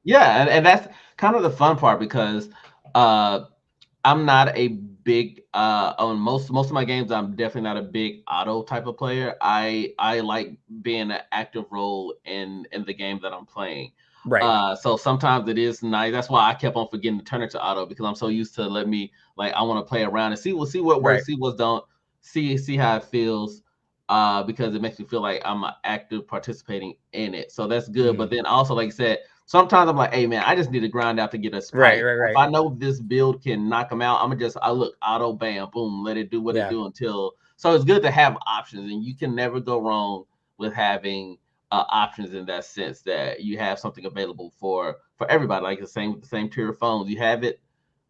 Yeah, and that's kind of the fun part, because I'm not a big on most of my games. I'm definitely not a big auto type of player. I like being an active role in the game that I'm playing. Right. So sometimes it is nice. That's why I kept on forgetting to turn it to auto, because I'm so used to I want to play around and see what works, see what's don't, see how it feels. because it makes me feel like I'm active participating in it. So that's good. But then also, like I said, sometimes I'm like, hey man, I just need to grind out to get a sprite. If I know this build can knock them out, I look auto bam, boom, let it do what it do until. So it's good to have options, and you can never go wrong with having options in that sense, that you have something available for everybody. Like the same tier of phones, you have it.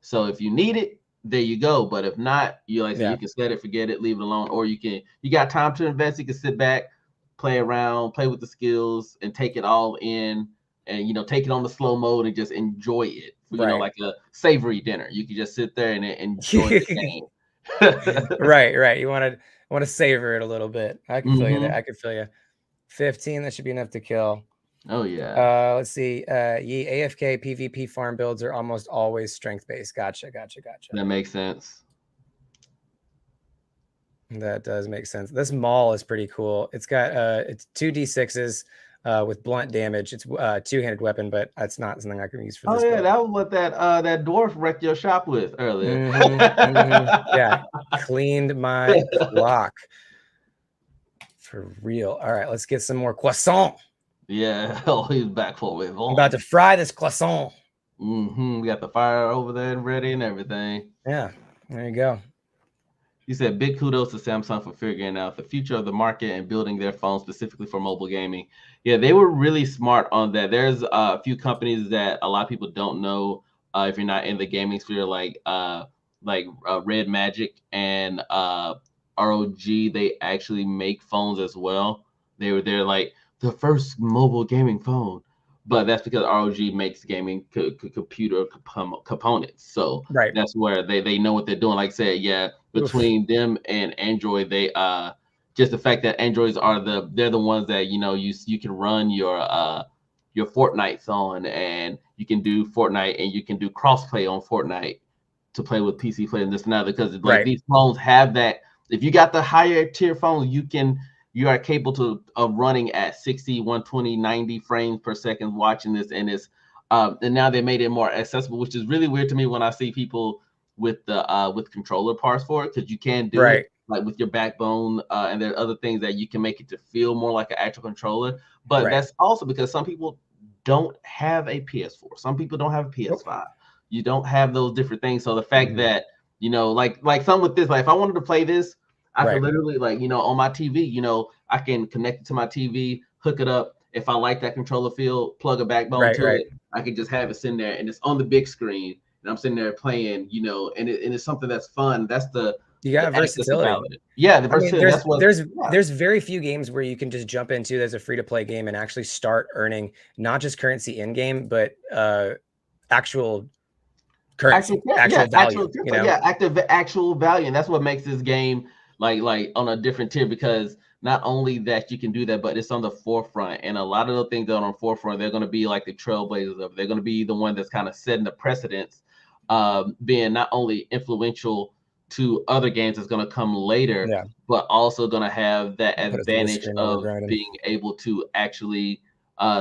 So if you need it, there you go. But if not, you can set it, forget it, leave it alone, or you got time to invest. You can sit back, play around, play with the skills, and take it all in, and take it on the slow mode and just enjoy it. Like a savory dinner. You can just sit there and enjoy the game. Right. You want to savor it a little bit. I can feel you there. I can feel you. 15, that should be enough to kill. Oh yeah. Let's see. AFK PvP farm builds are almost always strength based. Gotcha. That makes sense. That does make sense. This maul is pretty cool. It's got it's 2d6s with blunt damage. It's a two-handed weapon, but that's not something I can use for this. Oh yeah, that was what that dwarf wrecked your shop with earlier. Yeah, cleaned my clock. For real. All right, let's get some more croissant. Yeah, he's back for it. I'm about to fry this croissant. We got the fire over there and ready and everything. Yeah, there you go. You said big kudos to Samsung for figuring out the future of the market and building their phone specifically for mobile gaming. Yeah, they were really smart on that. There's a few companies that a lot of people don't know if you're not in the gaming sphere, like Red Magic and ROG. They actually make phones as well. They're like the first mobile gaming phone, but that's because ROG makes gaming computer components. So that's where they know what they're doing. Like I said, yeah, between them and Android, they just the fact that Androids they're the ones that you can run your Fortnites on, and you can do Fortnite, and you can do crossplay on Fortnite to play with PC play and this and that, because these phones have that. If you got the higher tier phones, you are capable of running at 60, 120, 90 frames per second watching this, and it's and now they made it more accessible, which is really weird to me when I see people with the with controller parts for it, because you can do it like with your backbone, and there are other things that you can make it to feel more like an actual controller. But that's also because some people don't have a PS4, some people don't have a PS5. You don't have those different things. So the fact that like some with this, like if I wanted to play this, I could literally on my TV, I can connect it to my TV, hook it up. If I like that controller feel, plug a backbone to it. I can just have it sitting there, and it's on the big screen, and I'm sitting there playing, and it's something that's fun. That's you got versatility. Yeah, the versatility. There's very few games where you can just jump into as a free-to-play game and actually start earning not just currency in game, but actual currency, actual value. Actual value, and that's what makes this game like on a different tier, because not only that you can do that, but it's on the forefront, and a lot of the things that are on the forefront, they're going to be like the trailblazers of. They're going to be the one that's kind of setting the precedence, being not only influential to other games that's going to come later, but also going to have that advantage of being able to actually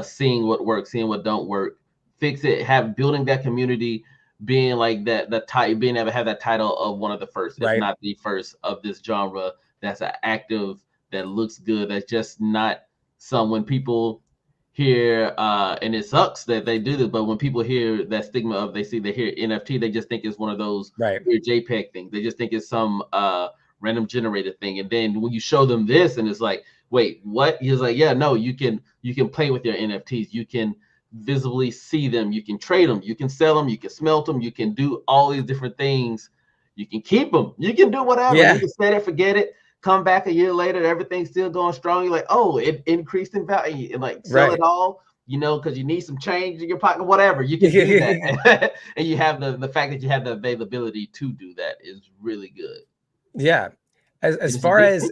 seeing what works, seeing what don't work, fix it, building that community, being like being able to have that title of one of the first, if not the first of this genre that's an active, that looks good, that's just not when people hear and it sucks that they do this, but when people hear that stigma of they hear NFT, they just think it's one of those weird JPEG things. They just think it's some random generated thing, and then when you show them this and it's like, wait, what? He's like, yeah, no, you can play with your NFTs, you can visibly see them, you can trade them, you can sell them, you can smelt them, you can do all these different things, you can keep them, you can do whatever, you can set it, forget it, come back a year later, everything's still going strong. You're like, oh, it increased in value, and like sell it all, because you need some change in your pocket, whatever, you can do that. And you have the fact that you have the availability to do that is really good. Yeah, as far as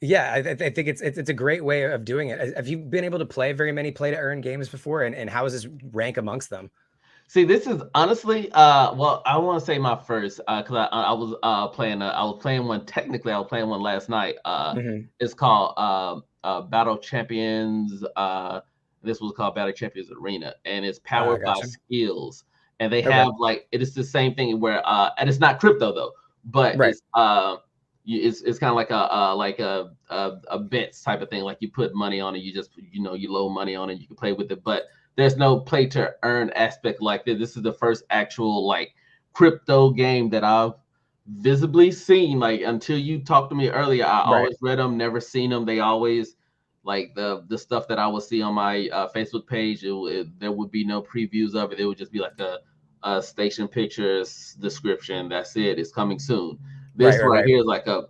I think it's a great way of doing it. Have you been able to play very many play to earn games before, and how does this rank amongst them? See, this is honestly, well, I want to say my first, because I was playing one. Technically, I was playing one last night. It's called Battle Champions. This was called Battle Champions Arena, and it's powered by skills. And they have it is the same thing where, and it's not crypto though, but it's it's kind of like a bets type of thing. Like you put money on it, you just you load money on it, you can play with it, but there's no play to earn aspect like this. This is the first actual like crypto game that I've visibly seen. Like until you talked to me earlier, I always read them, never seen them. They always like the stuff that I would see on my Facebook page. There would be no previews of it. It would just be like a station pictures description. That's it. It's coming soon. This right here is like a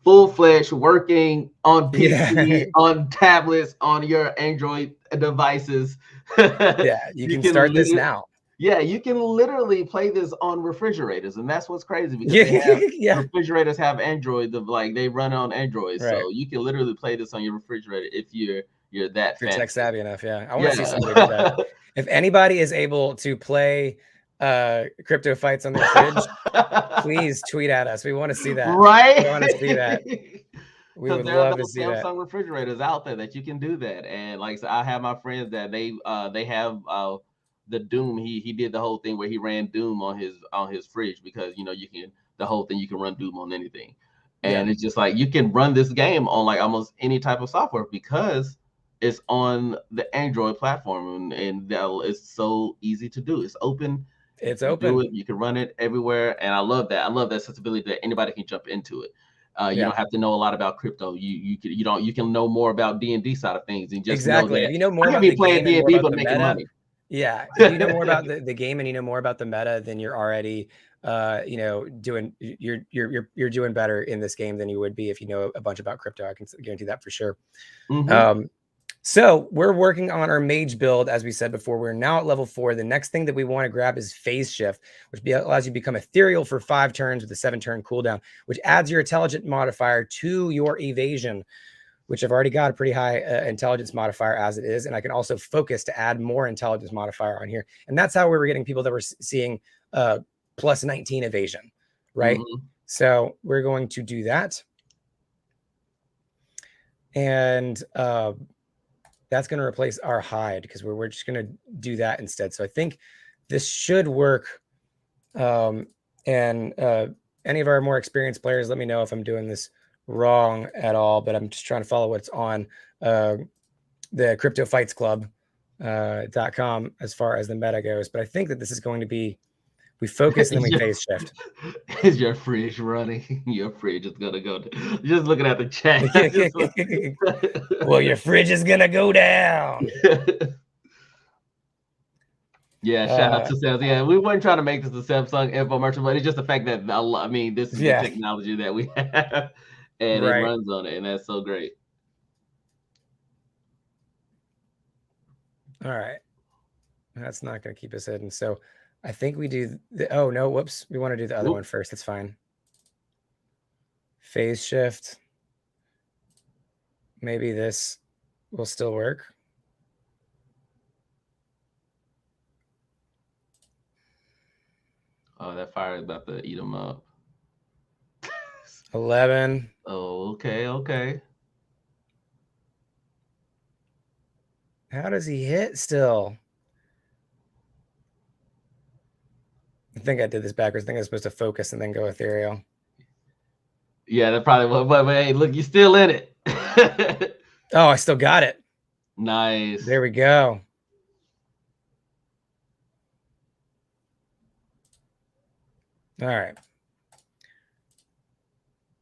full-fledged working on PC, on tablets, on your Android devices. Yeah, you can start this now. Yeah, you can literally play this on refrigerators, and that's what's crazy because they have refrigerators have Android. Like they run on Android, so you can literally play this on your refrigerator if you're that fancy. Tech savvy enough. Yeah, I want to see somebody do that. If anybody is able to play Cryptofights on their fridge, please tweet at us. We want to see that. Right? We want to see that. We would love to see that. There are Samsung refrigerators out there that you can do that, and like so I have my friends that they have the Doom. He did the whole thing where he ran Doom on his fridge because you can the whole thing you can run Doom on anything, and it's just like you can run this game on like almost any type of software because it's on the Android platform and it's so easy to do. It's open. It's open. You can run it everywhere, and I love that. I love that accessibility that anybody can jump into it. You don't have to know a lot about crypto. You can know more about D&D side of things and just know that you know more about the playing D&D but making money. Yeah, if you know more about the game and you know more about the meta, then you're already doing you're doing better in this game than you would be if you know a bunch about crypto. I can guarantee that for sure. So we're working on our mage build, as we said before. We're now at level 4. The next thing that we want to grab is phase shift, which allows you to become ethereal for 5 turns with a 7-turn cooldown, which adds your intelligence modifier to your evasion, which I've already got a pretty high intelligence modifier as it is. And I can also focus to add more intelligence modifier on here. And that's how we were getting people that were seeing plus 19 evasion, right? So we're going to do that. And that's going to replace our hide because we're just going to do that instead. So I think this should work. And any of our more experienced players, let me know if I'm doing this wrong at all, but I'm just trying to follow what's on the Cryptofights Club.com as far as the meta goes. But I think that this is going to be, we focus and then we phase shift. Is your fridge running? Your fridge is gonna go down. Just looking at the chat. Well, your fridge is gonna go down. Yeah, shout out to Samsung. Yeah, we weren't trying to make this a Samsung infomercial, but it's just the fact that I mean, this is the technology that we have, and it runs on it, and that's so great. All right, that's not going to keep us hidden. So I think we do. Oh no, whoops! We want to do the other one first. That's fine. Phase shift. Maybe this will still work. Oh, that fire is about to eat them up. 11. Oh, okay. How does he hit still? I think I did this backwards. I think I was supposed to focus and then go ethereal. Yeah, that probably was. But hey, look, you're still in it. Oh, I still got it. Nice. There we go. All right.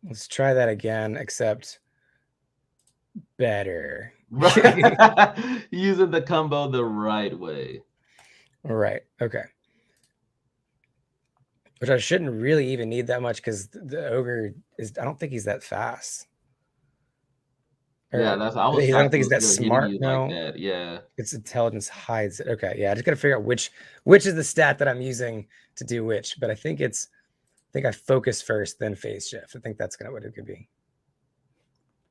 Let's try that again, except better. Using the combo the right way. All right. Okay. Which I shouldn't really even need that much because the ogre is, I don't think he's that fast. Yeah, that's I don't think he's that smart. No, like that. Yeah, its intelligence hides it. Okay, yeah, I just gotta figure out which is the stat that I'm using to do which. But I think I focus first, then phase shift. I think that's kind of what it could be.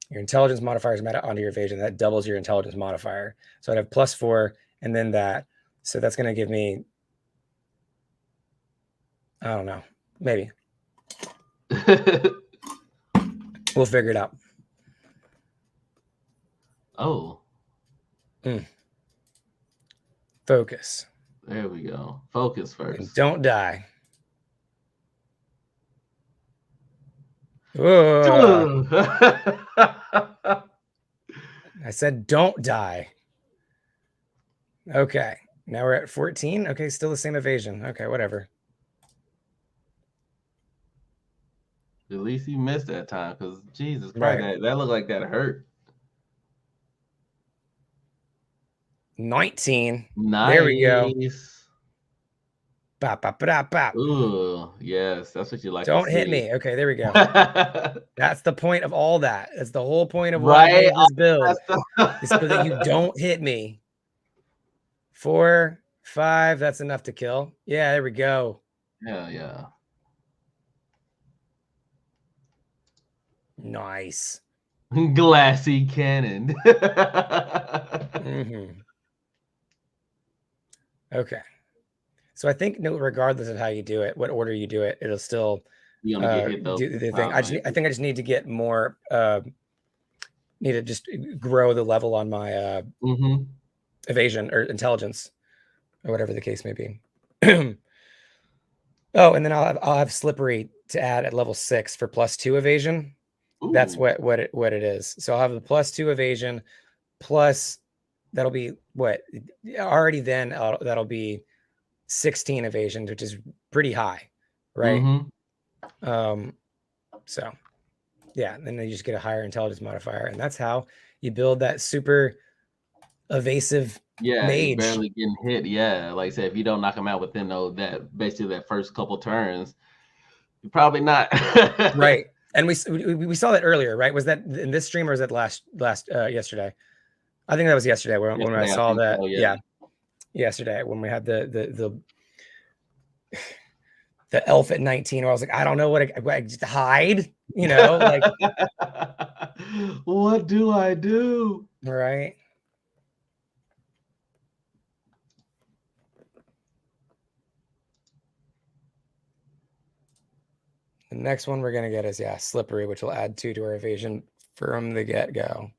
Your intelligence modifier is meta onto your evasion. That doubles your intelligence modifier. So I'd have +4 and then that. So that's gonna give me, I don't know, maybe. We'll figure it out. Oh. Focus. There we go. Focus first. And don't die. I said don't die. Okay, now we're at 14. Okay, still the same evasion. Okay, whatever. At least he missed that time, because Jesus Christ, that looked like that hurt. 19. Nice. There we go. Bop, bop, bop, bop. Ooh, yes, that's what you like. Don't to hit see. me. Okay, there we go. That's the point of all that. That's the whole point of why I made this build. Is so that you don't hit me. 4, 5. That's enough to kill. Yeah, there we go. Yeah. Nice. Glassy cannon. Okay. So I think regardless of how you do it, what order you do it, it'll still do the thing. I think I just need to get more need to just grow the level on my evasion or intelligence or whatever the case may be. Oh, and then I'll have slippery to add at level 6 for +2 evasion. Ooh. That's what it is. So I'll have the +2 evasion plus that'll be what already then that'll be 16 evasion, which is pretty high, right? So yeah, then you just get a higher intelligence modifier, and that's how you build that super evasive mage. You're barely getting hit. Yeah, like I said, if you don't knock him out within that first couple turns, you're probably not. Right. And we saw that earlier, right? Was that in this stream or was that last yesterday? I think that was yesterday when I saw that. So, yeah, yesterday when we had the elf at 19, where I was like, I don't know what I just hide, like what do I do? Right. The next one we're gonna get is slippery, which will add 2 to our evasion from the get-go.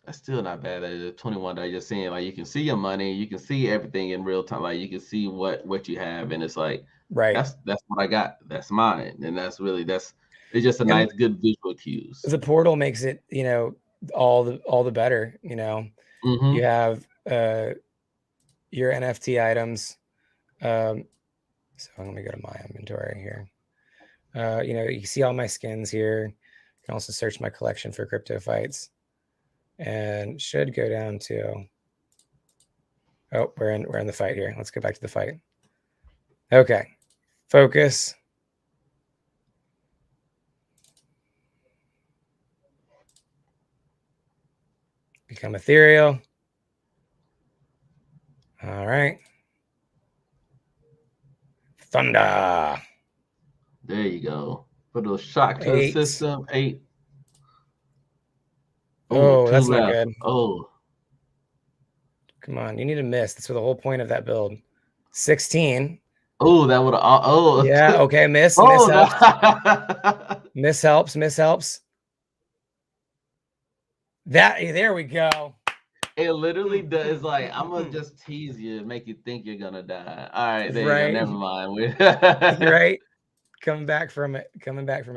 That's still not bad. At 21 that you're seeing, like you can see your money, you can see everything in real time, like you can see what you have, and it's like that's what I got, that's mine, and it's just a nice good visual cues. The portal makes it all the better. You have your NFT items. So let me go to my inventory here. You can see all my skins here. You can also search my collection for Cryptofights. And should go down to we're in the fight here. Let's go back to the fight. Okay. Focus. Become ethereal. All right. Thunder. There you go. Put those shock to the system. 8. Oh, that's not good. Oh. Come on. You need to miss. That's the whole point of that build. 16. Oh, that would have. Yeah. Okay. Miss. Miss helps. Miss helps. There we go. It literally does. Like, I'm gonna just tease you and make you think you're gonna die. All right, there you go. Never mind. Right. Coming back from it.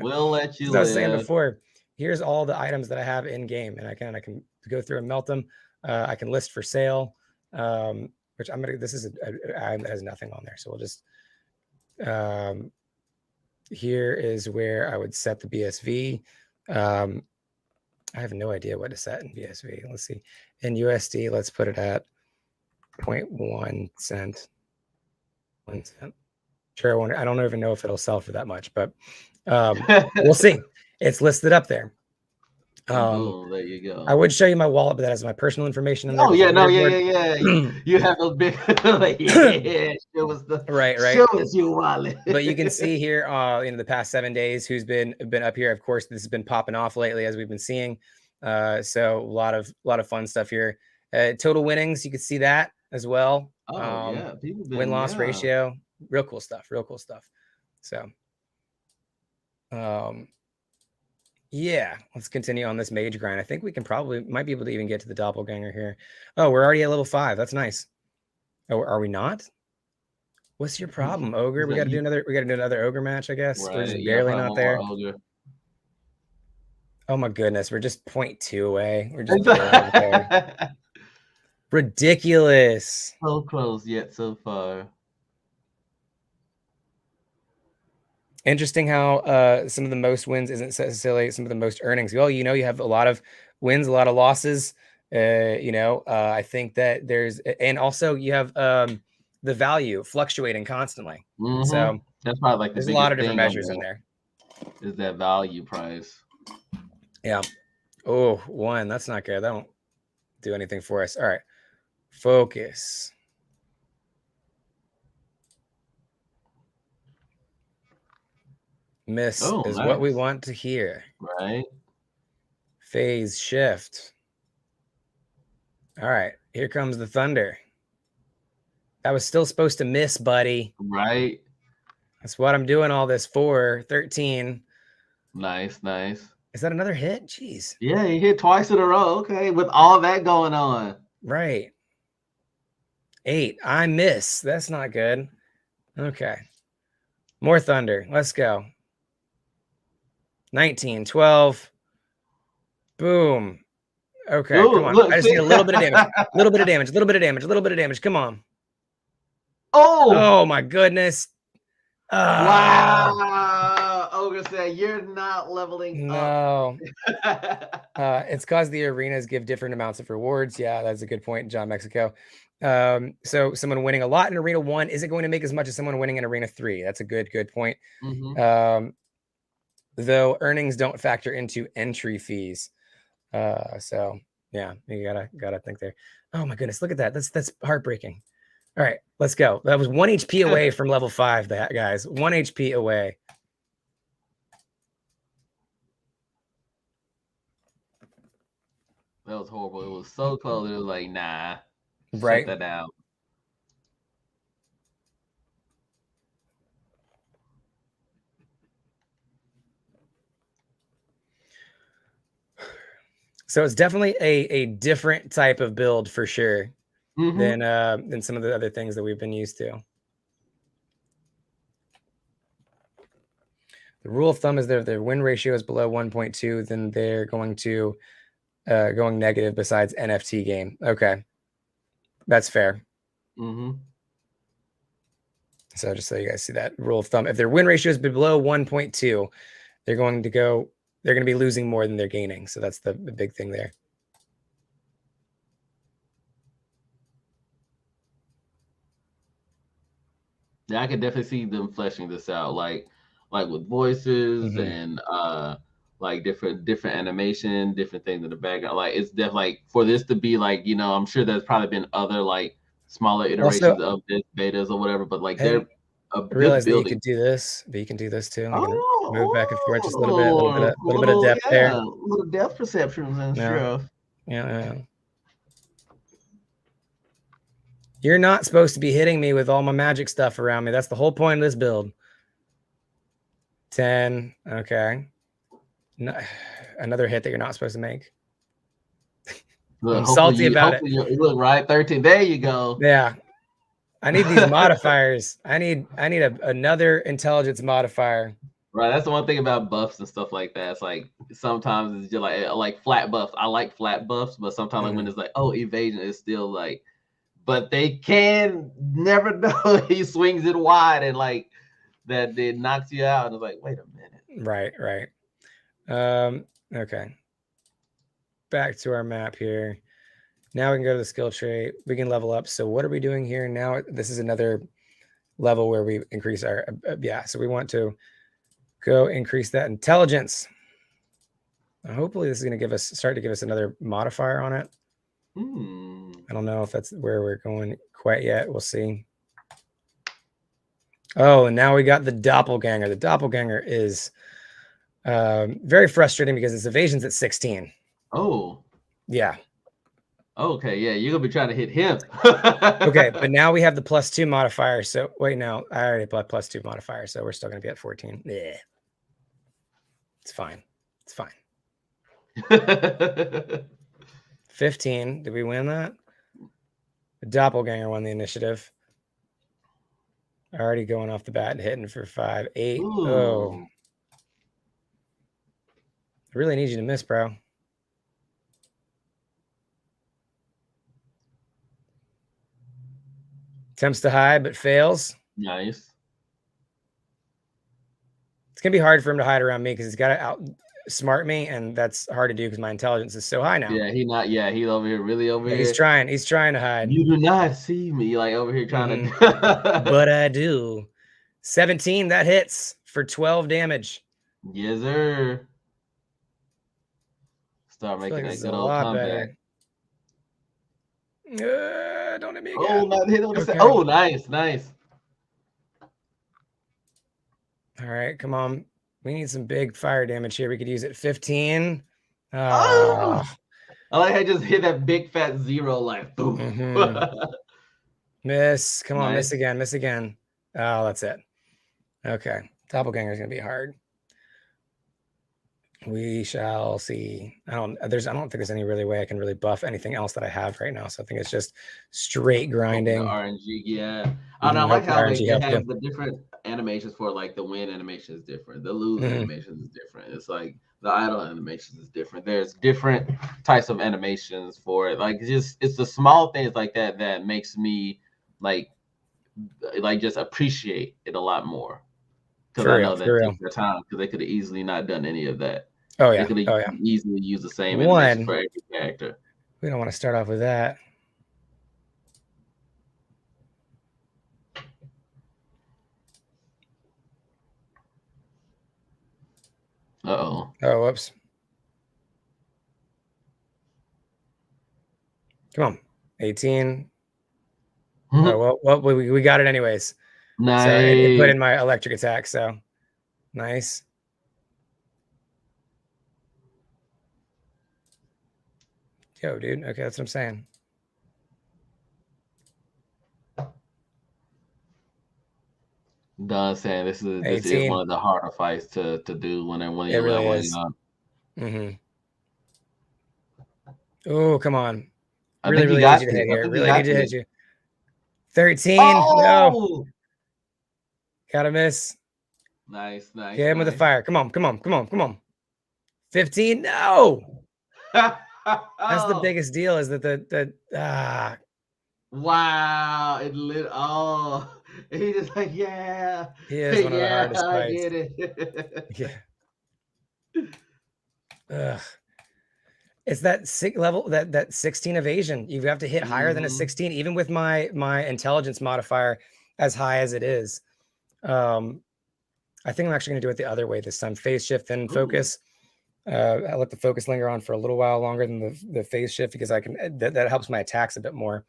We'll let you live. I was saying before, here's all the items that I have in game, and I can go through and melt them. I can list for sale, which I'm gonna. This is it has nothing on there, so we'll just. Here is where I would set the BSV. I have no idea what to set in BSV. Let's see. In USD, let's put it at 0.1 cent. 1 cent. Sure, I don't even know if it'll sell for that much, but we'll see. It's listed up there. There you go. I would show you my wallet, but that has my personal information in there. Oh yeah, you have a big like, show us the right. Show us your wallet. But you can see here, the past 7 days, who's been up here. Of course, this has been popping off lately, as we've been seeing. So a lot of fun stuff here. Total winnings, you can see that as well. Win-loss ratio, real cool stuff. So, yeah, let's continue on this mage grind. I think we might be able to even get to the doppelganger here. Oh, we're already at level 5. That's nice. Oh, are we not? What's your problem, Ogre? We got to do another Ogre match, I guess. Right. We're just barely not there. Ogre. Oh my goodness, we're just 0.2 away. We're just barely there. Ridiculous. So close yet so far. Interesting how some of the most wins isn't necessarily some of the most earnings. Well, you have a lot of wins, a lot of losses. I think that there's, and also you have the value fluctuating constantly. So that's probably like there's a lot of different measures in there. Is that value price? Yeah. Oh, 1. That's not good. That won't do anything for us. All right. Focus. Miss is what we want to hear. Right. Phase shift. All right. Here comes the thunder. That was still supposed to miss, buddy. Right. That's what I'm doing all this for. 13. Nice. Is that another hit? Jeez. Yeah, he hit twice in a row. Okay, with all that going on. Right. 8. I miss. That's not good. Okay. More thunder. Let's go. 19, 12. Boom. Okay, come on. Look, I just need a little bit of damage. A little bit of damage. Come on. Oh my goodness. Wow. Ogre said you're not leveling up. It's because the arenas give different amounts of rewards. Yeah, that's a good point, John Mexico. So someone winning a lot in Arena 1 isn't going to make as much as someone winning in Arena 3. That's a good point. Though earnings don't factor into entry fees. So yeah, you gotta think there. Oh my goodness, look at that. That's heartbreaking. All right, let's go. That was 1 HP away from level 5, that guys. 1 HP away. That was horrible. It was so close. It was like, nah. Right. Shut that down. So it's definitely a different type of build for sure than some of the other things that we've been used to. The rule of thumb is that if their win ratio is below 1.2, then they're going to going negative besides NFT game. Okay. That's fair. So just so you guys see that rule of thumb, if their win ratio is below 1.2, they're going to be losing more than they're gaining. So that's the big thing there. Yeah, I could definitely see them fleshing this out, like with voices and like different animation, different things in the background. Like it's definitely like for this to be like, I'm sure there's probably been other like smaller iterations of this betas or whatever, but like they're I realized that you could do this, but you can do this too. Move back and forth just a little bit, a little bit of depth there. A little depth perceptions and stuff. Yeah. You're not supposed to be hitting me with all my magic stuff around me. That's the whole point of this build. 10. Okay. No, another hit that you're not supposed to make. Look, I'm salty about it. Look, right? 13. There you go. Yeah. I need these modifiers. I need another intelligence modifier. Right. That's the one thing about buffs and stuff like that. It's like sometimes it's just like flat buffs. I like flat buffs, but sometimes like when it's like, evasion is still like, but they can never know. He swings it wide and like that it knocks you out. And it's like, wait a minute. Right. Okay. Back to our map here. Now we can go to the skill trait. We can level up. So what are we doing here now? This is another level where we increase our so we want to go increase that intelligence. Hopefully this is going to start to give us another modifier on it. I don't know if that's where we're going quite yet. We'll see. Oh, and now we got the doppelganger. The doppelganger is very frustrating because its evasion's at 16. Oh. Yeah. Okay, yeah, you're going to be trying to hit him. Okay, but now we have the +2 modifier. So wait, no, I already put +2 modifier, so we're still going to be at 14. Yeah. It's fine. 15. Did we win that? The doppelganger won the initiative. Already going off the bat and hitting for 5, 8. Ooh. Oh. I really need you to miss, bro. Attempts to hide, but fails. Nice. It's going to be hard for him to hide around me because he's got to outsmart me, and that's hard to do because my intelligence is so high now. Yeah, he's over here, really over here. He's trying to hide. You do not see me, like, over here trying to... But I do. 17, that hits for 12 damage. Yes, sir. Start making that good old comeback. Don't hit me again. Oh, not hit on the side. Oh, nice. All right, come on. We need some big fire damage here. We could use it. 15. Oh. I like how I just hit that big fat 0, like, boom. Miss. Come on, miss again. Oh, that's it. Okay. Doppelganger is going to be hard. We shall see. I don't think there's any really way I can really buff anything else that I have right now. So I think it's just straight grinding. RNG, yeah. I like how they have the different animations for, like, the win animation is different. The lose animation is different. It's like the idle animation is different. There's different types of animations for it. Like, it's the small things like that that makes me like just appreciate it a lot more. Because I know that takes their time, because they could have easily not done any of that. Oh yeah. They could have easily used the same animation for every character. We don't want to start off with that. Uh-oh. Oh, whoops. Come on. 18. Oh, well, we got it anyways. Nice. So it put in my electric attack, so nice. Yo, dude. Okay, that's what I'm saying. Don's saying this is one of the harder fights to do when you're really leveling up. Oh, come on. Really need you to hit here. Really need to hit you. 13. Oh! No. Gotta miss. Nice. Get him with the fire. Come on. 15. No. That's the biggest deal, is that Wow, it lit. Oh, he just like, yeah. He is one of the hardest fights. I get it. Ugh. It's that level, that 16 evasion. You have to hit higher than a 16, even with my intelligence modifier as high as it is. I think I'm actually going to do it the other way this time. Phase shift, then focus. I let the focus linger on for a little while longer than the phase shift, because I can that helps my attacks a bit more.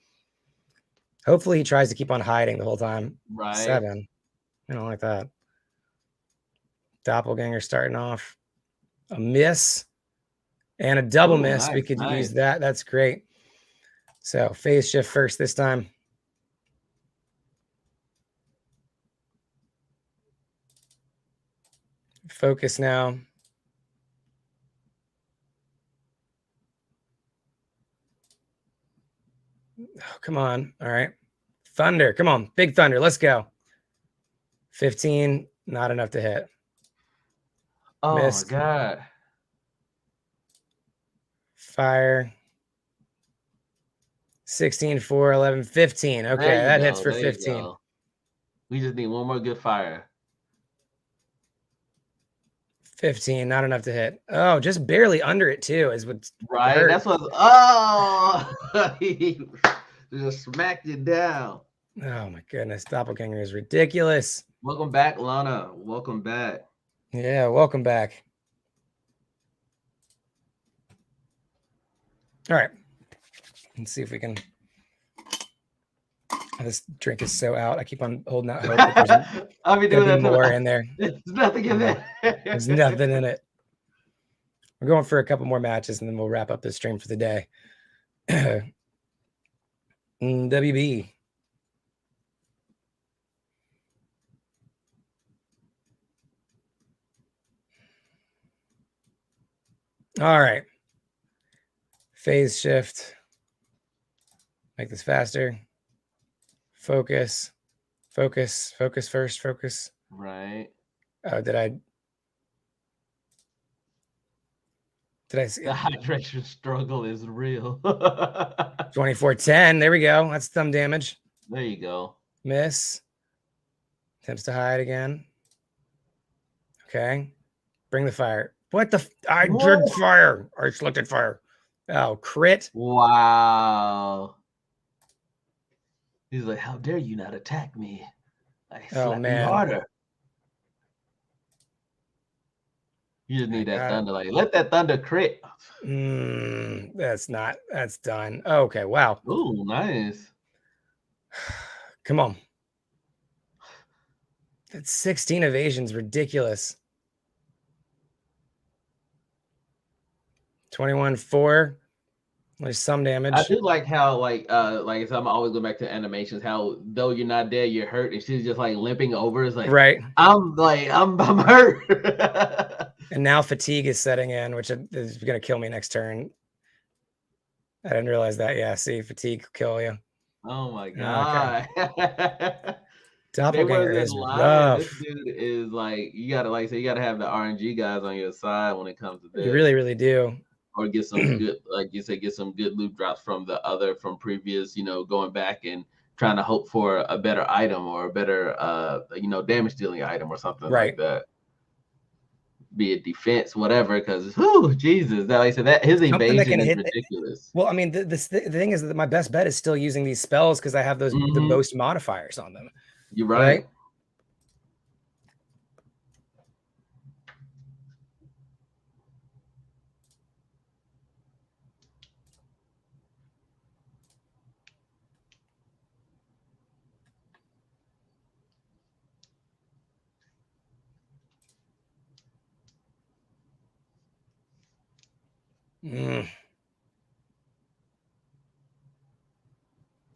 Hopefully he tries to keep on hiding the whole time. Right. 7. I don't like that. Doppelganger starting off. A miss and a double miss. We could use that. That's great. So phase shift first this time. Focus now. Oh, come on. All right. Thunder. Come on. Big thunder. Let's go. 15. Not enough to hit. Oh, missed. my God. Fire. 16, 4, 11, 15. Okay, that hits for 15. We just need one more good fire. 15, not enough to hit. Oh, just barely under it too, is what's right. Hurt. That's what. Oh, he just smacked it down. Oh my goodness, Doppelganger is ridiculous. Welcome back, Lana. Welcome back. Yeah, welcome back. All right, let's see if we can. This drink is so out. I keep on holding out hope that I'll be doing that more in there. There's nothing in there. There's nothing in it. We're going for a couple more matches, and then we'll wrap up the stream for the day. WB. All right. Phase shift. Make this faster. Focus. Focus first, focus. Right. Did I see the hydration struggle is real? 2410. There we go. That's thumb damage. There you go. Miss. Attempts to hide again. Okay. Bring the fire. What the? I did fire. I selected fire. Oh, crit. Wow. He's like, how dare you not attack me? I slap you harder. You just need that thunder. Like, let that thunder crit. That's done. Okay, wow. Ooh, nice. Come on. That 16 evasion's ridiculous. 21-4. There's some damage. I do like how like I'm always going back to animations, how though you're not dead, you're hurt, and she's just like limping over. It's like, right. I'm hurt. And now fatigue is setting in, which is gonna kill me next turn. I didn't realize that. Yeah, see, fatigue will kill you. Oh my god. Okay. Doppelganger is rough. This dude is like, you gotta you gotta have the RNG guys on your side when it comes to this. You really, really do. Or get some good, like you said, get some good loot drops from previous, going back and trying to hope for a better item or a better damage dealing item or something like that. Be it defense, whatever, because Jesus, that like I said, that his evasion is ridiculous. Well, I mean, the thing is that my best bet is still using these spells because I have those the most modifiers on them. You're right.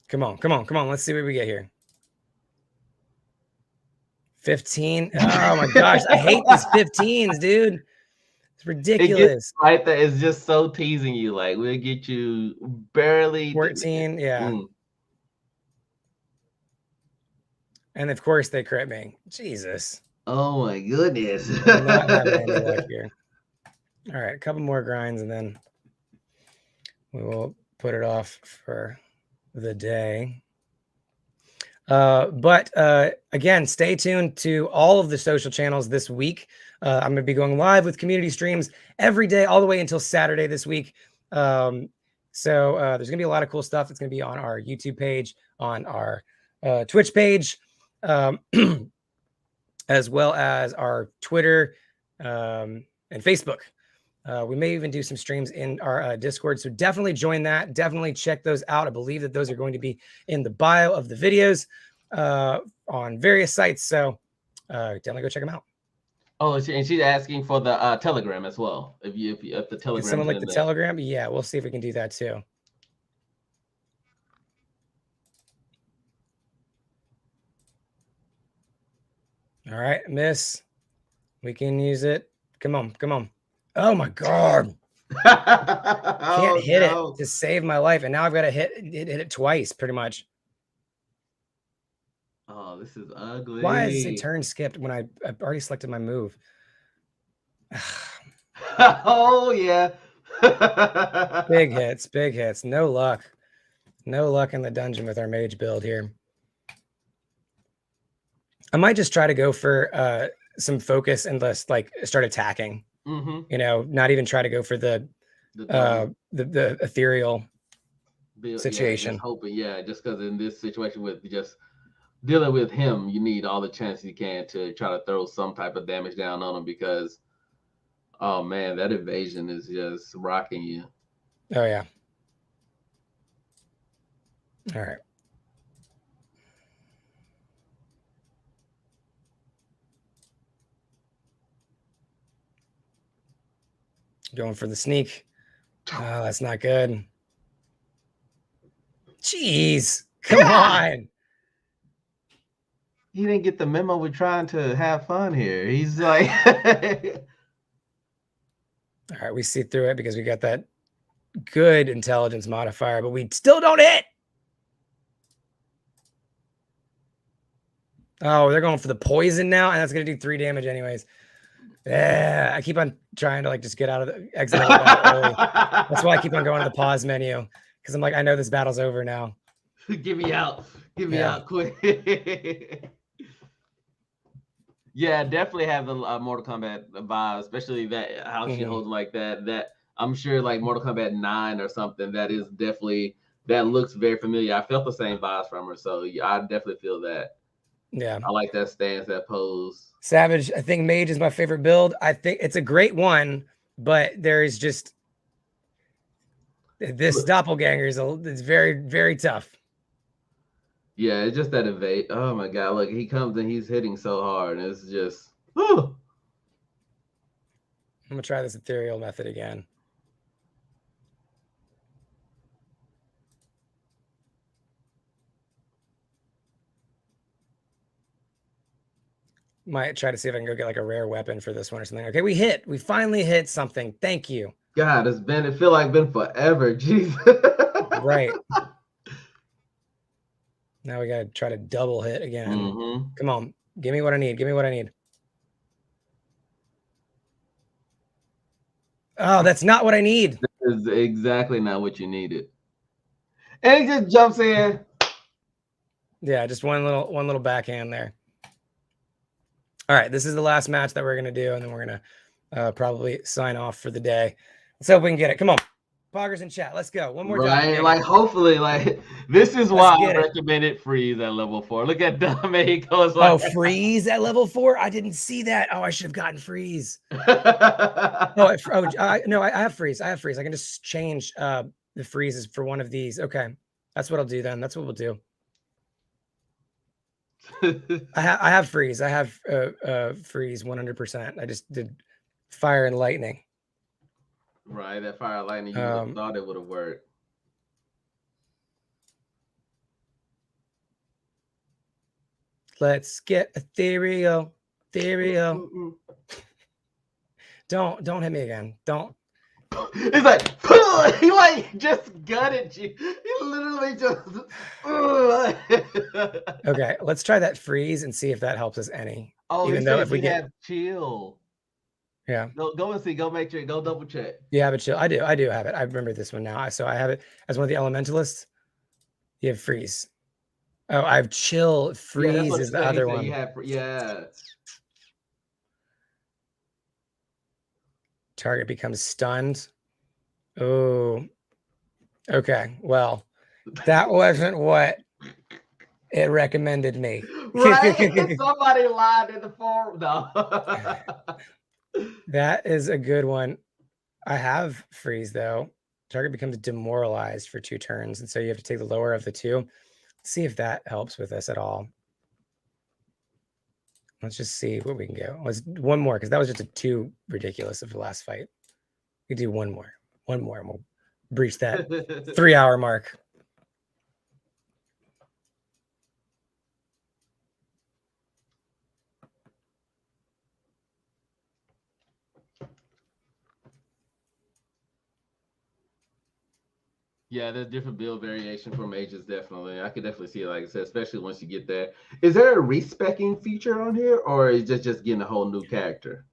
Come on. Let's see what we get here. 15. Oh my gosh, I hate these 15s, dude. It's ridiculous. Right there, it's just so teasing you. Like, we'll get you barely 14. Yeah. And of course they crit me. Jesus. Oh my goodness. Not having any luck here. All right, a couple more grinds and then we will put it off for the day. But again, stay tuned to all of the social channels this week. I'm going to be going live with community streams every day, all the way until Saturday this week. So there's going to be a lot of cool stuff that's going to be on our YouTube page, on our Twitch page, as well as our Twitter and Facebook. We may even do some streams in our Discord, so definitely join that. Definitely check those out. I believe that those are going to be in the bio of the videos on various sites, so definitely go check them out. Oh, and she's asking for the Telegram as well. If the Telegram, someone like the Telegram, yeah, we'll see if we can do that too. All right, miss. We can use it. Come on. Oh my god. Can't hit it to save my life, and now I've got to hit it twice, pretty much. Oh, this is ugly. Why is it turn skipped when I've already selected my move? Oh yeah. Big hits. No luck in the dungeon with our mage build here. I might just try to go for some focus and just like start attacking. Not even try to go for the ethereal situation. Yeah, just hoping, just because in this situation with just dealing with him, you need all the chances you can to try to throw some type of damage down on him, because oh man, that evasion is just rocking you. Oh yeah. All right. Going for the sneak. Oh, that's not good. Jeez, come on. He didn't get the memo. We're trying to have fun here. He's like, all right, we see through it because we got that good intelligence modifier, but we still don't hit. Oh, they're going for the poison now, and that's gonna do 3 damage anyways. Yeah, I keep on trying to like just get out of the exit out of the battle early. That's why I keep on going to the pause menu because I'm like, I know this battle's over now. Get me out. Get me out quick. Yeah, definitely have the Mortal Kombat vibe, especially that how she holds like that. That I'm sure like Mortal Kombat 9 or something. That is definitely that looks very familiar. I felt the same vibes from her, so yeah, I definitely feel that. Yeah, I like that stance, that pose. Savage. I think Mage is my favorite build. I think it's a great one, but there's just this doppelganger is it's very, very tough. Yeah, it's just that evade. Oh my god, look, he comes and he's hitting so hard, and it's just. Whew. I'm gonna try this ethereal method again. Might try to see if I can go get like a rare weapon for this one or something. Okay, we finally hit something. Thank you. God, it feel like been forever. Jesus. Right. Now we gotta try to double hit again. Come on, give me what I need. Give me what I need. Oh, that's not what I need. That is exactly not what you needed. And he just jumps in. Yeah, just one little backhand there. All right, this is the last match that we're gonna do, and then we're gonna probably sign off for the day. Let's hope we can get it. Come on, poggers in chat. Let's go. One more right, like hopefully, like this is why I recommended freeze at level 4. Look at Mexico's like, oh, freeze at level 4. I didn't see that. Oh, I should have gotten freeze. No, I have freeze. I have freeze. I can just change the freezes for one of these. Okay, that's what I'll do then. That's what we'll do. I have freeze. I have freeze 100%. I just did fire and lightning. Right, that fire and lightning. You would have thought it would have worked. Let's get ethereal. Don't hit me again. Don't. It's like he like just gutted you. He literally just. Okay, let's try that freeze and see if that helps us any. Oh, even though if we have chill. Yeah. Go and see. Go make sure. Go double check. Yeah, but chill. I do have it. I remember this one now. So I have it as one of the elementalists. You have freeze. Oh, I have chill. Freeze is the other one. You have, yeah. Target becomes stunned. Oh, okay. Well, that wasn't what it recommended me. Right? Somebody lied in the forum. No. That is a good one. I have freeze though. Target becomes demoralized for 2 turns, and so you have to take the lower of the 2. Let's see if that helps with us at all. Let's just see what we can go. Let's one more because that was just too ridiculous of the last fight. We do one more, and we'll breach that 3-hour mark. Yeah, there's different build variation for mages, definitely. I could definitely see it, like I said, especially once you get there. Is there a respecking feature on here, or is it just getting a whole new character?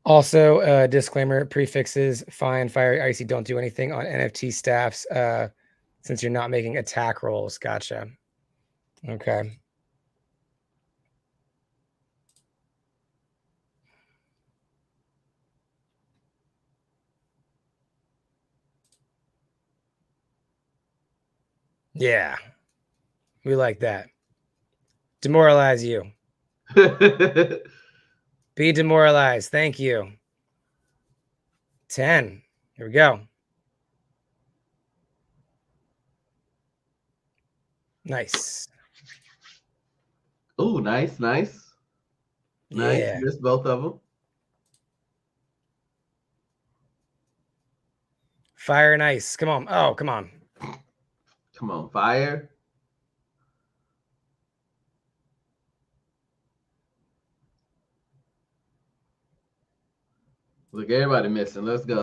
Also, disclaimer, prefixes, fine, fire, icy, don't do anything on NFT staffs since you're not making attack rolls. Gotcha. Okay. Yeah. We like that. Demoralize you. Be demoralized. Thank you. 10. Here we go. Nice. Oh, nice. Yeah. Missed both of them. Fire and ice. Come on. Oh, come on. Come on, fire. Look, everybody missing. Let's go.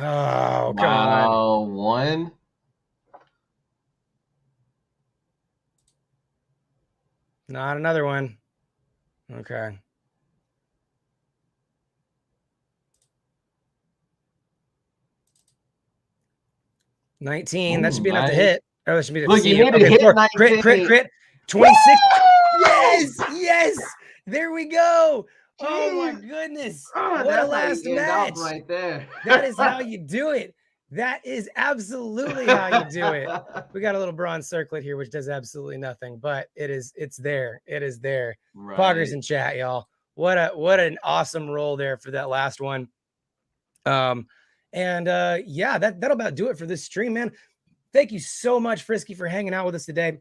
Oh, come on. Wow, 1. Not another one. Okay. $19. That should be enough to Nice. hit. Oh, that should be enough to Look, see you him. need to Okay, hit 4. 19. Crit. 26. Woo! Yes, yes. There we go. Jeez. Oh my goodness. What That's a how last you end off match. right there. That is how you do it. That is absolutely how you do it. We got a little bronze circlet here, which does absolutely nothing, but it's there. It is there. Right. Poggers in chat, y'all. What an awesome roll there for that last one. Yeah, that'll about do it for this stream, man. Thank you so much, Frisky, for hanging out with us today,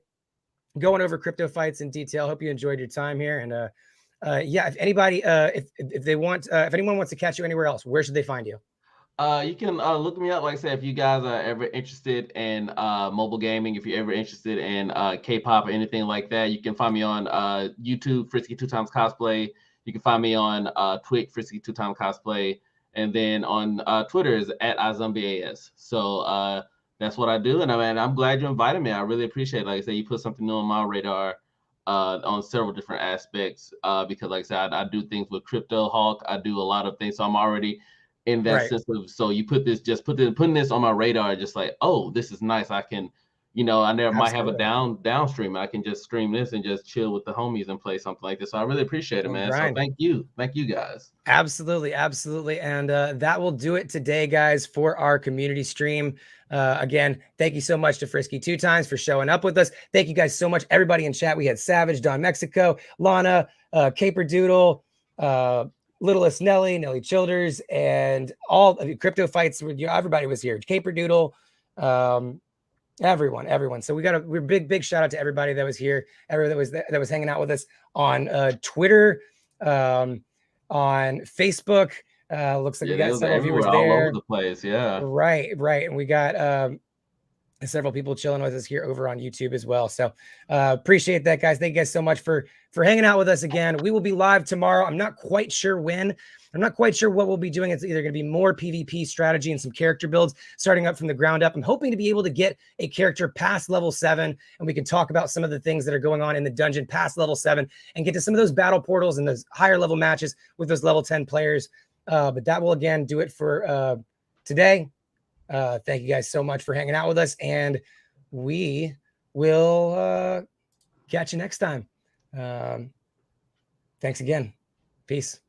going over Cryptofights in detail. Hope you enjoyed your time here. And yeah, if anybody, if they want, if anyone wants to catch you anywhere else, where should they find you? You can look me up. Like I said, if you guys are ever interested in mobile gaming, if you're ever interested in K-pop or anything like that, you can find me on YouTube, Frisky2timesCosplay. You can find me on Twitch, Frisky2timesCosplay, and then on Twitter is @iZombieAS. So that's what I do, and I'm glad you invited me. I really appreciate it. Like I said, you put something new on my radar on several different aspects because, like I said, I do things with Crypto Hawk. I do a lot of things, so I'm already in that sense of, so you putting this on my radar, just like, oh, this is nice. I can, I never might have a downstream. I can just stream this and just chill with the homies and play something like this. So I really appreciate it, man. So thank you guys. Absolutely. And that will do it today, guys, for our community stream. Again, thank you so much to Frisky2times for showing up with us. Thank you guys so much, everybody in chat. We had Savage, Don Mexico, Lana, Caperdoodle, Littlest Nelly Childers, and all of Cryptofights. Everybody was here. Caperdoodle, everyone. So we're big shout out to everybody that was here, everyone that was hanging out with us on Twitter, on Facebook. Looks like we got several viewers there all over the place. Yeah, right. And we got several people chilling with us here over on YouTube as well. So appreciate that, guys. Thank you guys so much for hanging out with us again. We will be live tomorrow. I'm not quite sure when. I'm not quite sure what we'll be doing. It's either going to be more PvP strategy and some character builds starting up from the ground up. I'm hoping to be able to get a character past level 7, and we can talk about some of the things that are going on in the dungeon past level 7 and get to some of those battle portals and those higher level matches with those level 10 players. But that will, again, do it for today. Thank you guys so much for hanging out with us, and we will catch you next time. Thanks again. Peace.